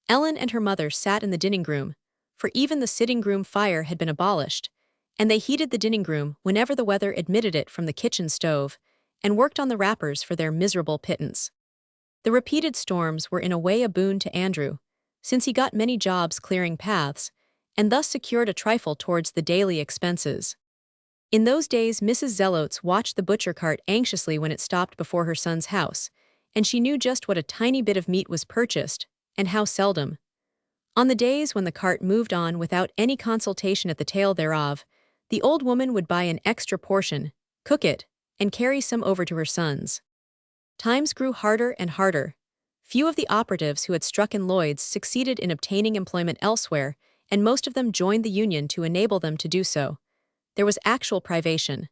Ellen and her mother sat in the dining-room, for even the sitting-room fire had been abolished, and they heated the dining-room whenever the weather admitted it from the kitchen stove, and worked on the wrappers for their miserable pittance. The repeated storms were in a way a boon to Andrew, since he got many jobs clearing paths, and thus secured a trifle towards the daily expenses. In those days Mrs. Zelotes watched the butcher cart anxiously when it stopped before her son's house, and she knew just what a tiny bit of meat was purchased, and how seldom. On the days when the cart moved on without any consultation at the tail thereof, the old woman would buy an extra portion, cook it, and carry some over to her sons. Times grew harder and harder. Few of the operatives who had struck in Lloyd's succeeded in obtaining employment elsewhere, and most of them joined the union to enable them to do so. There was actual privation.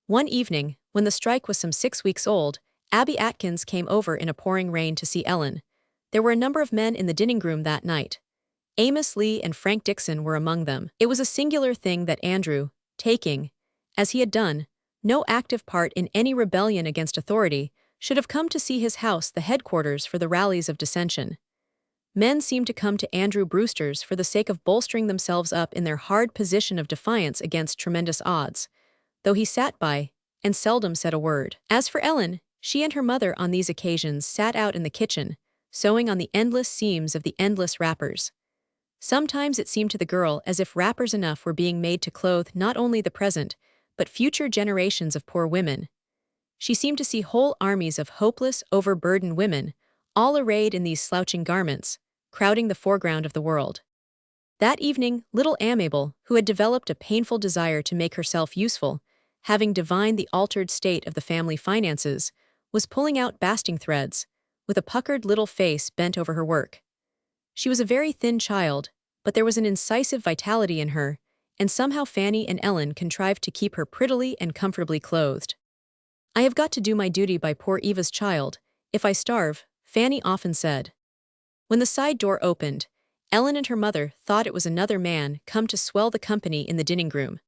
One evening, when the strike was some 6 weeks old, Abby Atkins came over in a pouring rain to see Ellen. There were a number of men in the dining-room that night. Amos Lee and Frank Dixon were among them. It was a singular thing that Andrew, taking, as he had done, no active part in any rebellion against authority, should have come to see his house the headquarters for the rallies of dissension. Men seemed to come to Andrew Brewster's for the sake of bolstering themselves up in their hard position of defiance against tremendous odds, though he sat by, and seldom said a word. As for Ellen, she and her mother on these occasions sat out in the kitchen, sewing on the endless seams of the endless wrappers. Sometimes it seemed to the girl as if wrappers enough were being made to clothe not only the present, but future generations of poor women. She seemed to see whole armies of hopeless, overburdened women, all arrayed in these slouching garments, crowding the foreground of the world. That evening, little Amabel, who had developed a painful desire to make herself useful, having divined the altered state of the family finances, was pulling out basting threads, with a puckered little face bent over her work. She was a very thin child, but there was an incisive vitality in her, and somehow Fanny and Ellen contrived to keep her prettily and comfortably clothed. I have got to do my duty by poor Eva's child. If I starve, Fanny often said. When the side door opened, Ellen and her mother thought it was another man come to swell the company in the dining-room.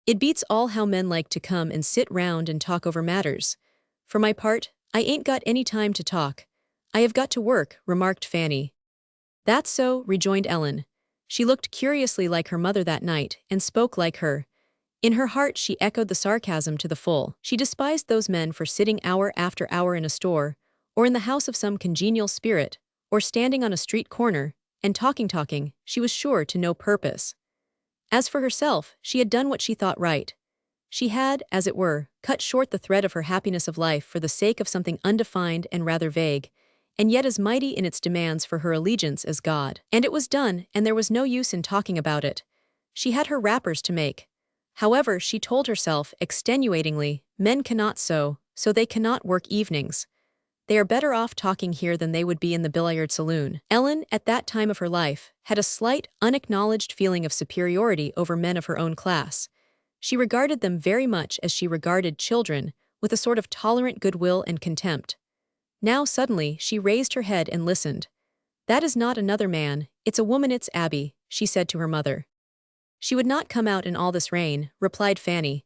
It beats all how men like to come and sit round and talk over matters. For my part, I ain't got any time to talk. I have got to work, remarked Fanny. That's so, rejoined Ellen. She looked curiously like her mother that night, and spoke like her. In her heart she echoed the sarcasm to the full. She despised those men for sitting hour after hour in a store, or in the house of some congenial spirit, or standing on a street corner, and talking, she was sure to no purpose. As for herself, she had done what she thought right. She had, as it were, cut short the thread of her happiness of life for the sake of something undefined and rather vague, and yet as mighty in its demands for her allegiance as God. And it was done, and there was no use in talking about it. She had her wrappers to make. However, she told herself, extenuatingly, men cannot sew, so they cannot work evenings. They are better off talking here than they would be in the billiard saloon. Ellen, at that time of her life, had a slight, unacknowledged feeling of superiority over men of her own class. She regarded them very much as she regarded children, with a sort of tolerant goodwill and contempt. Now suddenly she raised her head and listened. That is not another man, it's a woman, it's Abby, she said to her mother. She would not come out in all this rain, replied Fanny.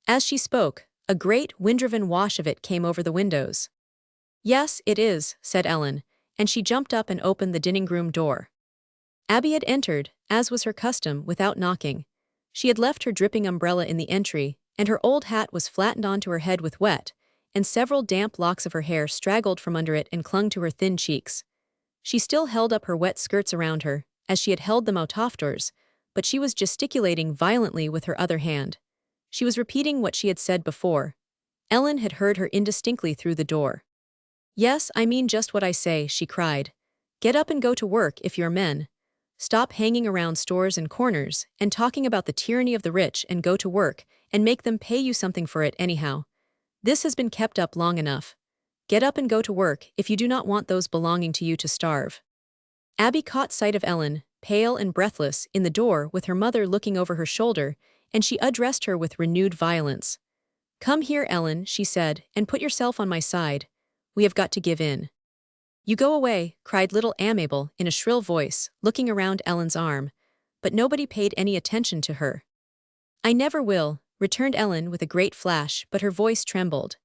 As she spoke, a great wind-driven wash of it came over the windows. Yes, it is, said Ellen, and she jumped up and opened the dining-room door. Abby had entered, as was her custom, without knocking. She had left her dripping umbrella in the entry, and her old hat was flattened onto her head with wet, and several damp locks of her hair straggled from under it and clung to her thin cheeks. She still held up her wet skirts around her, as she had held them out of doors, but she was gesticulating violently with her other hand. She was repeating what she had said before. Ellen had heard her indistinctly through the door. Yes, I mean just what I say, she cried. Get up and go to work if you're men. Stop hanging around stores and corners and talking about the tyranny of the rich and go to work and make them pay you something for it anyhow. This has been kept up long enough. Get up and go to work if you do not want those belonging to you to starve. Abby caught sight of Ellen, pale and breathless, in the door with her mother looking over her shoulder, and she addressed her with renewed violence. Come here, Ellen, she said, and put yourself on my side. We have got to give in. You go away, cried little Amable in a shrill voice, looking around Ellen's arm, but nobody paid any attention to her. I never will, returned Ellen with a great flash, but her voice trembled.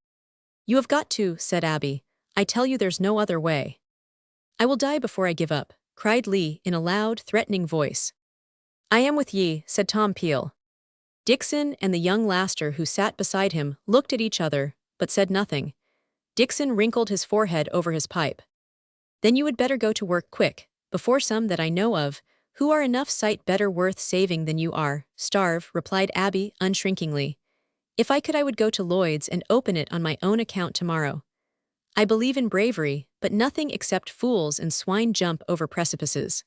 You have got to, said Abby. I tell you there's no other way. I will die before I give up, cried Lee in a loud, threatening voice. I am with ye, said Tom Peel. Dixon and the young laster who sat beside him looked at each other, but said nothing. Dixon wrinkled his forehead over his pipe. Then you would better go to work quick, before some that I know of, who are enough sight better worth saving than you are, starve, replied Abby unshrinkingly. If I could I would go to Lloyd's and open it on my own account tomorrow. I believe in bravery, but nothing except fools and swine jump over precipices.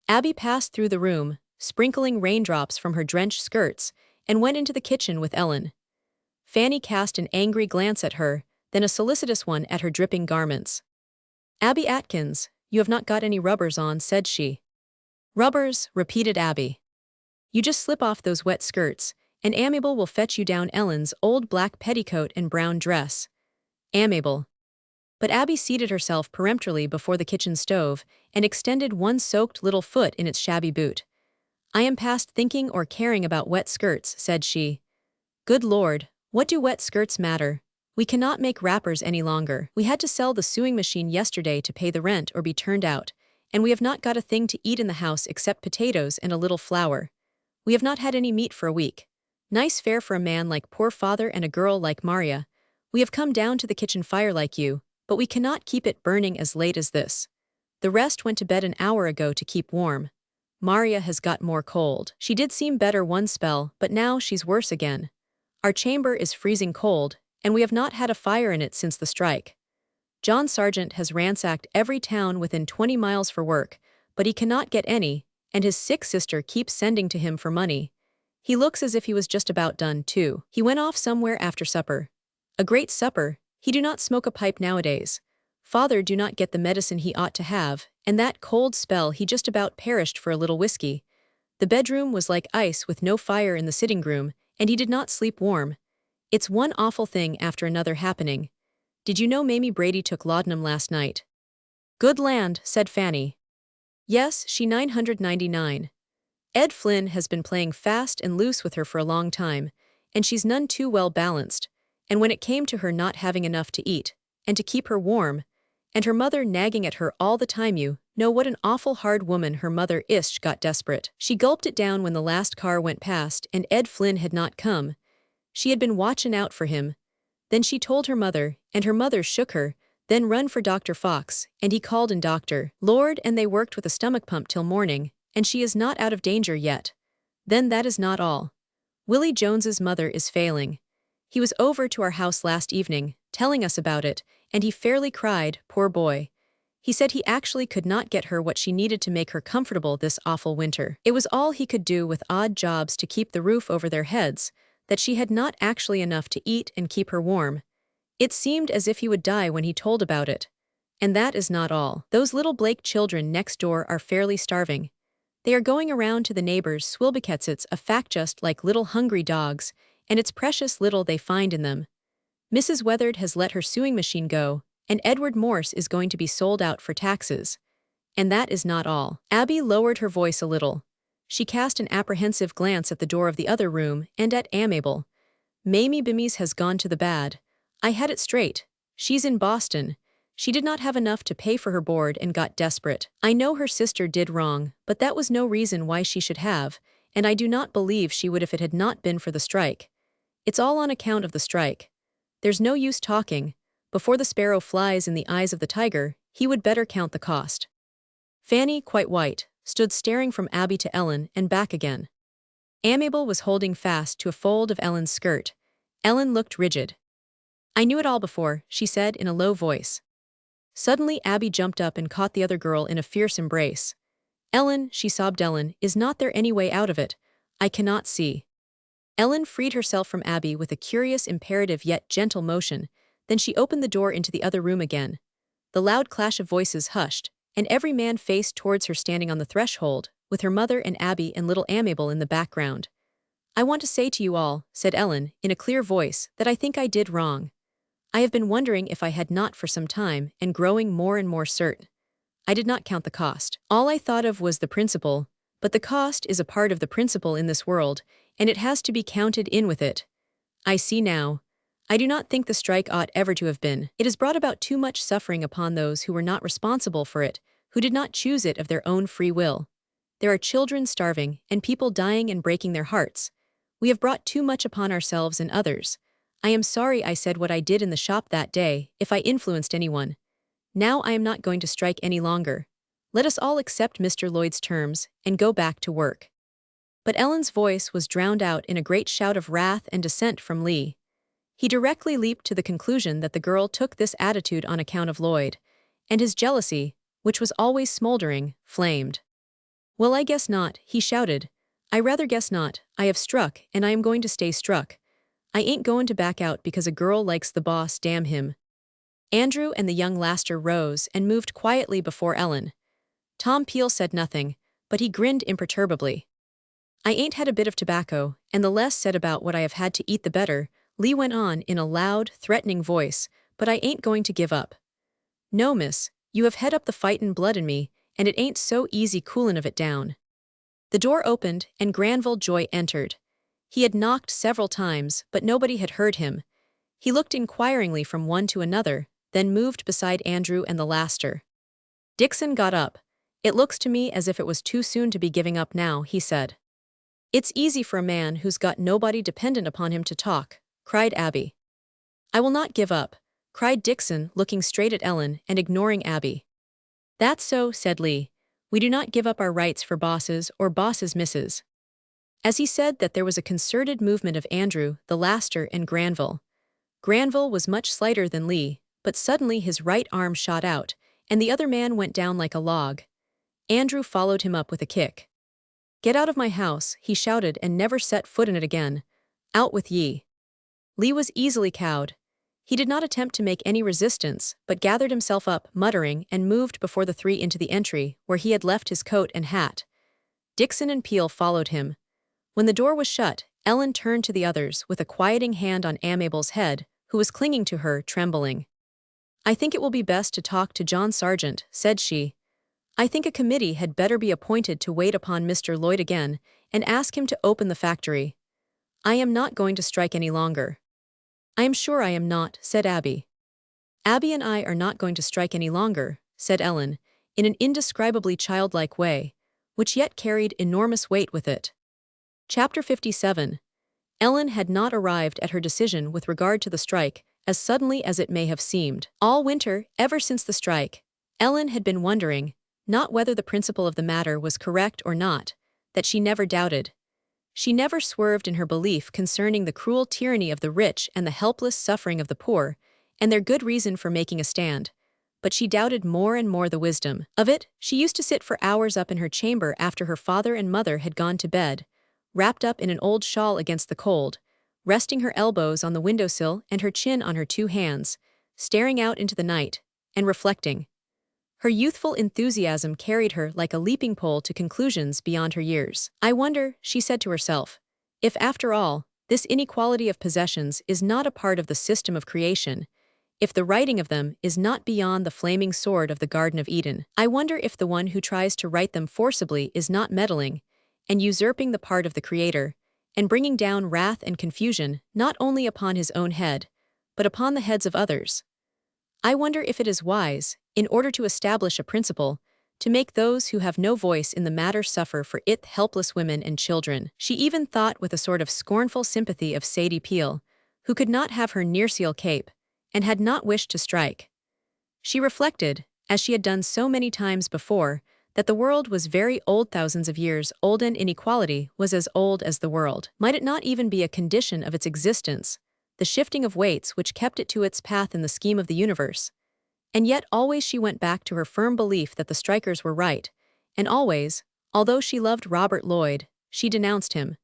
Abby passed through the room, sprinkling raindrops from her drenched skirts, and went into the kitchen with Ellen. Fanny cast an angry glance at her, then a solicitous one at her dripping garments. Abby Atkins, you have not got any rubbers on, said she. Rubbers, repeated Abby. You just slip off those wet skirts, and Amable will fetch you down Ellen's old black petticoat and brown dress. Amable. But Abby seated herself peremptorily before the kitchen stove and extended one soaked little foot in its shabby boot. I am past thinking or caring about wet skirts, said she. Good Lord, what do wet skirts matter? We cannot make wrappers any longer. We had to sell the sewing machine yesterday to pay the rent or be turned out, and we have not got a thing to eat in the house except potatoes and a little flour. We have not had any meat for a week. Nice fare for a man like poor father and a girl like Maria. We have come down to the kitchen fire like you, but we cannot keep it burning as late as this. The rest went to bed an hour ago to keep warm. Maria has got more cold. She did seem better one spell, but now she's worse again. Our chamber is freezing cold, and we have not had a fire in it since the strike. John Sargent has ransacked every town within 20 miles for work, but he cannot get any, and his sick sister keeps sending to him for money. He looks as if he was just about done, too. He went off somewhere after supper. A great supper. He do not smoke a pipe nowadays. Father do not get the medicine he ought to have, and that cold spell he just about perished for a little whiskey. The bedroom was like ice with no fire in the sitting room, and he did not sleep warm. It's one awful thing after another happening. Did you know Mamie Brady took laudanum last night? Good land, said Fanny. Yes, she 999. Ed Flynn has been playing fast and loose with her for a long time, and she's none too well balanced, and when it came to her not having enough to eat, and to keep her warm, and her mother nagging at her all the time, you know what an awful hard woman her mother is. Got desperate. She gulped it down when the last car went past and Ed Flynn had not come. She had been watchin' out for him. Then she told her mother, and her mother shook her, then run for Dr. Fox, and he called in Dr. Lord, and they worked with a stomach pump till morning, and she is not out of danger yet. Then that is not all. Willie Jones's mother is failing. He was over to our house last evening, telling us about it, and he fairly cried, poor boy. He said he actually could not get her what she needed to make her comfortable this awful winter. It was all he could do with odd jobs to keep the roof over their heads, that she had not actually enough to eat and keep her warm. It seemed as if he would die when he told about it. And that is not all. Those little Blake children next door are fairly starving. They are going around to the neighbors' swilbeketsits a fact just like little hungry dogs, and it's precious little they find in them. Mrs. Weatherd has let her sewing machine go, and Edward Morse is going to be sold out for taxes. And that is not all. Abby lowered her voice a little. She cast an apprehensive glance at the door of the other room and at Amable. Mamie Bimmies has gone to the bad. I had it straight. She's in Boston. She did not have enough to pay for her board and got desperate. I know her sister did wrong, but that was no reason why she should have, and I do not believe she would if it had not been for the strike. It's all on account of the strike. There's no use talking. Before the sparrow flies in the eyes of the tiger, he would better count the cost. Fanny, quite white, stood staring from Abby to Ellen and back again. Amable was holding fast to a fold of Ellen's skirt. Ellen looked rigid. I knew it all before, she said in a low voice. Suddenly Abby jumped up and caught the other girl in a fierce embrace. "Ellen," she sobbed, "Ellen, is not there any way out of it? I cannot see." Ellen freed herself from Abby with a curious, imperative yet gentle motion, then she opened the door into the other room again. The loud clash of voices hushed, and every man faced towards her standing on the threshold, with her mother and Abby and little Amabel in the background. "I want to say to you all," said Ellen, in a clear voice, "that I think I did wrong. I have been wondering if I had not for some time, and growing more and more certain. I did not count the cost. All I thought of was the principle, but the cost is a part of the principle in this world, and it has to be counted in with it. I see now. I do not think the strike ought ever to have been. It has brought about too much suffering upon those who were not responsible for it, who did not choose it of their own free will. There are children starving, and people dying and breaking their hearts. We have brought too much upon ourselves and others. I am sorry I said what I did in the shop that day, if I influenced anyone. Now I am not going to strike any longer. Let us all accept Mr. Lloyd's terms, and go back to work." But Ellen's voice was drowned out in a great shout of wrath and dissent from Lee. He directly leaped to the conclusion that the girl took this attitude on account of Lloyd, and his jealousy, which was always smoldering, flamed. "Well, I guess not," he shouted. "I rather guess not. I have struck, and I am going to stay struck. I ain't goin' to back out because a girl likes the boss, damn him." Andrew and the young Laster rose and moved quietly before Ellen. Tom Peel said nothing, but he grinned imperturbably. "I ain't had a bit of tobacco, and the less said about what I have had to eat the better," Lee went on in a loud, threatening voice, "but I ain't going to give up. No, miss, you have het up the fightin' blood in me, and it ain't so easy coolin' of it down." The door opened, and Granville Joy entered. He had knocked several times, but nobody had heard him. He looked inquiringly from one to another, then moved beside Andrew and the Laster. Dixon got up. "It looks to me as if it was too soon to be giving up now," he said. "It's easy for a man who's got nobody dependent upon him to talk," cried Abby. "I will not give up," cried Dixon, looking straight at Ellen and ignoring Abby. "That's so," said Lee. "We do not give up our rights for bosses or bosses' misses." As he said that, there was a concerted movement of Andrew, the Laster, and Granville. Granville was much slighter than Lee, but suddenly his right arm shot out, and the other man went down like a log. Andrew followed him up with a kick. "Get out of my house," he shouted, "and never set foot in it again. Out with ye." Lee was easily cowed. He did not attempt to make any resistance, but gathered himself up, muttering, and moved before the three into the entry, where he had left his coat and hat. Dixon and Peel followed him. When the door was shut, Ellen turned to the others with a quieting hand on Amabel's head, who was clinging to her, trembling. "I think it will be best to talk to John Sargent," said she. "I think a committee had better be appointed to wait upon Mr. Lloyd again, and ask him to open the factory. I am not going to strike any longer." "I am sure I am not," said Abby. "Abby and I are not going to strike any longer," said Ellen, in an indescribably childlike way, which yet carried enormous weight with it. Chapter 57. Ellen had not arrived at her decision with regard to the strike as suddenly as it may have seemed. All winter, ever since the strike, Ellen had been wondering, not whether the principle of the matter was correct or not, that she never doubted. She never swerved in her belief concerning the cruel tyranny of the rich and the helpless suffering of the poor, and their good reason for making a stand. But she doubted more and more the wisdom of it. She used to sit for hours up in her chamber after her father and mother had gone to bed, wrapped up in an old shawl against the cold, resting her elbows on the windowsill and her chin on her two hands, staring out into the night, and reflecting. Her youthful enthusiasm carried her like a leaping pole to conclusions beyond her years. "I wonder," she said to herself, "if after all, this inequality of possessions is not a part of the system of creation, if the righting of them is not beyond the flaming sword of the Garden of Eden. I wonder if the one who tries to right them forcibly is not meddling, and usurping the part of the Creator, and bringing down wrath and confusion not only upon his own head, but upon the heads of others. I wonder if it is wise, in order to establish a principle, to make those who have no voice in the matter suffer for it, helpless women and children." She even thought with a sort of scornful sympathy of Sadie Peel, who could not have her nearseal cape, and had not wished to strike. She reflected, as she had done so many times before, that the world was very old, thousands of years old, and inequality was as old as the world. Might it not even be a condition of its existence, the shifting of weights which kept it to its path in the scheme of the universe? And yet always she went back to her firm belief that the strikers were right, and always, although she loved Robert Lloyd, she denounced him.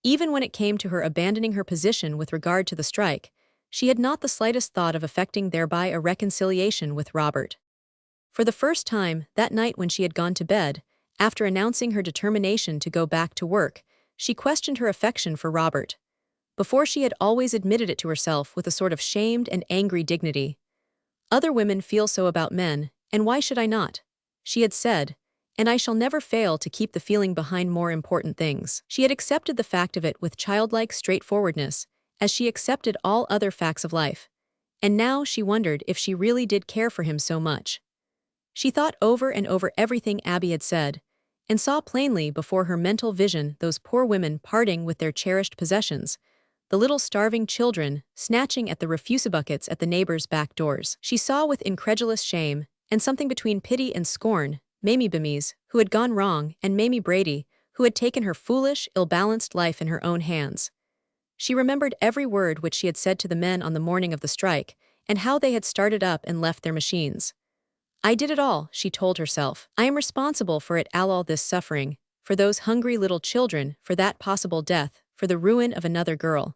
Even when it came to her abandoning her position with regard to the strike, she had not the slightest thought of effecting thereby a reconciliation with Robert. For the first time, that night when she had gone to bed, after announcing her determination to go back to work, she questioned her affection for Robert. Before she had always admitted it to herself with a sort of shamed and angry dignity. Other women feel so about men, and why should I not? She had said, and I shall never fail to keep the feeling behind more important things. She had accepted the fact of it with childlike straightforwardness, as she accepted all other facts of life. And now she wondered if she really did care for him so much. She thought over and over everything Abby had said, and saw plainly before her mental vision those poor women parting with their cherished possessions, the little starving children snatching at the refusabuckets at the neighbors' back doors. She saw with incredulous shame, and something between pity and scorn, Mamie Bemis, who had gone wrong, and Mamie Brady, who had taken her foolish, ill-balanced life in her own hands. She remembered every word which she had said to the men on the morning of the strike, and how they had started up and left their machines. I did it all, she told herself. I am responsible for all this suffering, for those hungry little children, for that possible death, for the ruin of another girl.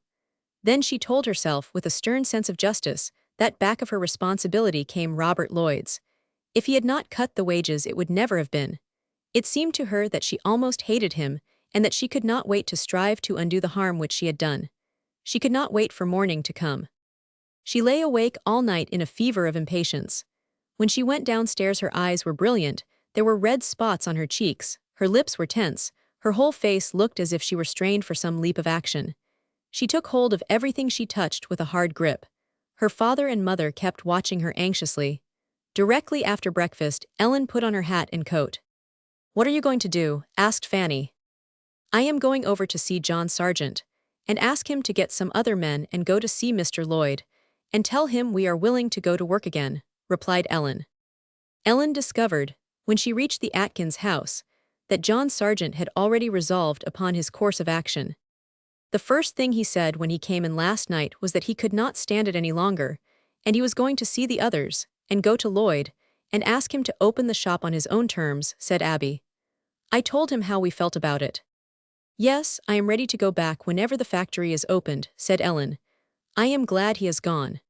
Then she told herself with a stern sense of justice that back of her responsibility came Robert Lloyd's. If he had not cut the wages it would never have been. It seemed to her that she almost hated him, and that she could not wait to strive to undo the harm which she had done. She could not wait for morning to come. She lay awake all night in a fever of impatience. When she went downstairs her eyes were brilliant, there were red spots on her cheeks, her lips were tense, her whole face looked as if she were strained for some leap of action. She took hold of everything she touched with a hard grip. Her father and mother kept watching her anxiously. Directly after breakfast, Ellen put on her hat and coat. "What are you going to do?" asked Fanny. "I am going over to see John Sargent, and ask him to get some other men and go to see Mr. Lloyd, and tell him we are willing to go to work again," replied Ellen. Ellen discovered, when she reached the Atkins house, that John Sargent had already resolved upon his course of action. The first thing he said when he came in last night was that he could not stand it any longer, and he was going to see the others, and go to Lloyd, and ask him to open the shop on his own terms, said Abby. I told him how we felt about it. Yes, I am ready to go back whenever the factory is opened, said Ellen. I am glad he has gone.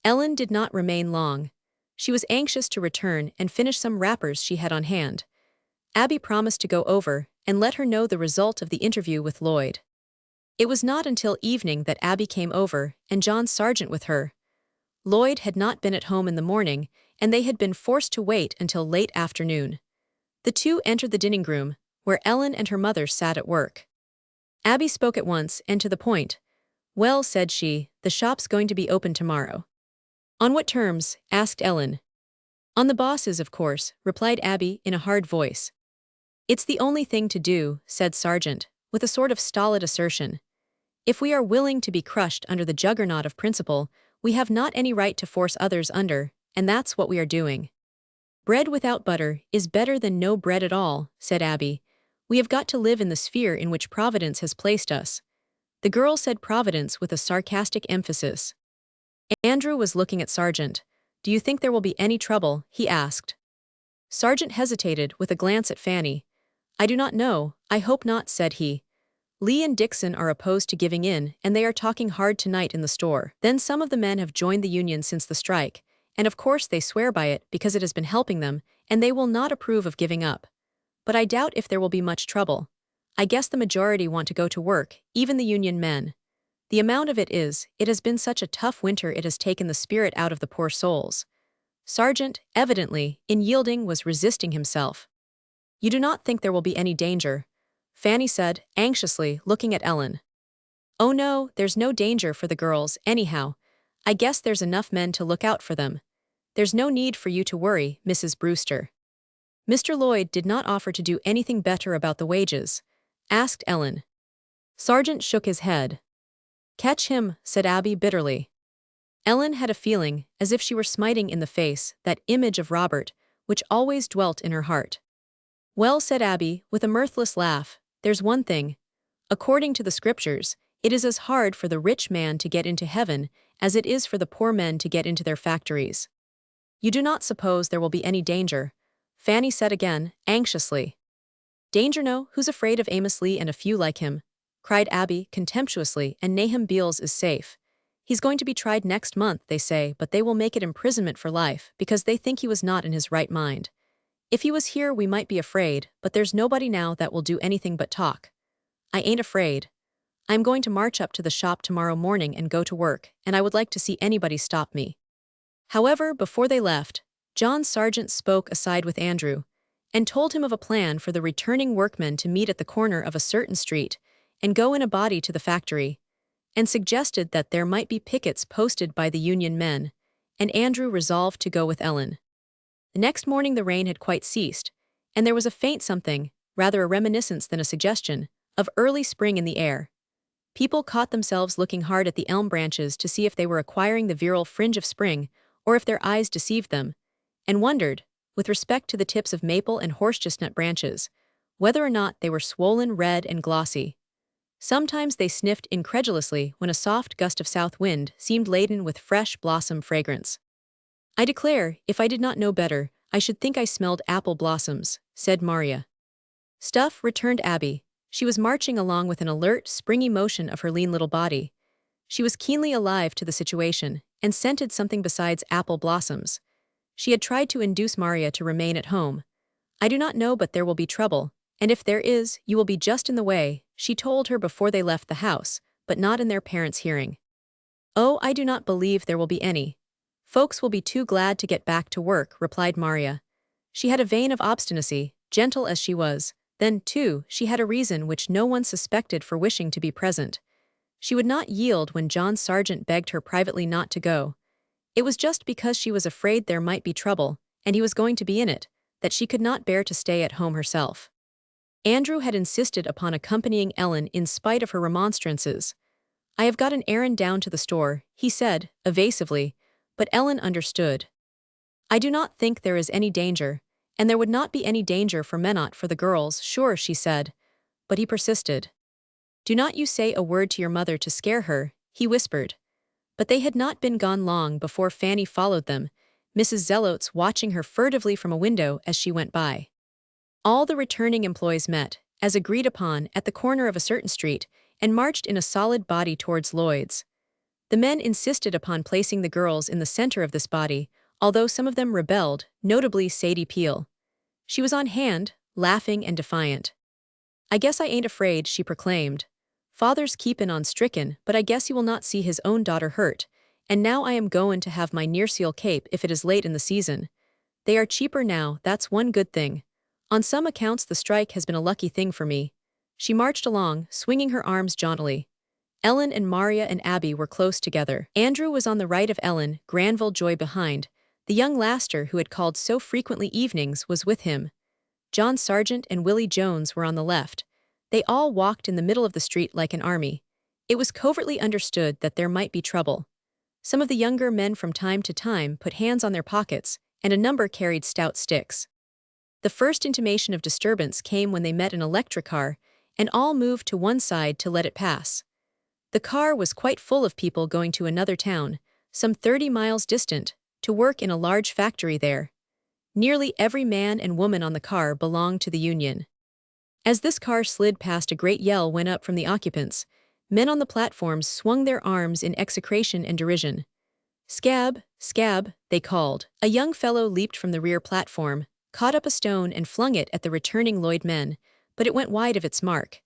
Ellen did not remain long. She was anxious to return and finish some wrappers she had on hand. Abby promised to go over and let her know the result of the interview with Lloyd. It was not until evening that Abby came over, and John Sargent with her. Lloyd had not been at home in the morning, and they had been forced to wait until late afternoon. The two entered the dining room, where Ellen and her mother sat at work. Abby spoke at once and to the point. Well, said she, the shop's going to be open tomorrow. On what terms? Asked Ellen. On the boss's, of course, replied Abby in a hard voice. It's the only thing to do, said Sargent, with a sort of stolid assertion. If we are willing to be crushed under the juggernaut of principle, we have not any right to force others under, and that's what we are doing. Bread without butter is better than no bread at all, said Abby. We have got to live in the sphere in which Providence has placed us. The girl said Providence with a sarcastic emphasis. Andrew was looking at Sargent. Do you think there will be any trouble? He asked. Sargent hesitated with a glance at Fanny. I do not know, I hope not, said he. Lee and Dixon are opposed to giving in, and they are talking hard tonight in the store. Then some of the men have joined the union since the strike, and of course they swear by it because it has been helping them, and they will not approve of giving up. But I doubt if there will be much trouble. I guess the majority want to go to work, even the union men. The amount of it has been such a tough winter it has taken the spirit out of the poor souls. Sargent, evidently, in yielding was resisting himself. You do not think there will be any danger? Fanny said, anxiously, looking at Ellen. Oh no, there's no danger for the girls, anyhow. I guess there's enough men to look out for them. There's no need for you to worry, Mrs. Brewster. Mr. Lloyd did not offer to do anything better about the wages, asked Ellen. Sargent shook his head. Catch him, said Abby bitterly. Ellen had a feeling, as if she were smiting in the face, that image of Robert, which always dwelt in her heart. Well, said Abby, with a mirthless laugh, there's one thing. According to the scriptures, it is as hard for the rich man to get into heaven as it is for the poor men to get into their factories. You do not suppose there will be any danger? Fanny said again, anxiously. Danger no, who's afraid of Amos Lee and a few like him? Cried Abby, contemptuously, and Nahum Beals is safe. He's going to be tried next month, they say, but they will make it imprisonment for life, because they think he was not in his right mind. If he was here we might be afraid, but there's nobody now that will do anything but talk. I ain't afraid. I'm going to march up to the shop tomorrow morning and go to work, and I would like to see anybody stop me. However, before they left, John Sargent spoke aside with Andrew, and told him of a plan for the returning workmen to meet at the corner of a certain street, and go in a body to the factory, and suggested that there might be pickets posted by the Union men, and Andrew resolved to go with Ellen. The next morning the rain had quite ceased, and there was a faint something, rather a reminiscence than a suggestion, of early spring in the air. People caught themselves looking hard at the elm branches to see if they were acquiring the virile fringe of spring, or if their eyes deceived them, and wondered, with respect to the tips of maple and horsechestnut branches, whether or not they were swollen red and glossy. Sometimes they sniffed incredulously when a soft gust of south wind seemed laden with fresh blossom fragrance. I declare, if I did not know better, I should think I smelled apple blossoms, said Maria. Stuff, returned Abby. She was marching along with an alert, springy motion of her lean little body. She was keenly alive to the situation, and scented something besides apple blossoms. She had tried to induce Maria to remain at home. I do not know but there will be trouble, and if there is, you will be just in the way, she told her before they left the house, but not in their parents' hearing. Oh, I do not believe there will be any. Folks will be too glad to get back to work, replied Maria. She had a vein of obstinacy, gentle as she was. Then, too, she had a reason which no one suspected for wishing to be present. She would not yield when John Sargent begged her privately not to go. It was just because she was afraid there might be trouble, and he was going to be in it, that she could not bear to stay at home herself. Andrew had insisted upon accompanying Ellen in spite of her remonstrances. I have got an errand down to the store, he said, evasively, but Ellen understood. I do not think there is any danger, and there would not be any danger for Menot for the girls, sure, she said. But he persisted. Do not you say a word to your mother to scare her, he whispered. But they had not been gone long before Fanny followed them, Mrs. Zelotes watching her furtively from a window as she went by. All the returning employees met, as agreed upon, at the corner of a certain street, and marched in a solid body towards Lloyd's. The men insisted upon placing the girls in the center of this body, although some of them rebelled, notably Sadie Peel. She was on hand, laughing and defiant. I guess I ain't afraid, she proclaimed. Father's keepin' on stricken, but I guess he will not see his own daughter hurt, and now I am goin' to have my nearseal cape if it is late in the season. They are cheaper now, that's one good thing. On some accounts the strike has been a lucky thing for me. She marched along, swinging her arms jauntily. Ellen and Maria and Abby were close together. Andrew was on the right of Ellen, Granville Joy behind. The young laster who had called so frequently evenings was with him. John Sargent and Willie Jones were on the left. They all walked in the middle of the street like an army. It was covertly understood that there might be trouble. Some of the younger men from time to time put hands on their pockets, and a number carried stout sticks. The first intimation of disturbance came when they met an electric car, and all moved to one side to let it pass. The car was quite full of people going to another town, some 30 miles distant, to work in a large factory there. Nearly every man and woman on the car belonged to the Union. As this car slid past, a great yell went up from the occupants. Men on the platforms swung their arms in execration and derision. Scab, scab, they called. A young fellow leaped from the rear platform, caught up a stone and flung it at the returning Lloyd men, but it went wide of its mark.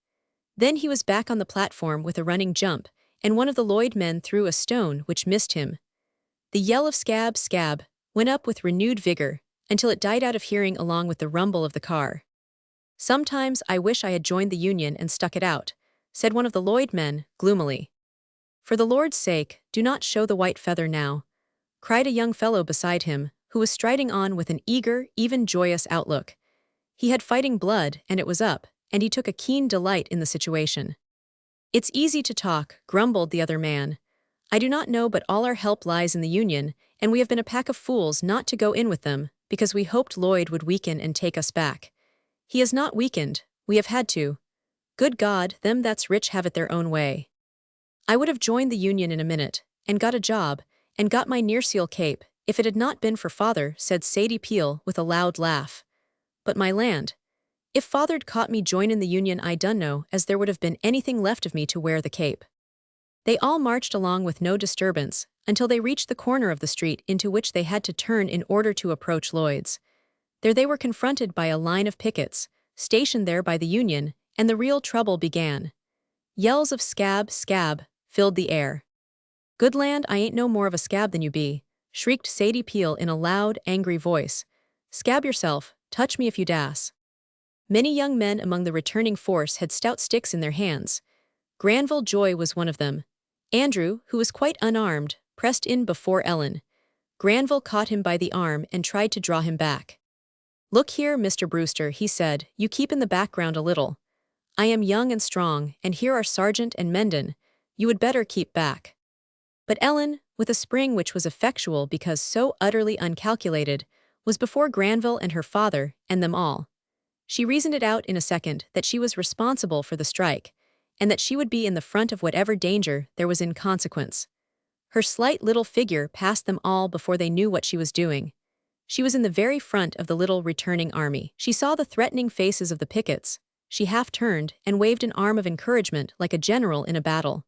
Then he was back on the platform with a running jump, and one of the Lloyd men threw a stone which missed him. The yell of scab, scab, went up with renewed vigor, until it died out of hearing along with the rumble of the car. Sometimes I wish I had joined the Union and stuck it out, said one of the Lloyd men, gloomily. For the Lord's sake, do not show the white feather now, cried a young fellow beside him, who was striding on with an eager, even joyous outlook. He had fighting blood, and it was up, and he took a keen delight in the situation. It's easy to talk, grumbled the other man. I do not know, but all our help lies in the Union, and we have been a pack of fools not to go in with them, because we hoped Lloyd would weaken and take us back. He has not weakened, we have had to. Good God, them that's rich have it their own way. I would have joined the Union in a minute, and got a job, and got my nearseal cape, If it had not been for father, said Sadie Peel with a loud laugh. But my land. If father'd caught me joinin' the union I dunno as there would have been anything left of me to wear the cape. They all marched along with no disturbance, until they reached the corner of the street into which they had to turn in order to approach Lloyd's. There they were confronted by a line of pickets, stationed there by the union, and the real trouble began. Yells of "Scab, scab," filled the air. "Good land, I ain't no more of a scab than you be," shrieked Sadie Peel in a loud, angry voice. "Scab yourself, touch me if you das." Many young men among the returning force had stout sticks in their hands. Granville Joy was one of them. Andrew, who was quite unarmed, pressed in before Ellen. Granville caught him by the arm and tried to draw him back. "Look here, Mr. Brewster," he said, "you keep in the background a little. I am young and strong, and here are Sargent and Mendon. You would better keep back." But Ellen, with a spring which was effectual because so utterly uncalculated, was before Granville and her father, and them all. She reasoned it out in a second that she was responsible for the strike, and that she would be in the front of whatever danger there was in consequence. Her slight little figure passed them all before they knew what she was doing. She was in the very front of the little returning army. She saw the threatening faces of the pickets. She half turned and waved an arm of encouragement like a general in a battle.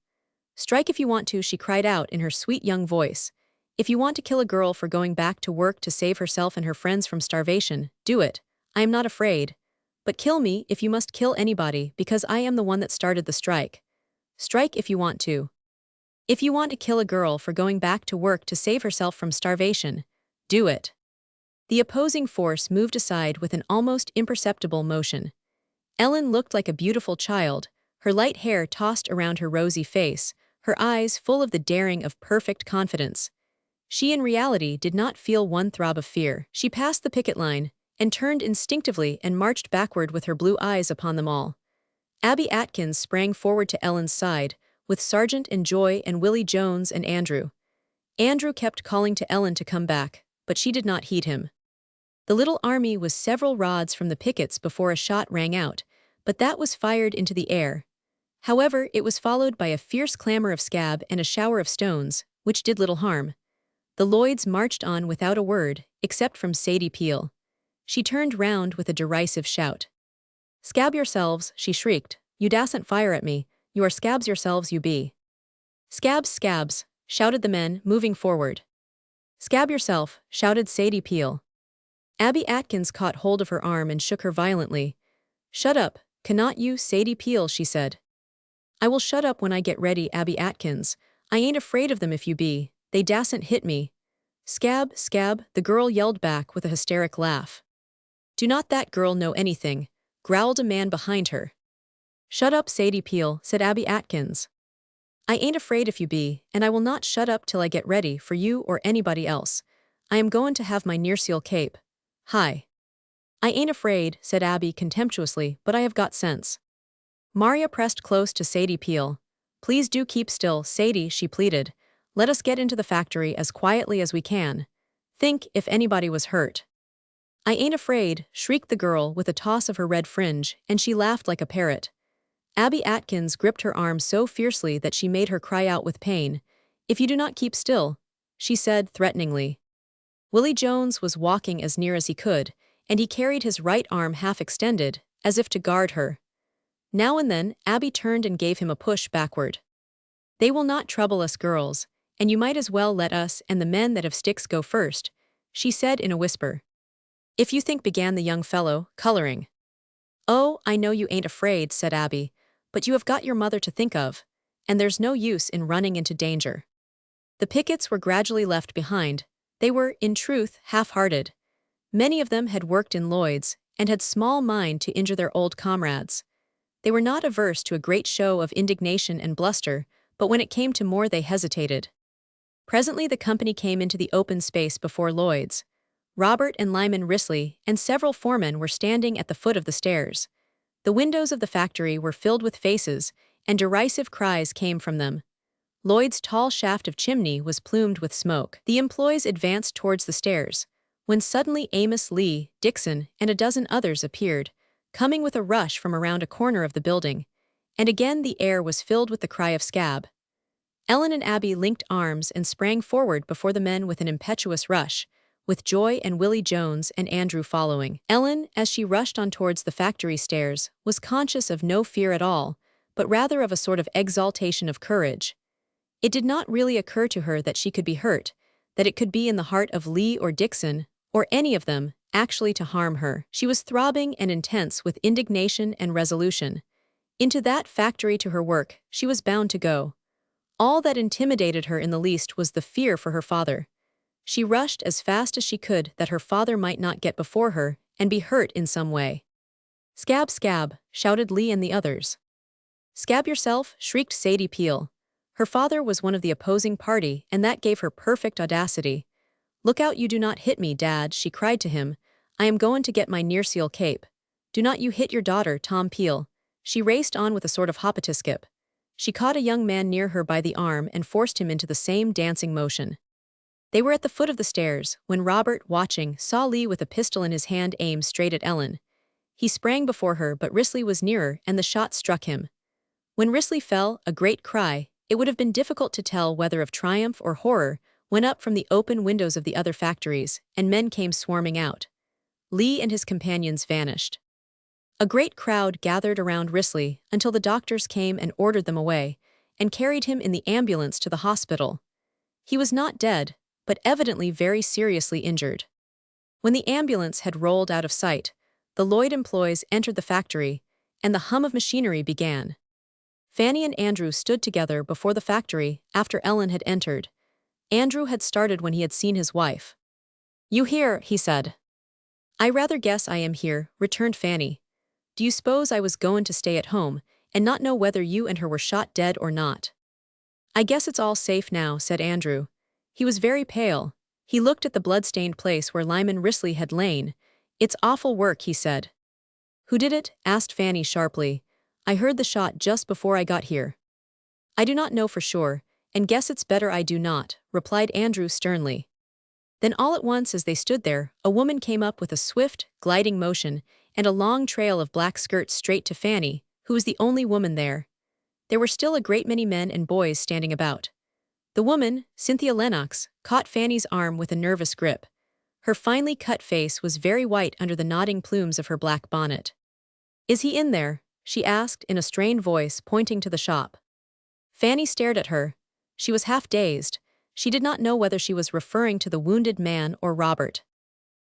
"Strike if you want to," she cried out in her sweet young voice. "If you want to kill a girl for going back to work to save herself and her friends from starvation, do it. I am not afraid. But kill me if you must kill anybody, because I am the one that started the strike. Strike if you want to. If you want to kill a girl for going back to work to save herself from starvation, do it." The opposing force moved aside with an almost imperceptible motion. Ellen looked like a beautiful child, her light hair tossed around her rosy face, her eyes full of the daring of perfect confidence. She in reality did not feel one throb of fear. She passed the picket line, and turned instinctively and marched backward with her blue eyes upon them all. Abby Atkins sprang forward to Ellen's side, with Sargent and Joy and Willie Jones and Andrew. Andrew kept calling to Ellen to come back, but she did not heed him. The little army was several rods from the pickets before a shot rang out, but that was fired into the air. However, it was followed by a fierce clamor of scab and a shower of stones, which did little harm. The Lloyds marched on without a word, except from Sadie Peel. She turned round with a derisive shout. "Scab yourselves," she shrieked. "You dasn't fire at me. You are scabs yourselves, you be." "Scabs, scabs," shouted the men, moving forward. "Scab yourself," shouted Sadie Peel. Abby Atkins caught hold of her arm and shook her violently. "Shut up, cannot you, Sadie Peel," she said. "I will shut up when I get ready, Abby Atkins. I ain't afraid of them if you be. They dasn't hit me." "Scab, scab," the girl yelled back with a hysteric laugh. "Do not that girl know anything?" growled a man behind her. "Shut up, Sadie Peel," said Abby Atkins. "I ain't afraid if you be, and I will not shut up till I get ready for you or anybody else. I am goin' to have my nearseal cape. Hi." "I ain't afraid," said Abby contemptuously, "but I have got sense." Maria pressed close to Sadie Peel. "Please do keep still, Sadie," she pleaded. "Let us get into the factory as quietly as we can. Think if anybody was hurt." "I ain't afraid," shrieked the girl with a toss of her red fringe, and she laughed like a parrot. Abby Atkins gripped her arm so fiercely that she made her cry out with pain. "If you do not keep still," she said threateningly. Willie Jones was walking as near as he could, and he carried his right arm half extended, as if to guard her. Now and then, Abby turned and gave him a push backward. "They will not trouble us girls, and you might as well let us and the men that have sticks go first," she said in a whisper. "If you think," began the young fellow, coloring. "Oh, I know you ain't afraid," said Abby, "but you have got your mother to think of, and there's no use in running into danger." The pickets were gradually left behind. They were, in truth, half-hearted. Many of them had worked in Lloyd's, and had small mind to injure their old comrades. They were not averse to a great show of indignation and bluster, but when it came to more they hesitated. Presently the company came into the open space before Lloyd's. Robert and Lyman Risley and several foremen were standing at the foot of the stairs. The windows of the factory were filled with faces, and derisive cries came from them. Lloyd's tall shaft of chimney was plumed with smoke. The employees advanced towards the stairs, when suddenly Amos Lee, Dixon, and a dozen others appeared, coming with a rush from around a corner of the building, and again the air was filled with the cry of "Scab." Ellen and Abby linked arms and sprang forward before the men with an impetuous rush, with Joy and Willie Jones and Andrew following. Ellen, as she rushed on towards the factory stairs, was conscious of no fear at all, but rather of a sort of exaltation of courage. It did not really occur to her that she could be hurt, that it could be in the heart of Lee or Dixon, or any of them, actually to harm her. She was throbbing and intense with indignation and resolution. Into that factory to her work, she was bound to go. All that intimidated her in the least was the fear for her father. She rushed as fast as she could that her father might not get before her and be hurt in some way. "Scab, scab," shouted Lee and the others. "Scab yourself," shrieked Sadie Peel. Her father was one of the opposing party, and that gave her perfect audacity. "Look out you do not hit me, Dad," she cried to him. "I am goin' to get my nearseal cape. Do not you hit your daughter, Tom Peel." She raced on with a sort of hoppity-skip. She caught a young man near her by the arm and forced him into the same dancing motion. They were at the foot of the stairs, when Robert, watching, saw Lee with a pistol in his hand aim straight at Ellen. He sprang before her, but Risley was nearer, and the shot struck him. When Risley fell, a great cry, it would have been difficult to tell whether of triumph or horror, went up from the open windows of the other factories, and men came swarming out. Lee and his companions vanished. A great crowd gathered around Risley until the doctors came and ordered them away, and carried him in the ambulance to the hospital. He was not dead, but evidently very seriously injured. When the ambulance had rolled out of sight, the Lloyd employees entered the factory, and the hum of machinery began. Fanny and Andrew stood together before the factory after Ellen had entered. Andrew had started when he had seen his wife. "You here?" he said. "I rather guess I am here," returned Fanny. "Do you suppose I was goin' to stay at home, and not know whether you and her were shot dead or not?" "I guess it's all safe now," said Andrew. He was very pale. He looked at the blood-stained place where Lyman Risley had lain. "It's awful work," he said. "Who did it?" asked Fanny sharply. "I heard the shot just before I got here." "I do not know for sure, and guess it's better I do not," replied Andrew sternly. Then all at once as they stood there, a woman came up with a swift, gliding motion, and a long trail of black skirts straight to Fanny, who was the only woman there. There were still a great many men and boys standing about. The woman, Cynthia Lennox, caught Fanny's arm with a nervous grip. Her finely cut face was very white under the nodding plumes of her black bonnet. "Is he in there?" she asked in a strained voice, pointing to the shop. Fanny stared at her. She was half dazed. She did not know whether she was referring to the wounded man or Robert.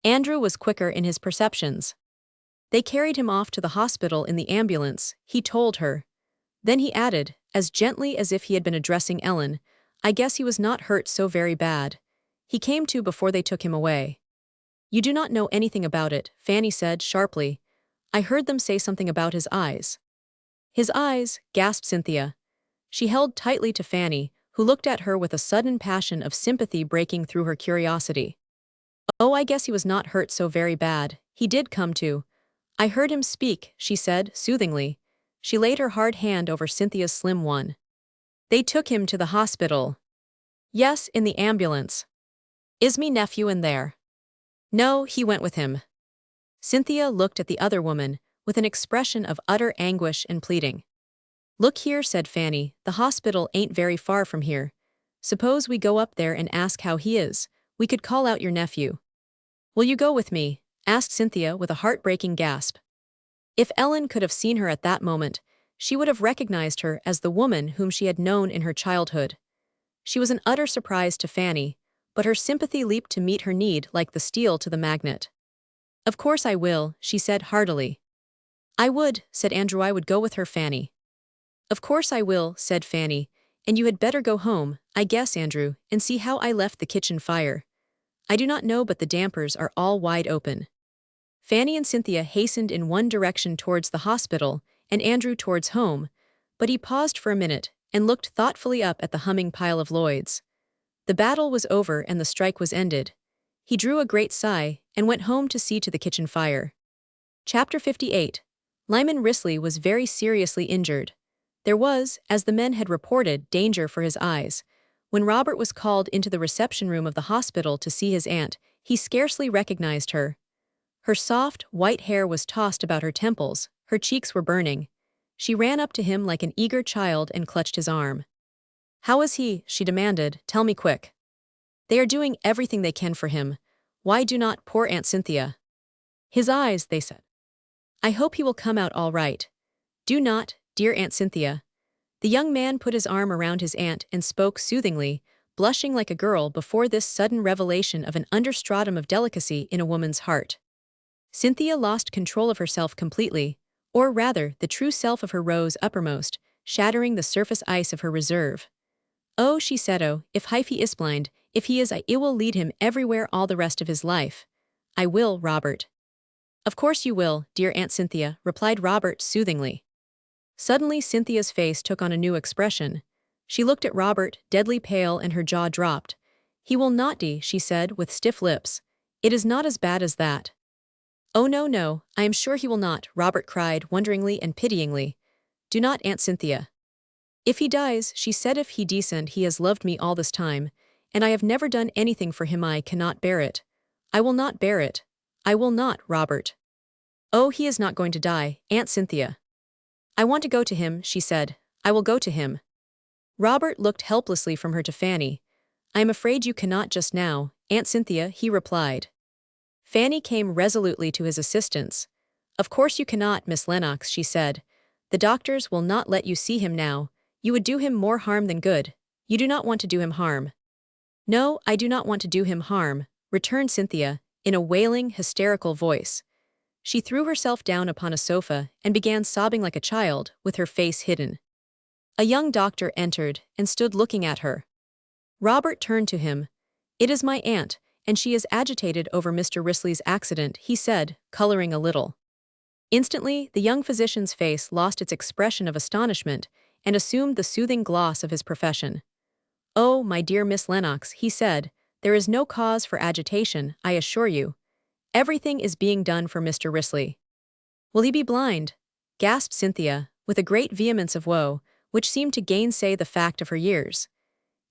Andrew was quicker in his perceptions. "They carried him off to the hospital in the ambulance," he told her. Then he added, as gently as if he had been addressing Ellen, "I guess he was not hurt so very bad. He came to before they took him away." "You do not know anything about it," Fanny said sharply. "I heard them say something about his eyes." "His eyes," gasped Cynthia. She held tightly to Fanny, who looked at her with a sudden passion of sympathy breaking through her curiosity. "Oh, I guess he was not hurt so very bad. He did come to. I heard him speak," she said, soothingly. She laid her hard hand over Cynthia's slim one. "They took him to the hospital." "Yes, in the ambulance." "Is me nephew in there?" "No, he went with him." Cynthia looked at the other woman, with an expression of utter anguish and pleading. "Look here," said Fanny, "the hospital ain't very far from here. Suppose we go up there and ask how he is. We could call out your nephew." "Will you go with me?" asked Cynthia with a heartbreaking gasp. If Ellen could have seen her at that moment, she would have recognized her as the woman whom she had known in her childhood. She was an utter surprise to Fanny, but her sympathy leaped to meet her need like the steel to the magnet. "Of course I will," she said heartily. "I would," said Andrew. "I would go with her, Fanny." "Of course I will," said Fanny, "and you had better go home, I guess, Andrew, and see how I left the kitchen fire. I do not know but the dampers are all wide open." Fanny and Cynthia hastened in one direction towards the hospital, and Andrew towards home, but he paused for a minute and looked thoughtfully up at the humming pile of Lloyds. The battle was over and the strike was ended. He drew a great sigh and went home to see to the kitchen fire. Chapter 58. Lyman Risley was very seriously injured. There was, as the men had reported, danger for his eyes. When Robert was called into the reception room of the hospital to see his aunt, he scarcely recognized her. Her soft, white hair was tossed about her temples, her cheeks were burning. She ran up to him like an eager child and clutched his arm. How is he? She demanded. Tell me quick. They are doing everything they can for him. Why do not, poor Aunt Cynthia? His eyes, they said. I hope he will come out all right. Do not, dear Aunt Cynthia. The young man put his arm around his aunt and spoke soothingly, blushing like a girl before this sudden revelation of an understratum of delicacy in a woman's heart. Cynthia lost control of herself completely, or rather, the true self of her rose uppermost, shattering the surface ice of her reserve. Oh, she said, oh, if Hyphy is blind, if he is, I will lead him everywhere all the rest of his life. I will, Robert. Of course you will, dear Aunt Cynthia, replied Robert soothingly. Suddenly Cynthia's face took on a new expression. She looked at Robert, deadly pale, and her jaw dropped. He will not, she said with stiff lips. It is not as bad as that. Oh no, no, I am sure he will not, Robert cried wonderingly and pityingly. Do not, Aunt Cynthia. If he dies, she said, if he decent, he has loved me all this time, and I have never done anything for him. I cannot bear it. I will not bear it. I will not, Robert. Oh, he is not going to die, Aunt Cynthia. I want to go to him, she said. I will go to him. Robert looked helplessly from her to Fanny. I am afraid you cannot just now, Aunt Cynthia, he replied. Fanny came resolutely to his assistance. Of course you cannot, Miss Lennox, she said. The doctors will not let you see him now. You would do him more harm than good. You do not want to do him harm. No, I do not want to do him harm, returned Cynthia, in a wailing, hysterical voice. She threw herself down upon a sofa and began sobbing like a child, with her face hidden. A young doctor entered and stood looking at her. Robert turned to him. It is my aunt, and she is agitated over Mr. Risley's accident, he said, coloring a little. Instantly, the young physician's face lost its expression of astonishment and assumed the soothing gloss of his profession. Oh, my dear Miss Lennox, he said, there is no cause for agitation, I assure you. Everything is being done for Mr. Risley. Will he be blind? Gasped Cynthia, with a great vehemence of woe, which seemed to gainsay the fact of her years.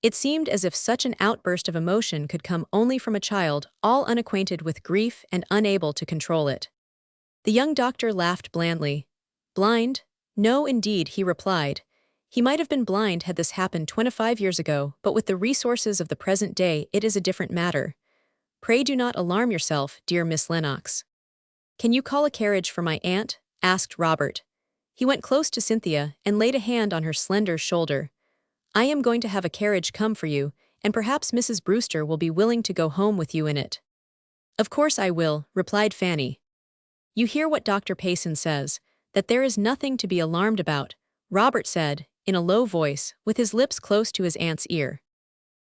It seemed as if such an outburst of emotion could come only from a child all unacquainted with grief and unable to control it. The young doctor laughed blandly. Blind? No, indeed, he replied. He might have been blind had this happened 25 years ago, but with the resources of the present day it is a different matter. Pray do not alarm yourself, dear Miss Lennox. Can you call a carriage for my aunt? Asked Robert. He went close to Cynthia and laid a hand on her slender shoulder. I am going to have a carriage come for you, and perhaps Mrs. Brewster will be willing to go home with you in it. Of course I will, replied Fanny. You hear what Dr. Payson says, that there is nothing to be alarmed about, Robert said, in a low voice, with his lips close to his aunt's ear.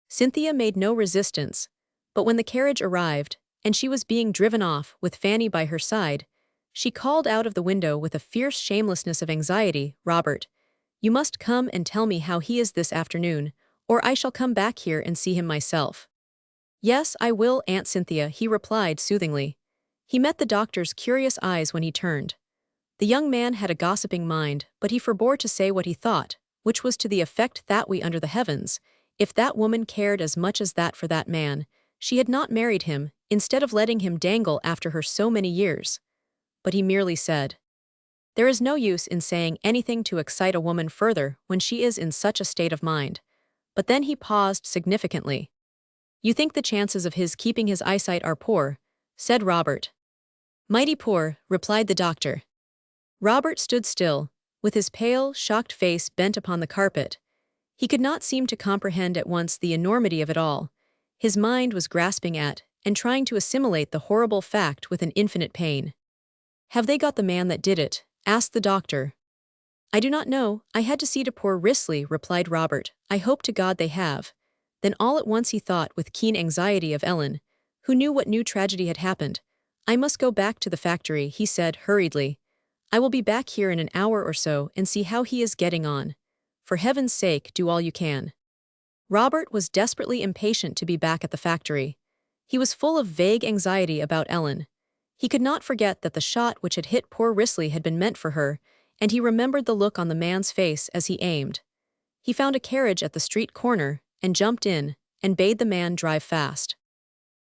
Cynthia made no resistance, but when the carriage arrived, and she was being driven off with Fanny by her side, she called out of the window with a fierce shamelessness of anxiety, Robert, you must come and tell me how he is this afternoon, or I shall come back here and see him myself. Yes, I will, Aunt Cynthia, he replied soothingly. He met the doctor's curious eyes when he turned. The young man had a gossiping mind, but he forbore to say what he thought, which was to the effect that we under the heavens, if that woman cared as much as that for that man, she had not married him, instead of letting him dangle after her so many years. But he merely said, there is no use in saying anything to excite a woman further when she is in such a state of mind. But then he paused significantly. You think the chances of his keeping his eyesight are poor, said Robert. Mighty poor, replied the doctor. Robert stood still, with his pale, shocked face bent upon the carpet. He could not seem to comprehend at once the enormity of it all. His mind was grasping at, and trying to assimilate the horrible fact with an infinite pain. Have they got the man that did it? Asked the doctor. I do not know, I had to see to poor Risley, replied Robert. I hope to God they have. Then all at once he thought with keen anxiety of Ellen, who knew what new tragedy had happened. I must go back to the factory, he said hurriedly. I will be back here in an hour or so and see how he is getting on. For heaven's sake, do all you can. Robert was desperately impatient to be back at the factory. He was full of vague anxiety about Ellen. He could not forget that the shot which had hit poor Risley had been meant for her, and he remembered the look on the man's face as he aimed. He found a carriage at the street corner, and jumped in, and bade the man drive fast.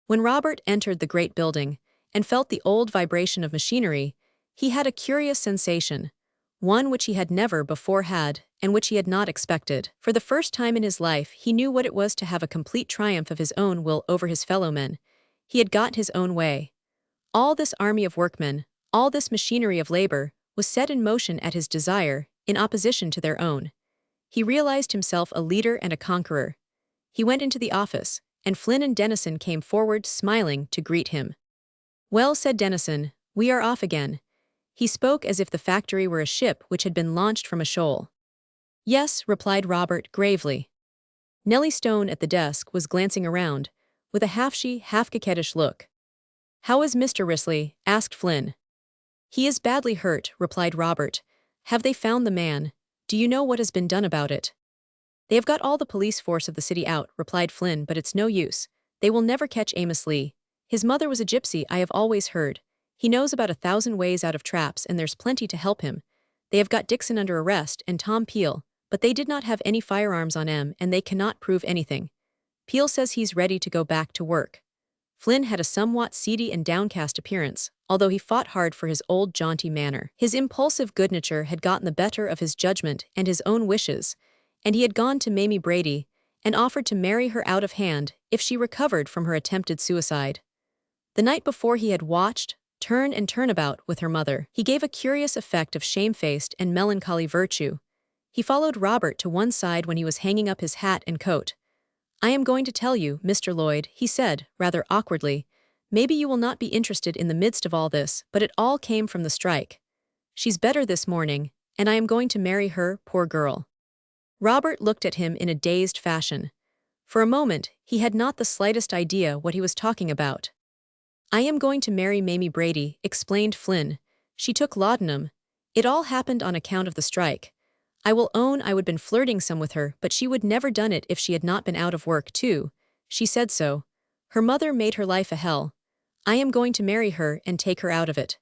When Robert entered the great building, and felt the old vibration of machinery, he had a curious sensation. one which he had never before had, and which he had not expected. For the first time in his life, he knew what it was to have a complete triumph of his own will over his fellow men. He had got his own way. All this army of workmen, all this machinery of labor, was set in motion at his desire, in opposition to their own. He realized himself a leader and a conqueror. He went into the office, and Flynn and Dennison came forward smiling to greet him. "Well," said Dennison, "we are off again." He spoke as if the factory were a ship which had been launched from a shoal. "Yes," replied Robert gravely. Nellie Stone at the desk was glancing around, with a half-shy, half-coquettish look. "How is Mr. Risley?" asked Flynn. "He is badly hurt," replied Robert. "Have they found the man? Do you know what has been done about it?" "They have got all the police force of the city out," replied Flynn, "but it's no use. They will never catch Amos Lee. His mother was a gypsy, I have always heard. He knows about 1,000 ways out of traps, and there's plenty to help him. They have got Dixon under arrest and Tom Peel, but they did not have any firearms on him and they cannot prove anything. Peel says he's ready to go back to work." Flynn had a somewhat seedy and downcast appearance, although he fought hard for his old jaunty manner. His impulsive good nature had gotten the better of his judgment and his own wishes, and he had gone to Mamie Brady and offered to marry her out of hand if she recovered from her attempted suicide. The night before he had watched, turn and turnabout with her mother. He gave a curious effect of shamefaced and melancholy virtue. He followed Robert to one side when he was hanging up his hat and coat. "I am going to tell you, Mr. Lloyd," he said, rather awkwardly. "Maybe you will not be interested in the midst of all this, but it all came from the strike. She's better this morning, and I am going to marry her, poor girl." Robert looked at him in a dazed fashion. For a moment, he had not the slightest idea what he was talking about. "I am going to marry Mamie Brady," explained Flynn. "She took laudanum. It all happened on account of the strike. I will own I would been flirting some with her, but she would never done it if she had not been out of work too. She said so. Her mother made her life a hell. I am going to marry her and take her out of it."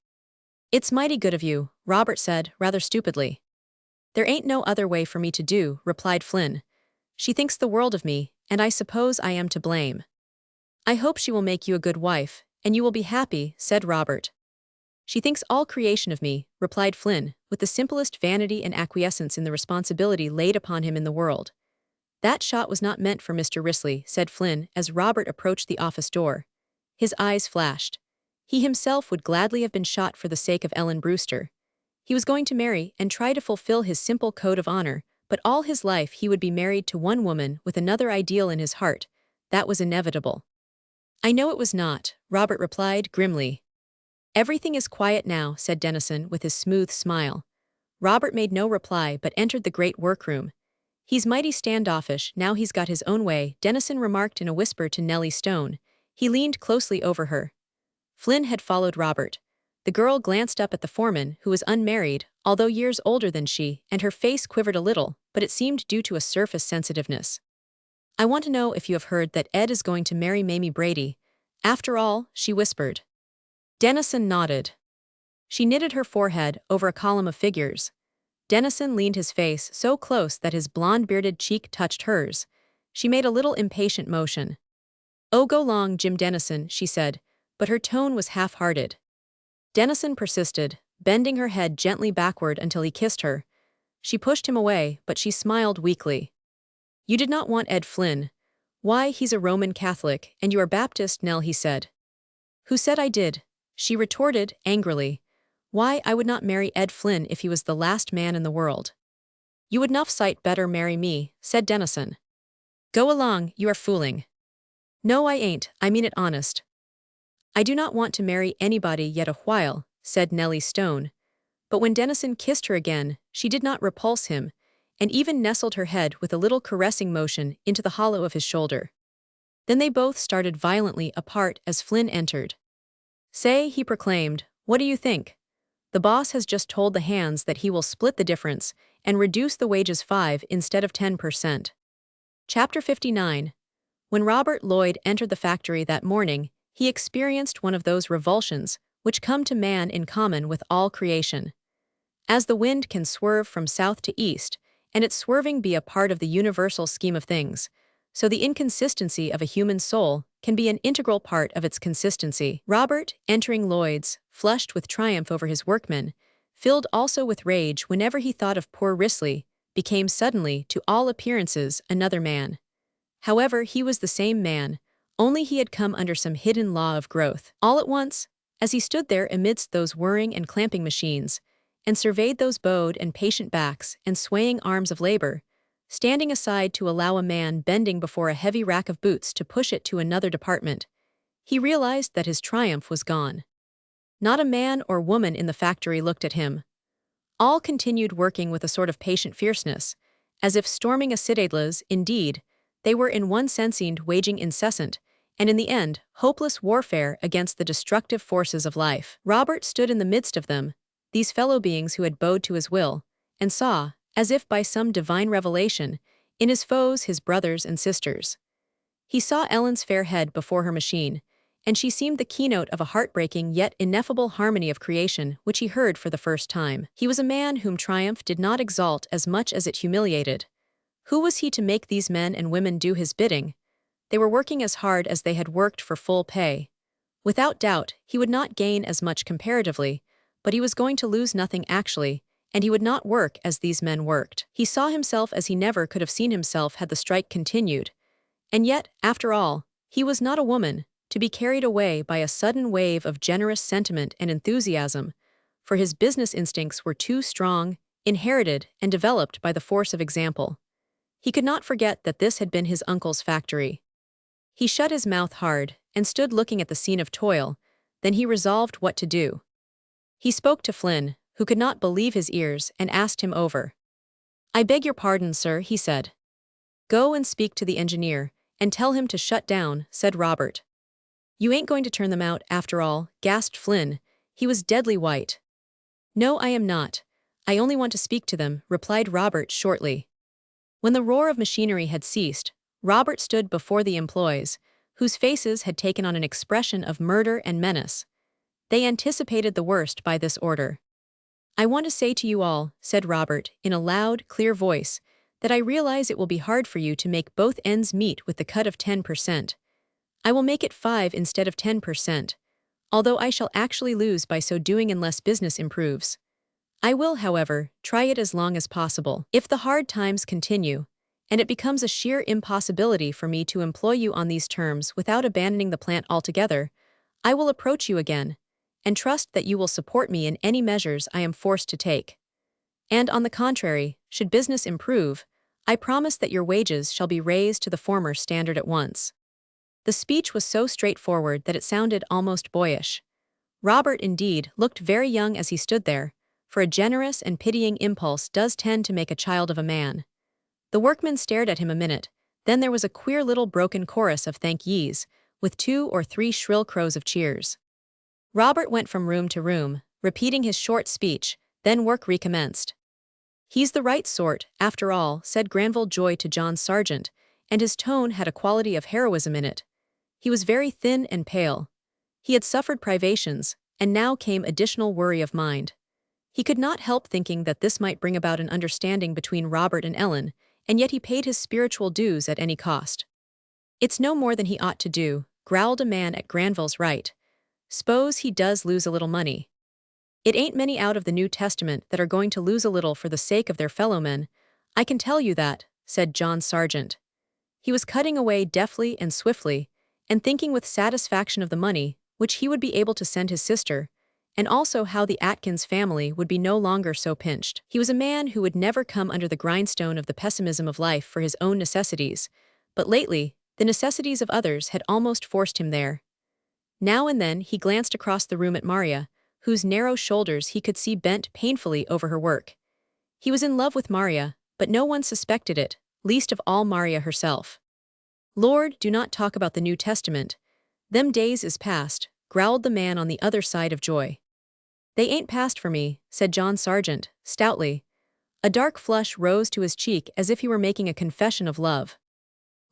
"It's mighty good of you," Robert said, rather stupidly. "There ain't no other way for me to do," replied Flynn. "She thinks the world of me, and I suppose I am to blame." "I hope she will make you a good wife, and you will be happy," said Robert. "She thinks all creation of me," replied Flynn, with the simplest vanity and acquiescence in the responsibility laid upon him in the world. "That shot was not meant for Mr. Risley," said Flynn as Robert approached the office door. His eyes flashed. He himself would gladly have been shot for the sake of Ellen Brewster. He was going to marry and try to fulfill his simple code of honor, but all his life he would be married to one woman with another ideal in his heart. That was inevitable. "I know it was not," Robert replied grimly. "Everything is quiet now," said Dennison with his smooth smile. Robert made no reply but entered the great workroom. "He's mighty standoffish now he's got his own way," Dennison remarked in a whisper to Nellie Stone. He leaned closely over her. Flynn had followed Robert. The girl glanced up at the foreman, who was unmarried, although years older than she, and her face quivered a little, but it seemed due to a surface sensitiveness. "I want to know if you have heard that Ed is going to marry Mamie Brady. After all," she whispered. Dennison nodded. She knitted her forehead over a column of figures. Dennison leaned his face so close that his blonde-bearded cheek touched hers. She made a little impatient motion. "Oh, go long, Jim Dennison," she said, but her tone was half-hearted. Dennison persisted, bending her head gently backward until he kissed her. She pushed him away, but she smiled weakly. "You did not want Ed Flynn. Why, he's a Roman Catholic, and you are Baptist, Nell," he said. "Who said I did?" She retorted, angrily. "Why, I would not marry Ed Flynn if he was the last man in the world." "You would nuff sight better marry me," said Dennison. "Go along, you are fooling." "No, I ain't, I mean it honest." "I do not want to marry anybody yet a while," said Nellie Stone. But when Dennison kissed her again, she did not repulse him, and even nestled her head with a little caressing motion into the hollow of his shoulder. Then they both started violently apart as Flynn entered. "Say," he proclaimed, "what do you think? The boss has just told the hands that he will split the difference and reduce the wages 5 instead of 10%. Chapter 59. When Robert Lloyd entered the factory that morning, he experienced one of those revulsions which come to man in common with all creation. As the wind can swerve from south to east, and its swerving be a part of the universal scheme of things, so the inconsistency of a human soul can be an integral part of its consistency. Robert, entering Lloyd's, flushed with triumph over his workmen, filled also with rage whenever he thought of poor Risley, became suddenly, to all appearances, another man. However, he was the same man, only he had come under some hidden law of growth. All at once, as he stood there amidst those whirring and clamping machines, and surveyed those bowed and patient backs and swaying arms of labor, standing aside to allow a man bending before a heavy rack of boots to push it to another department, he realized that his triumph was gone. Not a man or woman in the factory looked at him. All continued working with a sort of patient fierceness, as if storming a citadel's. Indeed, they were in one sense waging incessant, and in the end, hopeless warfare against the destructive forces of life. Robert stood in the midst of them, these fellow beings who had bowed to his will, and saw, as if by some divine revelation, in his foes his brothers and sisters. He saw Ellen's fair head before her machine, and she seemed the keynote of a heartbreaking yet ineffable harmony of creation which he heard for the first time. He was a man whom triumph did not exalt as much as it humiliated. Who was he to make these men and women do his bidding? They were working as hard as they had worked for full pay. Without doubt, he would not gain as much comparatively, but he was going to lose nothing actually, and he would not work as these men worked. He saw himself as he never could have seen himself had the strike continued. And yet, after all, he was not a woman, to be carried away by a sudden wave of generous sentiment and enthusiasm, for his business instincts were too strong, inherited, and developed by the force of example. He could not forget that this had been his uncle's factory. He shut his mouth hard and stood looking at the scene of toil, then he resolved what to do. He spoke to Flynn, who could not believe his ears, and asked him over. "I beg your pardon, sir," he said. "Go and speak to the engineer, and tell him to shut down," said Robert. "You ain't going to turn them out, after all," gasped Flynn. He was deadly white. "No, I am not. I only want to speak to them," replied Robert shortly. When the roar of machinery had ceased, Robert stood before the employees, whose faces had taken on an expression of murder and menace. They anticipated the worst by this order. "I want to say to you all," said Robert, in a loud, clear voice, "that I realize it will be hard for you to make both ends meet with the cut of 10%. I will make it 5 instead of 10%, although I shall actually lose by so doing unless business improves. I will, however, try it as long as possible. If the hard times continue, and it becomes a sheer impossibility for me to employ you on these terms without abandoning the plant altogether, I will approach you again, and trust that you will support me in any measures I am forced to take. And on the contrary, should business improve, I promise that your wages shall be raised to the former standard at once." The speech was so straightforward that it sounded almost boyish. Robert, indeed, looked very young as he stood there, for a generous and pitying impulse does tend to make a child of a man. The workmen stared at him a minute, then there was a queer little broken chorus of thank ye's, with 2 or 3 shrill crows of cheers. Robert went from room to room, repeating his short speech, then work recommenced. "He's the right sort, after all," said Granville Joy to John Sargent, and his tone had a quality of heroism in it. He was very thin and pale. He had suffered privations, and now came additional worry of mind. He could not help thinking that this might bring about an understanding between Robert and Ellen, and yet he paid his spiritual dues at any cost. "It's no more than he ought to do," growled a man at Granville's right. "S'pose he does lose a little money." "It ain't many out of the New Testament that are going to lose a little for the sake of their fellowmen, I can tell you that," said John Sargent. He was cutting away deftly and swiftly, and thinking with satisfaction of the money which he would be able to send his sister, and also how the Atkins family would be no longer so pinched. He was a man who would never come under the grindstone of the pessimism of life for his own necessities, but lately, the necessities of others had almost forced him there. Now and then he glanced across the room at Maria, whose narrow shoulders he could see bent painfully over her work. He was in love with Maria, but no one suspected it, least of all Maria herself. "Lord, do not talk about the New Testament. Them days is past," growled the man on the other side of Joy. "They ain't past for me," said John Sargent, stoutly. A dark flush rose to his cheek as if he were making a confession of love.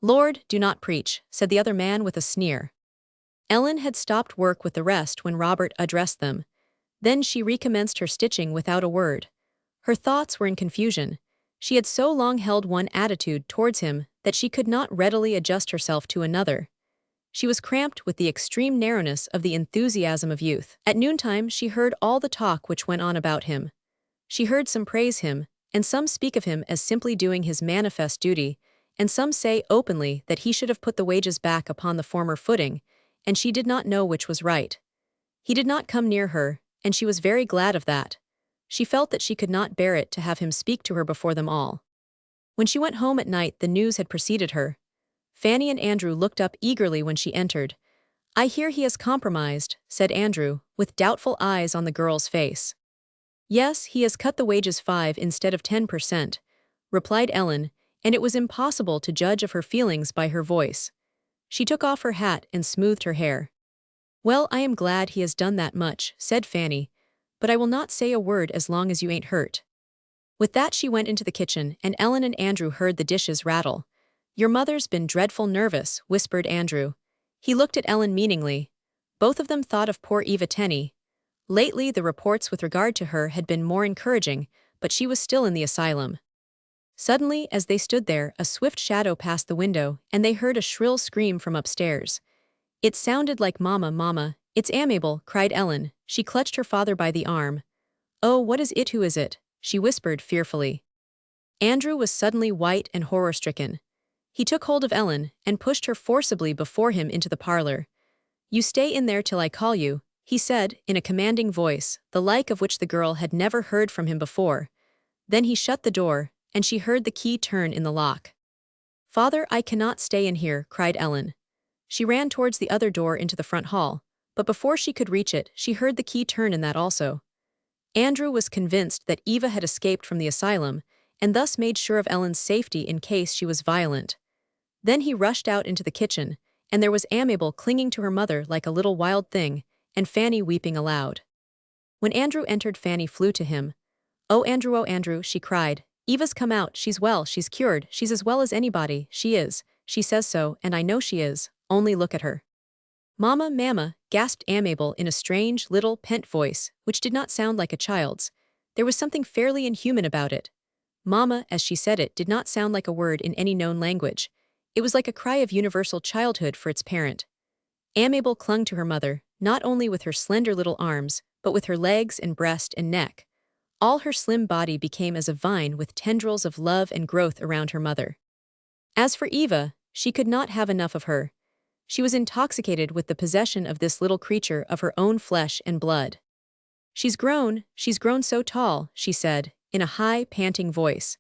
"Lord, do not preach," said the other man with a sneer. Ellen had stopped work with the rest when Robert addressed them. Then she recommenced her stitching without a word. Her thoughts were in confusion. She had so long held one attitude towards him that she could not readily adjust herself to another. She was cramped with the extreme narrowness of the enthusiasm of youth. At noontime she heard all the talk which went on about him. She heard some praise him, and some speak of him as simply doing his manifest duty, and some say openly that he should have put the wages back upon the former footing, and she did not know which was right. He did not come near her, and she was very glad of that. She felt that she could not bear it to have him speak to her before them all. When she went home at night, the news had preceded her. Fanny and Andrew looked up eagerly when she entered. "I hear he has compromised," said Andrew, with doubtful eyes on the girl's face. "Yes, he has cut the wages 5 instead of 10%, replied Ellen, and it was impossible to judge of her feelings by her voice. She took off her hat and smoothed her hair. "Well, I am glad he has done that much," said Fanny, "but I will not say a word as long as you ain't hurt." With that she went into the kitchen, and Ellen and Andrew heard the dishes rattle. "Your mother's been dreadful nervous," whispered Andrew. He looked at Ellen meaningly. Both of them thought of poor Eva Tenney. Lately the reports with regard to her had been more encouraging, but she was still in the asylum. Suddenly, as they stood there, a swift shadow passed the window, and they heard a shrill scream from upstairs. It sounded like "Mama, Mama, it's Amabel," cried Ellen. She clutched her father by the arm. "Oh, what is it? Who is it?" she whispered fearfully. Andrew was suddenly white and horror-stricken. He took hold of Ellen and pushed her forcibly before him into the parlor. "You stay in there till I call you," he said, in a commanding voice, the like of which the girl had never heard from him before. Then he shut the door, and she heard the key turn in the lock. "Father, I cannot stay in here," cried Ellen. She ran towards the other door into the front hall, but before she could reach it, she heard the key turn in that also. Andrew was convinced that Eva had escaped from the asylum, and thus made sure of Ellen's safety in case she was violent. Then he rushed out into the kitchen, and there was Amabel clinging to her mother like a little wild thing, and Fanny weeping aloud. When Andrew entered, Fanny flew to him. Oh, Andrew," she cried. "Eva's come out, she's well, she's cured, she's as well as anybody, she is, she says so, and I know she is, only look at her." "Mama, Mama," gasped Amabel in a strange, little, pent voice, which did not sound like a child's. There was something fairly inhuman about it. Mama, as she said it, did not sound like a word in any known language. It was like a cry of universal childhood for its parent. Amabel clung to her mother, not only with her slender little arms, but with her legs and breast and neck. All her slim body became as a vine with tendrils of love and growth around her mother. As for Eva, she could not have enough of her. She was intoxicated with the possession of this little creature of her own flesh and blood. She's grown so tall," she said, in a high, panting voice.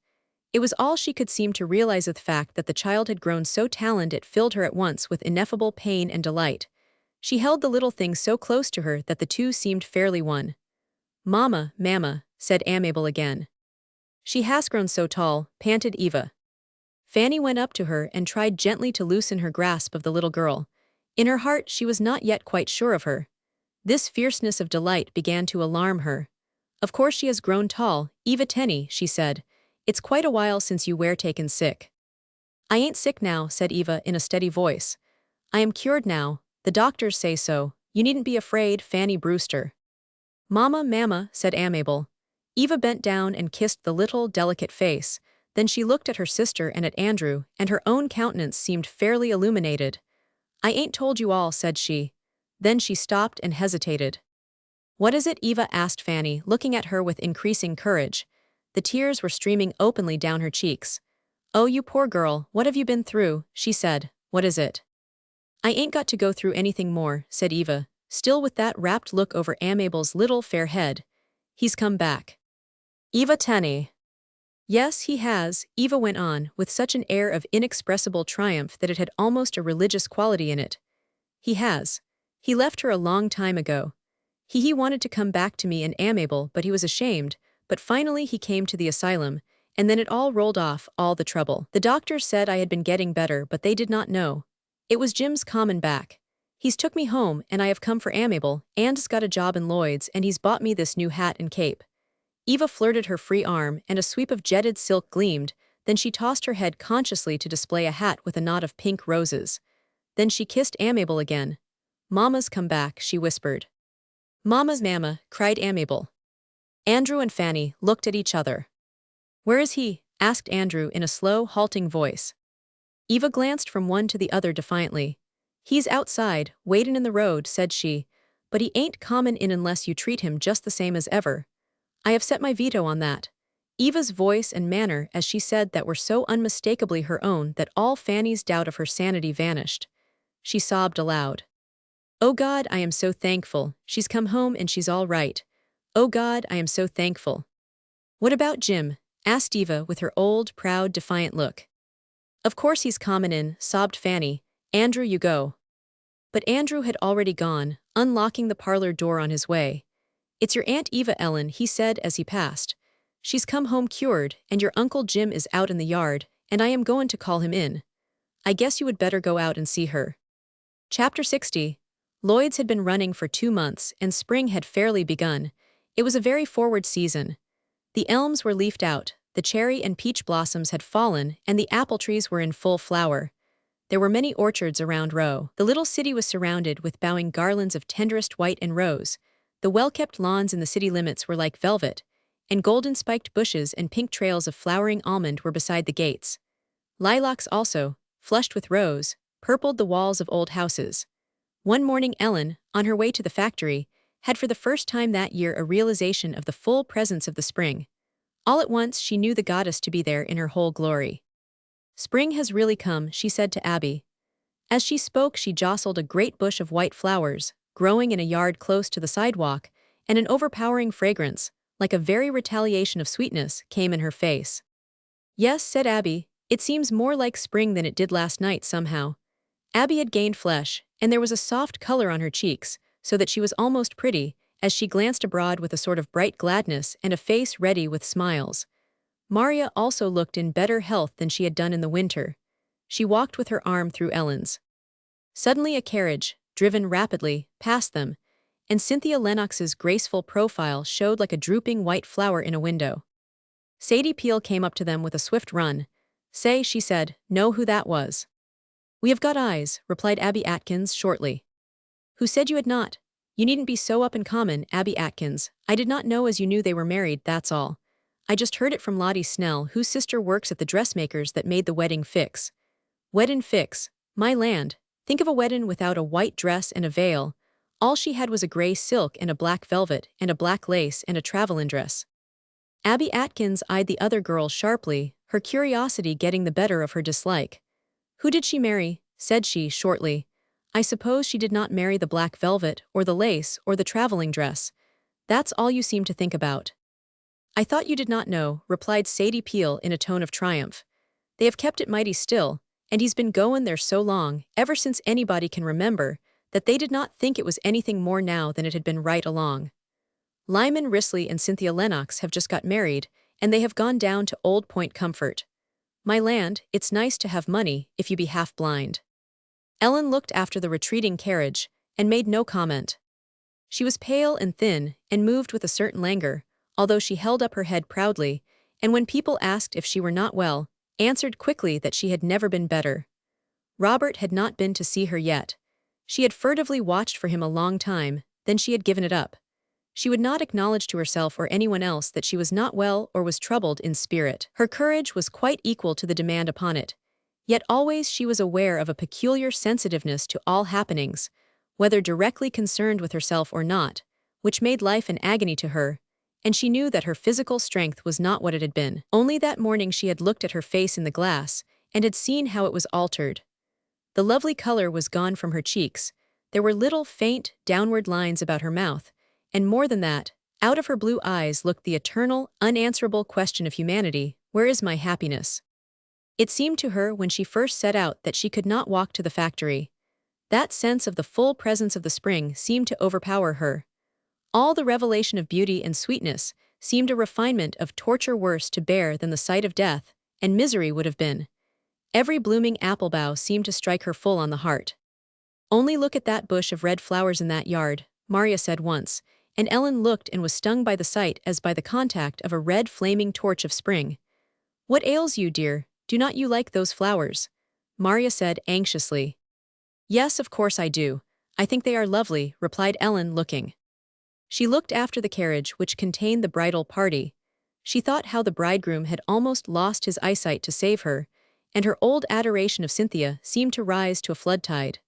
It was all she could seem to realize of the fact that the child had grown so talented it filled her at once with ineffable pain and delight. She held the little thing so close to her that the two seemed fairly one. "Mama, Mama," said Amabel again. "She has grown so tall," panted Eva. Fanny went up to her and tried gently to loosen her grasp of the little girl. In her heart she was not yet quite sure of her. This fierceness of delight began to alarm her. "Of course she has grown tall, Eva Tenney," she said. "It's quite a while since you were taken sick." "I ain't sick now," said Eva in a steady voice. "I am cured now, the doctors say so. You needn't be afraid, Fanny Brewster." "Mama, Mama," said Amabel. Eva bent down and kissed the little, delicate face. Then she looked at her sister and at Andrew, and her own countenance seemed fairly illuminated. "I ain't told you all," said she. Then she stopped and hesitated. "What is it?" Eva asked Fanny, looking at her with increasing courage. The tears were streaming openly down her cheeks. "Oh, you poor girl, what have you been through?" she said. "What is it?" "I ain't got to go through anything more," said Eva, still with that rapt look over Amabel's little fair head. "He's come back." "Eva Tenney." "Yes, he has," Eva went on, with such an air of inexpressible triumph that it had almost a religious quality in it. "He has. He left her a long time ago. He wanted to come back to me and Amabel, but he was ashamed, but finally he came to the asylum, and then it all rolled off, all the trouble. The doctors said I had been getting better, but they did not know. It was Jim's comin' back. He's took me home, and I have come for Amabel, and's got a job in Lloyd's, and he's bought me this new hat and cape." Eva flirted her free arm, and a sweep of jetted silk gleamed, then she tossed her head consciously to display a hat with a knot of pink roses. Then she kissed Amabel again. "Mama's come back," she whispered. "Mama's Mama," cried Amabel. Andrew and Fanny looked at each other. "Where is he?" asked Andrew in a slow, halting voice. Eva glanced from one to the other defiantly. "He's outside, waitin' in the road," said she, "but he ain't comin' in unless you treat him just the same as ever. I have set my veto on that." Eva's voice and manner as she said that were so unmistakably her own that all Fanny's doubt of her sanity vanished. She sobbed aloud. "Oh God, I am so thankful, she's come home and she's all right. Oh God, I am so thankful." "What about Jim?" asked Eva with her old, proud, defiant look. "Of course he's comin' in," sobbed Fanny. "Andrew, you go." But Andrew had already gone, unlocking the parlor door on his way. "It's your Aunt Eva, Ellen," he said as he passed. "She's come home cured, and your Uncle Jim is out in the yard, and I am goin' to call him in. I guess you would better go out and see her." Chapter 60. Lloyd's had been running for 2 months, and spring had fairly begun. It was a very forward season. The elms were leafed out, the cherry and peach blossoms had fallen, and the apple trees were in full flower. There were many orchards around Row. The little city was surrounded with bowing garlands of tenderest white and rose. The well-kept lawns in the city limits were like velvet, and golden-spiked bushes and pink trails of flowering almond were beside the gates. Lilacs also, flushed with rose, purpled the walls of old houses. One morning Ellen, on her way to the factory, had for the first time that year a realization of the full presence of the spring. All at once she knew the goddess to be there in her whole glory. "Spring has really come," she said to Abby. As she spoke she jostled a great bush of white flowers, growing in a yard close to the sidewalk, and an overpowering fragrance, like a very retaliation of sweetness, came in her face. "Yes," said Abby, "it seems more like spring than it did last night somehow." Abby had gained flesh, and there was a soft color on her cheeks, so that she was almost pretty, as she glanced abroad with a sort of bright gladness and a face ready with smiles. Maria also looked in better health than she had done in the winter. She walked with her arm through Ellen's. Suddenly a carriage, driven rapidly, passed them, and Cynthia Lennox's graceful profile showed like a drooping white flower in a window. Sadie Peel came up to them with a swift run. "Say," she said, "know who that was?" "We have got eyes," replied Abby Atkins shortly. "Who said you had not? You needn't be so up in common, Abby Atkins. I did not know as you knew they were married, that's all. I just heard it from Lottie Snell, whose sister works at the dressmakers that made the wedding fix." "Weddin' fix? My land, think of a weddin' without a white dress and a veil. All she had was a gray silk and a black velvet and a black lace and a travelin' dress." Abby Atkins eyed the other girl sharply, her curiosity getting the better of her dislike. "Who did she marry?" said she shortly. "I suppose she did not marry the black velvet, or the lace, or the traveling dress. That's all you seem to think about." "I thought you did not know," replied Sadie Peel in a tone of triumph. "They have kept it mighty still, and he's been goin' there so long, ever since anybody can remember, that they did not think it was anything more now than it had been right along. Lyman Risley and Cynthia Lennox have just got married, and they have gone down to Old Point Comfort. My land, it's nice to have money, if you be half blind." Ellen looked after the retreating carriage, and made no comment. She was pale and thin, and moved with a certain languor, although she held up her head proudly, and when people asked if she were not well, answered quickly that she had never been better. Robert had not been to see her yet. She had furtively watched for him a long time, then she had given it up. She would not acknowledge to herself or anyone else that she was not well or was troubled in spirit. Her courage was quite equal to the demand upon it. Yet always she was aware of a peculiar sensitiveness to all happenings, whether directly concerned with herself or not, which made life an agony to her, and she knew that her physical strength was not what it had been. Only that morning she had looked at her face in the glass, and had seen how it was altered. The lovely color was gone from her cheeks, there were little faint, downward lines about her mouth, and more than that, out of her blue eyes looked the eternal, unanswerable question of humanity: where is my happiness? It seemed to her when she first set out that she could not walk to the factory. That sense of the full presence of the spring seemed to overpower her. All the revelation of beauty and sweetness seemed a refinement of torture worse to bear than the sight of death, and misery would have been. Every blooming apple bough seemed to strike her full on the heart. "Only look at that bush of red flowers in that yard," Maria said once, and Ellen looked and was stung by the sight as by the contact of a red flaming torch of spring. "What ails you, dear? Do not you like those flowers?" Maria said anxiously. "Yes, of course I do. I think they are lovely," replied Ellen, looking. She looked after the carriage which contained the bridal party. She thought how the bridegroom had almost lost his eyesight to save her, and her old adoration of Cynthia seemed to rise to a flood tide.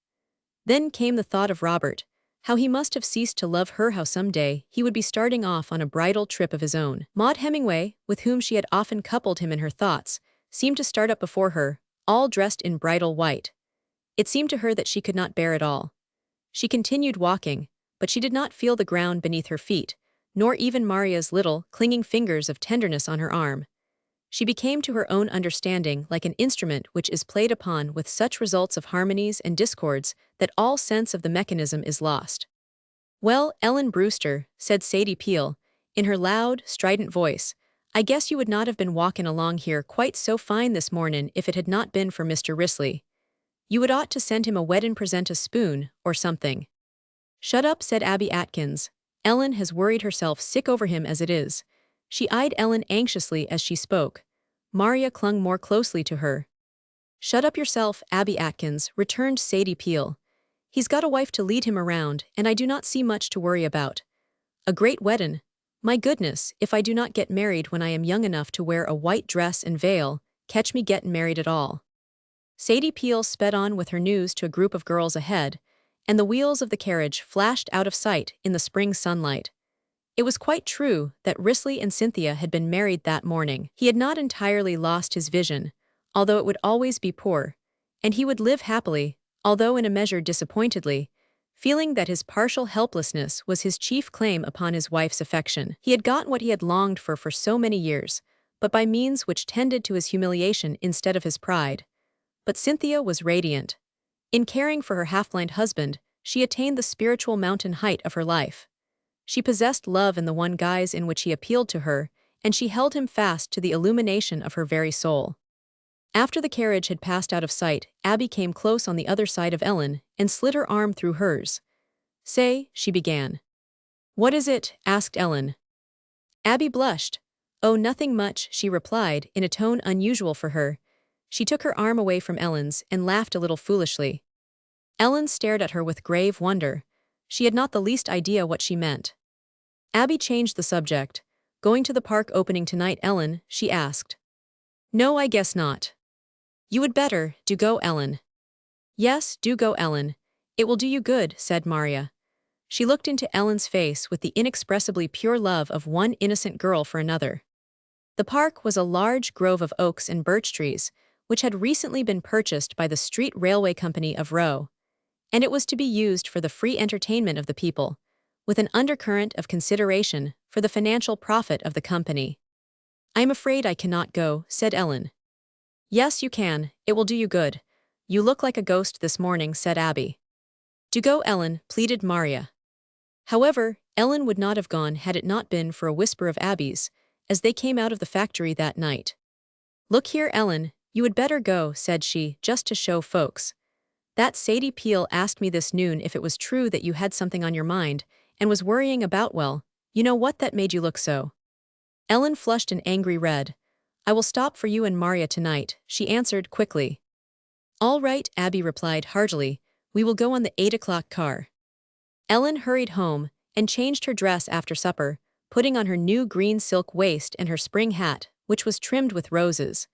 Then came the thought of Robert, how he must have ceased to love her, how someday he would be starting off on a bridal trip of his own. Maud Hemingway, with whom she had often coupled him in her thoughts, seemed to start up before her, all dressed in bridal white. It seemed to her that she could not bear it all. She continued walking, but she did not feel the ground beneath her feet, nor even Maria's little, clinging fingers of tenderness on her arm. She became to her own understanding like an instrument which is played upon with such results of harmonies and discords that all sense of the mechanism is lost. "Well, Ellen Brewster," said Sadie Peel, in her loud, strident voice, "I guess you would not have been walkin' along here quite so fine this mornin' if it had not been for Mr. Risley. You would ought to send him a weddin' present, a spoon, or something." "Shut up," said Abby Atkins. "Ellen has worried herself sick over him as it is." She eyed Ellen anxiously as she spoke. Maria clung more closely to her. "Shut up yourself, Abby Atkins," returned Sadie Peel. "He's got a wife to lead him around, and I do not see much to worry about. A great weddin'. My goodness, if I do not get married when I am young enough to wear a white dress and veil, catch me gettin' married at all." Sadie Peel sped on with her news to a group of girls ahead, and the wheels of the carriage flashed out of sight in the spring sunlight. It was quite true that Risley and Cynthia had been married that morning. He had not entirely lost his vision, although it would always be poor, and he would live happily, although in a measure disappointedly, feeling that his partial helplessness was his chief claim upon his wife's affection. He had got what he had longed for so many years, but by means which tended to his humiliation instead of his pride. But Cynthia was radiant. In caring for her half-blind husband, she attained the spiritual mountain height of her life. She possessed love in the one guise in which he appealed to her, and she held him fast to the illumination of her very soul. After the carriage had passed out of sight, Abby came close on the other side of Ellen and slid her arm through hers. "Say," she began. "What is it?" asked Ellen. Abby blushed. "Oh, nothing much," she replied in a tone unusual for her. She took her arm away from Ellen's and laughed a little foolishly. Ellen stared at her with grave wonder. She had not the least idea what she meant. Abby changed the subject. "Going to the park opening tonight, Ellen?" she asked. "No, I guess not." "You would better, do go, Ellen." "Yes, do go, Ellen. It will do you good," said Maria. She looked into Ellen's face with the inexpressibly pure love of one innocent girl for another. The park was a large grove of oaks and birch trees, which had recently been purchased by the Street Railway Company of Roe, and it was to be used for the free entertainment of the people, with an undercurrent of consideration for the financial profit of the company. "I am afraid I cannot go," said Ellen. "Yes, you can, it will do you good. You look like a ghost this morning," said Abby. "Do go, Ellen," pleaded Maria. However, Ellen would not have gone had it not been for a whisper of Abby's, as they came out of the factory that night. "Look here, Ellen, you would better go," said she, "just to show folks. That Sadie Peel asked me this noon if it was true that you had something on your mind, and was worrying about, well, you know what that made you look so." Ellen flushed an angry red. "I will stop for you and Maria tonight," she answered quickly. "All right," Abby replied heartily, "we will go on the 8 o'clock car." Ellen hurried home, and changed her dress after supper, putting on her new green silk waist and her spring hat, which was trimmed with roses.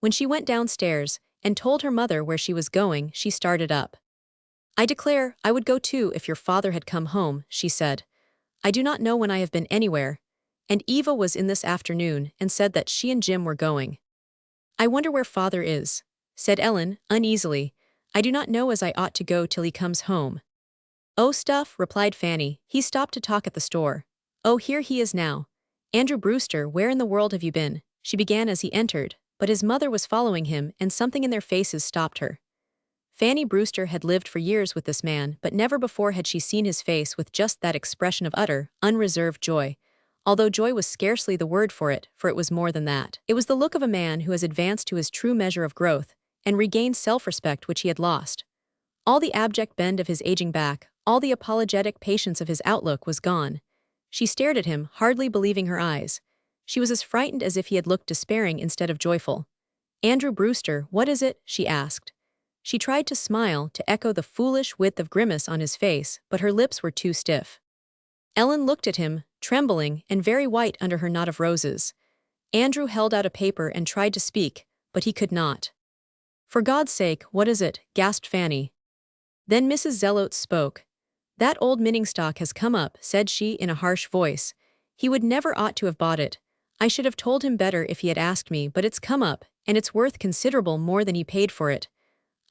When she went downstairs, and told her mother where she was going, she started up. "I declare, I would go too if your father had come home," she said. "I do not know when I have been anywhere, and Eva was in this afternoon and said that she and Jim were going." "I wonder where father is," said Ellen, uneasily. "I do not know as I ought to go till he comes home." "Oh, stuff," replied Fanny. "He stopped to talk at the store. Oh, here he is now. Andrew Brewster, where in the world have you been?" she began as he entered, but his mother was following him and something in their faces stopped her. Fanny Brewster had lived for years with this man, but never before had she seen his face with just that expression of utter, unreserved joy. Although joy was scarcely the word for it was more than that. It was the look of a man who has advanced to his true measure of growth, and regained self-respect which he had lost. All the abject bend of his aging back, all the apologetic patience of his outlook was gone. She stared at him, hardly believing her eyes. She was as frightened as if he had looked despairing instead of joyful. "Andrew Brewster, what is it?" she asked. She tried to smile, to echo the foolish width of grimace on his face, but her lips were too stiff. Ellen looked at him, trembling and very white under her knot of roses. Andrew held out a paper and tried to speak, but he could not. "For God's sake, what is it?" gasped Fanny. Then Mrs. Zelotes spoke. "That old Minningstock has come up," said she in a harsh voice. "He would never ought to have bought it. I should have told him better if he had asked me, but it's come up, and it's worth considerable more than he paid for it.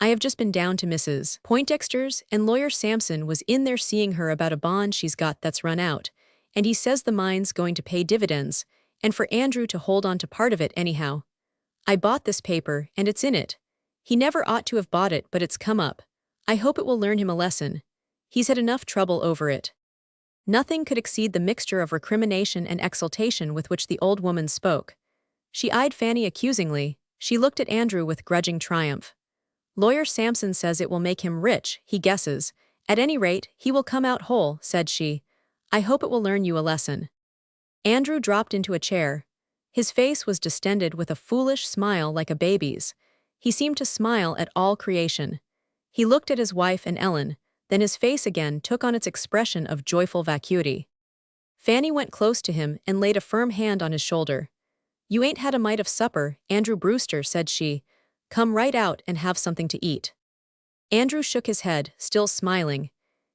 I have just been down to Mrs. Poindexter's, and Lawyer Sampson was in there seeing her about a bond she's got that's run out, and he says the mine's going to pay dividends, and for Andrew to hold on to part of it anyhow. I bought this paper, and it's in it. He never ought to have bought it, but it's come up. I hope it will learn him a lesson. He's had enough trouble over it." Nothing could exceed the mixture of recrimination and exultation with which the old woman spoke. She eyed Fanny accusingly. She looked at Andrew with grudging triumph. "Lawyer Sampson says it will make him rich, he guesses. At any rate, he will come out whole," said she. "I hope it will learn you a lesson." Andrew dropped into a chair. His face was distended with a foolish smile like a baby's. He seemed to smile at all creation. He looked at his wife and Ellen, then his face again took on its expression of joyful vacuity. Fanny went close to him and laid a firm hand on his shoulder. "You ain't had a mite of supper, Andrew Brewster," said she. "Come right out and have something to eat." Andrew shook his head, still smiling.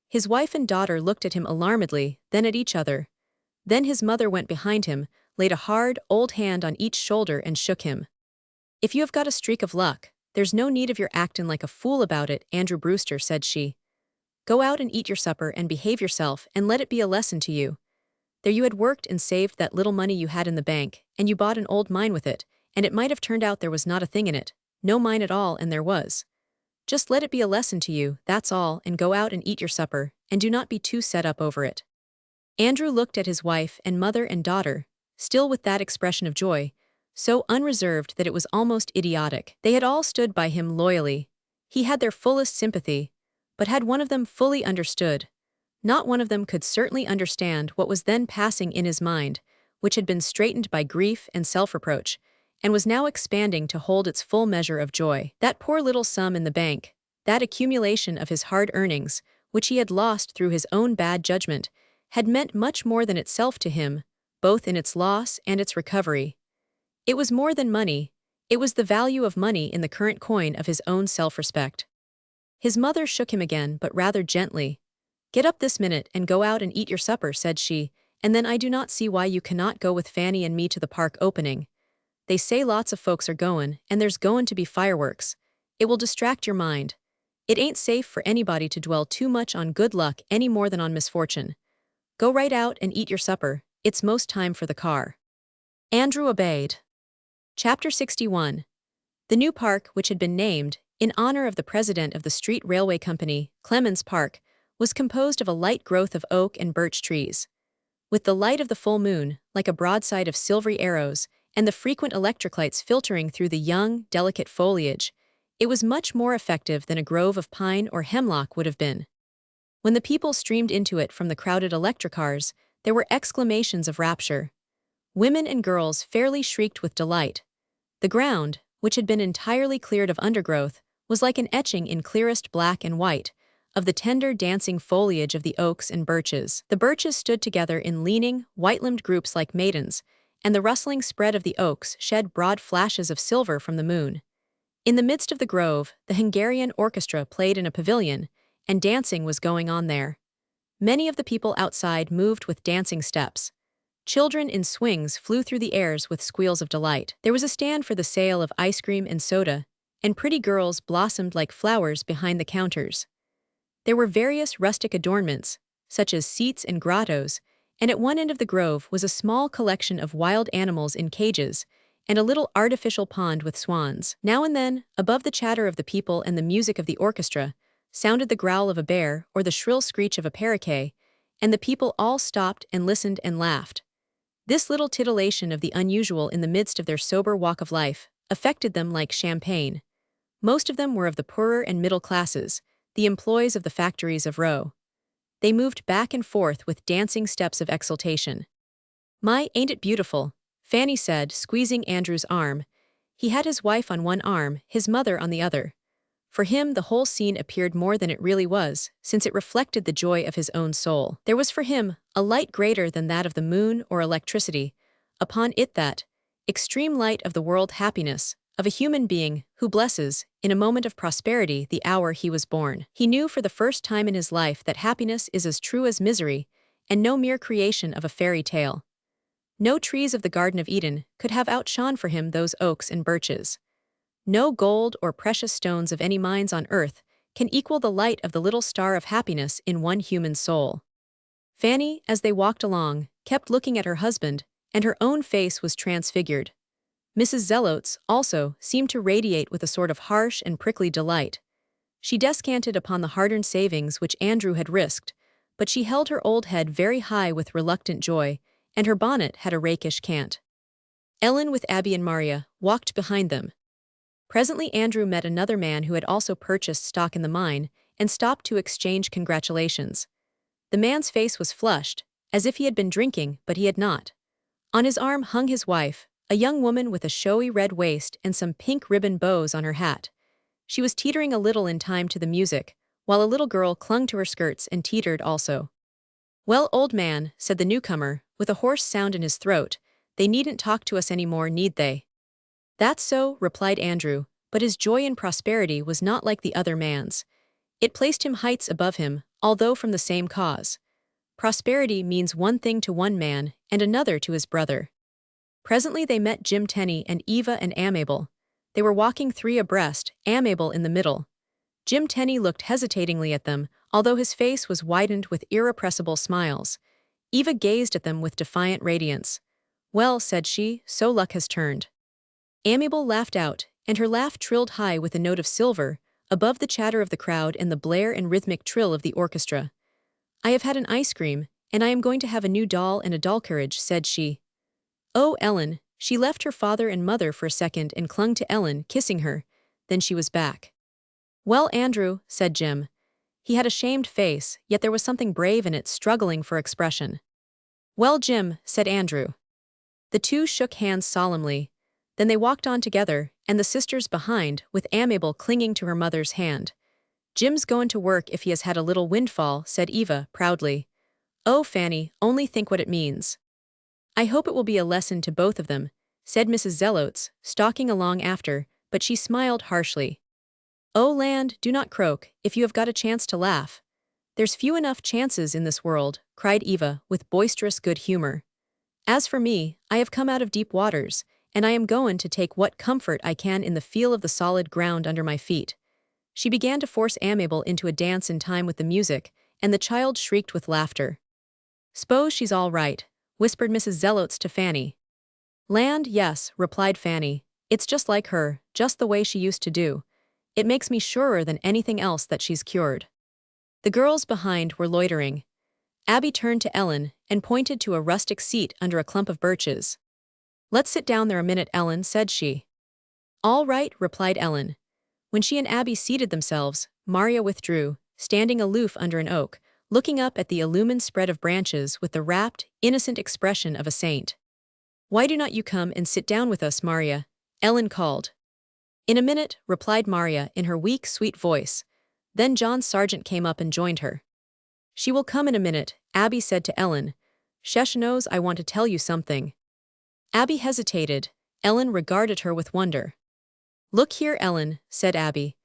His wife and daughter looked at him alarmedly, then at each other. Then his mother went behind him, laid a hard, old hand on each shoulder and shook him. "If you have got a streak of luck, there's no need of your actin' like a fool about it, Andrew Brewster," said she. "Go out and eat your supper and behave yourself and let it be a lesson to you. There you had worked and saved that little money you had in the bank, and you bought an old mine with it, and it might have turned out there was not a thing in it, no mine at all, and there was. Just let it be a lesson to you, that's all, and go out and eat your supper, and do not be too set up over it." Andrew looked at his wife and mother and daughter, still with that expression of joy, so unreserved that it was almost idiotic. They had all stood by him loyally. He had their fullest sympathy. But had one of them fully understood? Not one of them could certainly understand what was then passing in his mind, which had been straightened by grief and self-reproach, and was now expanding to hold its full measure of joy. That poor little sum in the bank, that accumulation of his hard earnings, which he had lost through his own bad judgment, had meant much more than itself to him, both in its loss and its recovery. It was more than money. It was the value of money in the current coin of his own self-respect. His mother shook him again, but rather gently. "Get up this minute and go out and eat your supper," said she, "and then I do not see why you cannot go with Fanny and me to the park opening. They say lots of folks are goin', and there's goin' to be fireworks. It will distract your mind. It ain't safe for anybody to dwell too much on good luck any more than on misfortune. Go right out and eat your supper, it's most time for the car." Andrew obeyed. Chapter 61. The new park, which had been named, in honor of the president of the Street Railway Company, Clemens Park, was composed of a light growth of oak and birch trees. With the light of the full moon, like a broadside of silvery arrows, and the frequent electric lights filtering through the young, delicate foliage, it was much more effective than a grove of pine or hemlock would have been. When the people streamed into it from the crowded electric cars, there were exclamations of rapture. Women and girls fairly shrieked with delight. The ground, which had been entirely cleared of undergrowth, was like an etching in clearest black and white, of the tender dancing foliage of the oaks and birches. The birches stood together in leaning, white-limbed groups like maidens, and the rustling spread of the oaks shed broad flashes of silver from the moon. In the midst of the grove, the Hungarian orchestra played in a pavilion, and dancing was going on there. Many of the people outside moved with dancing steps. Children in swings flew through the airs with squeals of delight. There was a stand for the sale of ice cream and soda, and pretty girls blossomed like flowers behind the counters. There were various rustic adornments, such as seats and grottos, and at one end of the grove was a small collection of wild animals in cages, and a little artificial pond with swans. Now and then, above the chatter of the people and the music of the orchestra, sounded the growl of a bear or the shrill screech of a paroquet, and the people all stopped and listened and laughed. This little titillation of the unusual in the midst of their sober walk of life affected them like champagne. Most of them were of the poorer and middle classes, the employees of the factories of Rowe. They moved back and forth with dancing steps of exultation. "My, ain't it beautiful?" Fanny said, squeezing Andrew's arm. He had his wife on one arm, his mother on the other. For him the whole scene appeared more than it really was, since it reflected the joy of his own soul. There was for him a light greater than that of the moon or electricity, upon it that extreme light of the world happiness, of a human being who blesses, in a moment of prosperity the hour he was born. He knew for the first time in his life that happiness is as true as misery, and no mere creation of a fairy tale. No trees of the Garden of Eden could have outshone for him those oaks and birches. No gold or precious stones of any mines on earth can equal the light of the little star of happiness in one human soul. Fanny, as they walked along, kept looking at her husband, and her own face was transfigured. Mrs. Zelotes, also, seemed to radiate with a sort of harsh and prickly delight. She descanted upon the hard-earned savings which Andrew had risked, but she held her old head very high with reluctant joy, and her bonnet had a rakish cant. Ellen, with Abby and Maria, walked behind them. Presently Andrew met another man who had also purchased stock in the mine, and stopped to exchange congratulations. The man's face was flushed, as if he had been drinking, but he had not. On his arm hung his wife, a young woman with a showy red waist and some pink ribbon bows on her hat. She was teetering a little in time to the music, while a little girl clung to her skirts and teetered also. "Well, old man," said the newcomer, with a hoarse sound in his throat, "they needn't talk to us any more, need they?" "That's so," replied Andrew, but his joy in prosperity was not like the other man's. It placed him heights above him, although from the same cause. Prosperity means one thing to one man and another to his brother. Presently they met Jim Tenney and Eva and Amabel. They were walking three abreast, Amabel in the middle. Jim Tenney looked hesitatingly at them, although his face was widened with irrepressible smiles. Eva gazed at them with defiant radiance. "Well," said she, "so luck has turned." Amabel laughed out, and her laugh trilled high with a note of silver, above the chatter of the crowd and the blare and rhythmic trill of the orchestra. "I have had an ice cream, and I am going to have a new doll and a doll carriage," said she. "Oh, Ellen," she left her father and mother for a second and clung to Ellen, kissing her. Then she was back. "Well, Andrew," said Jim. He had a shamed face, yet there was something brave in it, struggling for expression. "Well, Jim," said Andrew. The two shook hands solemnly. Then they walked on together, and the sisters behind, with Amabel clinging to her mother's hand. "Jim's goin' to work if he has had a little windfall," said Eva, proudly. "Oh, Fanny, only think what it means." "I hope it will be a lesson to both of them," said Mrs. Zelotes, stalking along after, but she smiled harshly. "Oh, land, do not croak, if you have got a chance to laugh." "There's few enough chances in this world," cried Eva, with boisterous good humor. "As for me, I have come out of deep waters, and I am goin' to take what comfort I can in the feel of the solid ground under my feet." She began to force Amabel into a dance in time with the music, and the child shrieked with laughter. "S'pose she's all right," whispered Mrs. Zelotes to Fanny. "Land, yes," replied Fanny. "It's just like her, just the way she used to do. It makes me surer than anything else that she's cured." The girls behind were loitering. Abby turned to Ellen and pointed to a rustic seat under a clump of birches. "Let's sit down there a minute, Ellen," said she. "All right," replied Ellen. When she and Abby seated themselves, Maria withdrew, standing aloof under an oak, looking up at the illumined spread of branches with the rapt, innocent expression of a saint. "Why do not you come and sit down with us, Maria?" Ellen called. "In a minute," replied Maria in her weak, sweet voice. Then John Sargent came up and joined her. "She will come in a minute," Abby said to Ellen. "Shesh knows I want to tell you something." Abby hesitated. Ellen regarded her with wonder. "Look here, Ellen," said Abby.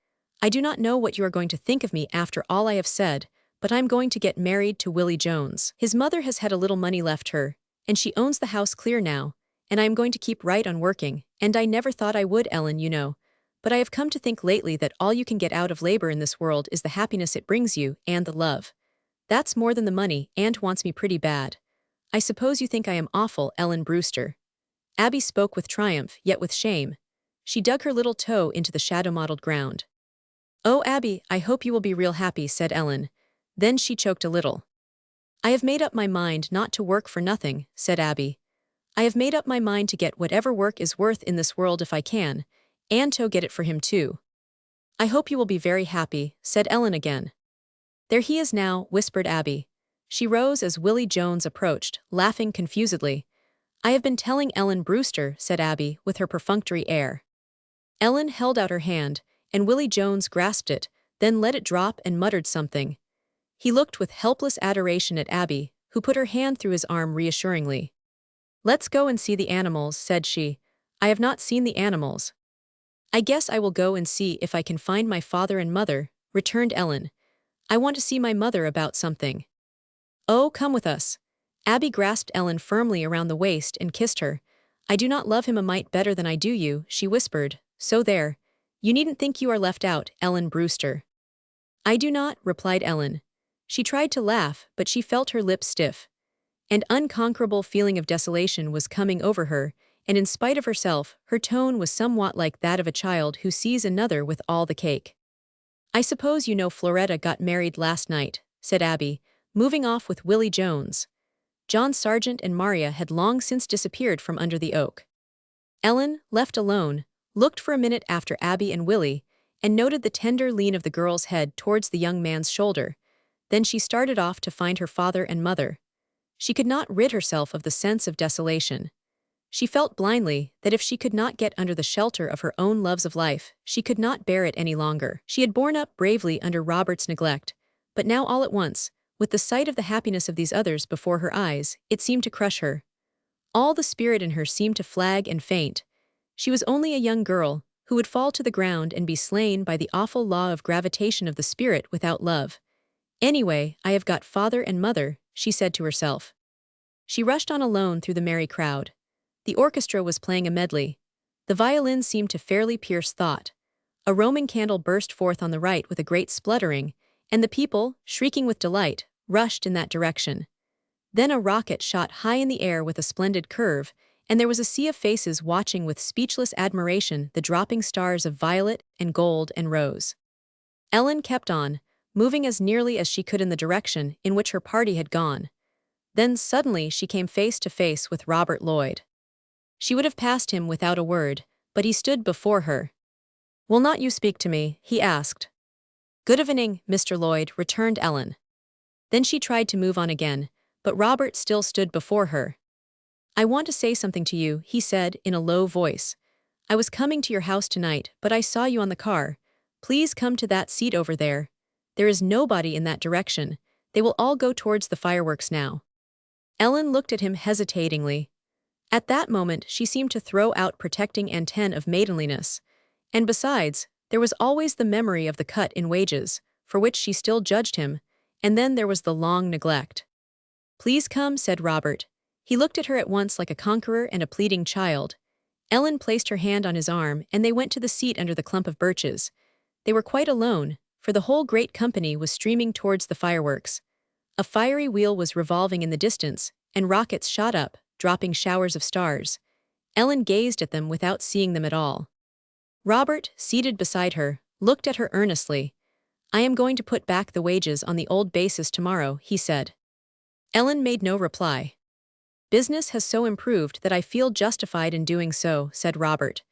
"I do not know what you are going to think of me after all I have said, but I'm going to get married to Willie Jones. His mother has had a little money left her, and she owns the house clear now, and I am going to keep right on working, and I never thought I would, Ellen, you know. But I have come to think lately that all you can get out of labor in this world is the happiness it brings you, and the love. That's more than the money. Aunt wants me pretty bad. I suppose you think I am awful, Ellen Brewster." Abby spoke with triumph, yet with shame. She dug her little toe into the shadow-mottled ground. "Oh, Abby, I hope you will be real happy," said Ellen. Then she choked a little. "I have made up my mind not to work for nothing," said Abby. "I have made up my mind to get whatever work is worth in this world if I can, and to get it for him too." "I hope you will be very happy," said Ellen again. "There he is now," whispered Abby. She rose as Willie Jones approached, laughing confusedly. "I have been telling Ellen Brewster," said Abby, with her perfunctory air. Ellen held out her hand, and Willie Jones grasped it, then let it drop and muttered something. He looked with helpless adoration at Abby, who put her hand through his arm reassuringly. "Let's go and see the animals," said she. "I have not seen the animals." I guess I will go and see if I can find my father and mother, returned Ellen. I want to see my mother about something. Oh, come with us. Abby grasped Ellen firmly around the waist and kissed her. I do not love him a mite better than I do you, she whispered, so there. You needn't think you are left out, Ellen Brewster. I do not, replied Ellen. She tried to laugh, but she felt her lips stiff. An unconquerable feeling of desolation was coming over her, and in spite of herself, her tone was somewhat like that of a child who sees another with all the cake. I suppose you know Floretta got married last night, said Abby, moving off with Willie Jones. John Sargent and Maria had long since disappeared from under the oak. Ellen, left alone, looked for a minute after Abby and Willie, and noted the tender lean of the girl's head towards the young man's shoulder. Then she started off to find her father and mother. She could not rid herself of the sense of desolation. She felt blindly that if she could not get under the shelter of her own loves of life, she could not bear it any longer. She had borne up bravely under Robert's neglect, but now all at once, with the sight of the happiness of these others before her eyes, it seemed to crush her. All the spirit in her seemed to flag and faint. She was only a young girl, who would fall to the ground and be slain by the awful law of gravitation of the spirit without love. Anyway, I have got father and mother, she said to herself. She rushed on alone through the merry crowd. The orchestra was playing a medley. The violin seemed to fairly pierce thought. A Roman candle burst forth on the right with a great spluttering, and the people, shrieking with delight, rushed in that direction. Then a rocket shot high in the air with a splendid curve, and there was a sea of faces watching with speechless admiration the dropping stars of violet and gold and rose. Ellen kept on, moving as nearly as she could in the direction in which her party had gone. Then suddenly she came face to face with Robert Lloyd. She would have passed him without a word, but he stood before her. Will not you speak to me? He asked. Good evening, Mr. Lloyd, returned Ellen. Then she tried to move on again, but Robert still stood before her. I want to say something to you, he said in a low voice. I was coming to your house tonight, but I saw you on the car. Please come to that seat over there. There is nobody in that direction. They will all go towards the fireworks now. Ellen looked at him hesitatingly. At that moment she seemed to throw out protecting antennae of maidenliness. And besides, there was always the memory of the cut in wages, for which she still judged him, and then there was the long neglect. Please come, said Robert. He looked at her at once like a conqueror and a pleading child. Ellen placed her hand on his arm, and they went to the seat under the clump of birches. They were quite alone, for the whole great company was streaming towards the fireworks. A fiery wheel was revolving in the distance, and rockets shot up, dropping showers of stars. Ellen gazed at them without seeing them at all. Robert, seated beside her, looked at her earnestly. I am going to put back the wages on the old basis tomorrow, he said. Ellen made no reply. Business has so improved that I feel justified in doing so, said Robert.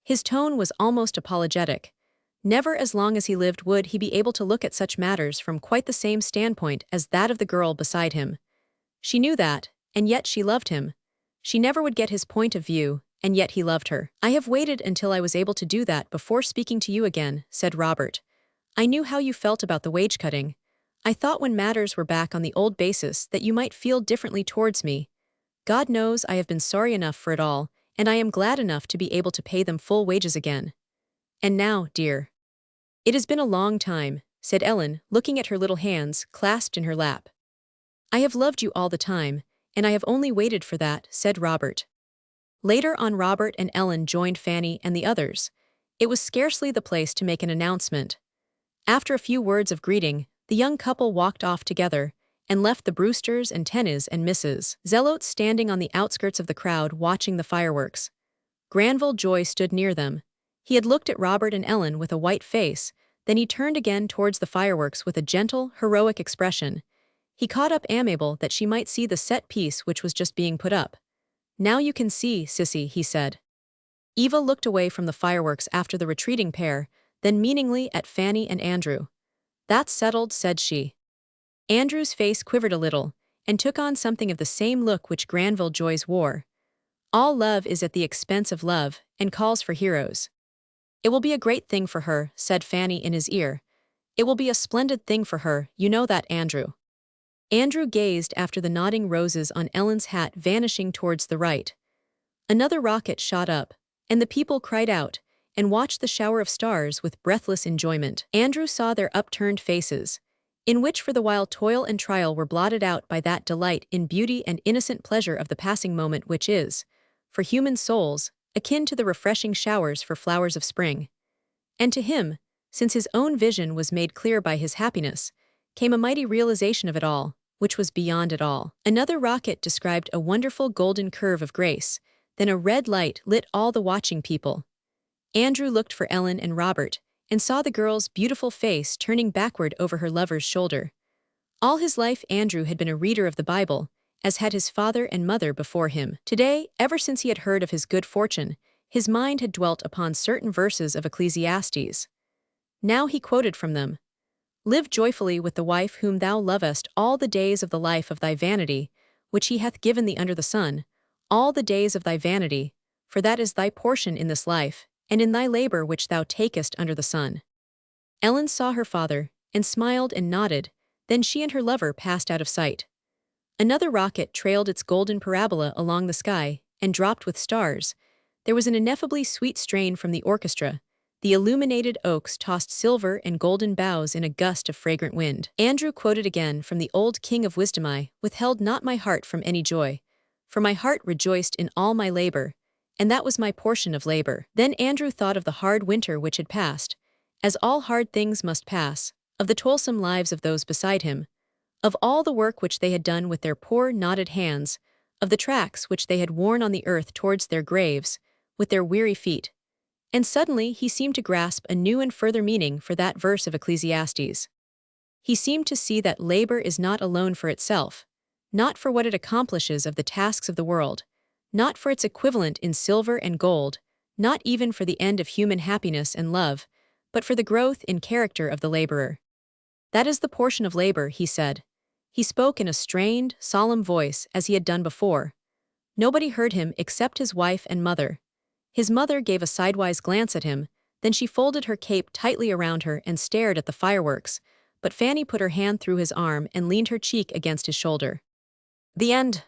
His tone was almost apologetic. Never as long as he lived would he be able to look at such matters from quite the same standpoint as that of the girl beside him. She knew that, and yet she loved him. She never would get his point of view, and yet he loved her. I have waited until I was able to do that before speaking to you again, said Robert. I knew how you felt about the wage cutting. I thought when matters were back on the old basis that you might feel differently towards me. God knows I have been sorry enough for it all, and I am glad enough to be able to pay them full wages again. And now, dear. It has been a long time, said Ellen, looking at her little hands clasped in her lap. I have loved you all the time, and I have only waited for that, said Robert. Later on Robert and Ellen joined Fanny and the others. It was scarcely the place to make an announcement. After a few words of greeting, the young couple walked off together, and left the Brewsters and Tennis and Mrs. Zelotes standing on the outskirts of the crowd watching the fireworks. Granville Joy stood near them. He had looked at Robert and Ellen with a white face, then he turned again towards the fireworks with a gentle, heroic expression. He caught up Amabel that she might see the set piece which was just being put up. Now you can see, Sissy, he said. Eva looked away from the fireworks after the retreating pair, then meaningly at Fanny and Andrew. That's settled, said she. Andrew's face quivered a little, and took on something of the same look which Granville Joy's wore. All love is at the expense of love, and calls for heroes. It will be a great thing for her, said Fanny in his ear. It will be a splendid thing for her, you know that, Andrew. Andrew gazed after the nodding roses on Ellen's hat vanishing towards the right. Another rocket shot up, and the people cried out, and watched the shower of stars with breathless enjoyment. Andrew saw their upturned faces, in which for the while toil and trial were blotted out by that delight in beauty and innocent pleasure of the passing moment which is, for human souls, akin to the refreshing showers for flowers of spring. And to him, since his own vision was made clear by his happiness, came a mighty realization of it all, which was beyond it all. Another rocket described a wonderful golden curve of grace, then a red light lit all the watching people. Andrew looked for Ellen and Robert, and saw the girl's beautiful face turning backward over her lover's shoulder. All his life Andrew had been a reader of the Bible, as had his father and mother before him. Today, ever since he had heard of his good fortune, his mind had dwelt upon certain verses of Ecclesiastes. Now he quoted from them. "Live joyfully with the wife whom thou lovest all the days of the life of thy vanity, which he hath given thee under the sun, all the days of thy vanity, for that is thy portion in this life, and in thy labor which thou takest under the sun." Ellen saw her father, and smiled and nodded, then she and her lover passed out of sight. Another rocket trailed its golden parabola along the sky, and dropped with stars. There was an ineffably sweet strain from the orchestra. The illuminated oaks tossed silver and golden boughs in a gust of fragrant wind. Andrew quoted again from the old King of Wisdom, "I withheld not my heart from any joy, for my heart rejoiced in all my labor, and that was my portion of labor." Then Andrew thought of the hard winter which had passed, as all hard things must pass, of the toilsome lives of those beside him, of all the work which they had done with their poor knotted hands, of the tracks which they had worn on the earth towards their graves, with their weary feet. And suddenly he seemed to grasp a new and further meaning for that verse of Ecclesiastes. He seemed to see that labor is not alone for itself, not for what it accomplishes of the tasks of the world, not for its equivalent in silver and gold, not even for the end of human happiness and love, but for the growth in character of the laborer. "That is the portion of labor," he said. He spoke in a strained, solemn voice as he had done before. Nobody heard him except his wife and mother. His mother gave a sidewise glance at him, then she folded her cape tightly around her and stared at the fireworks, but Fanny put her hand through his arm and leaned her cheek against his shoulder. The end.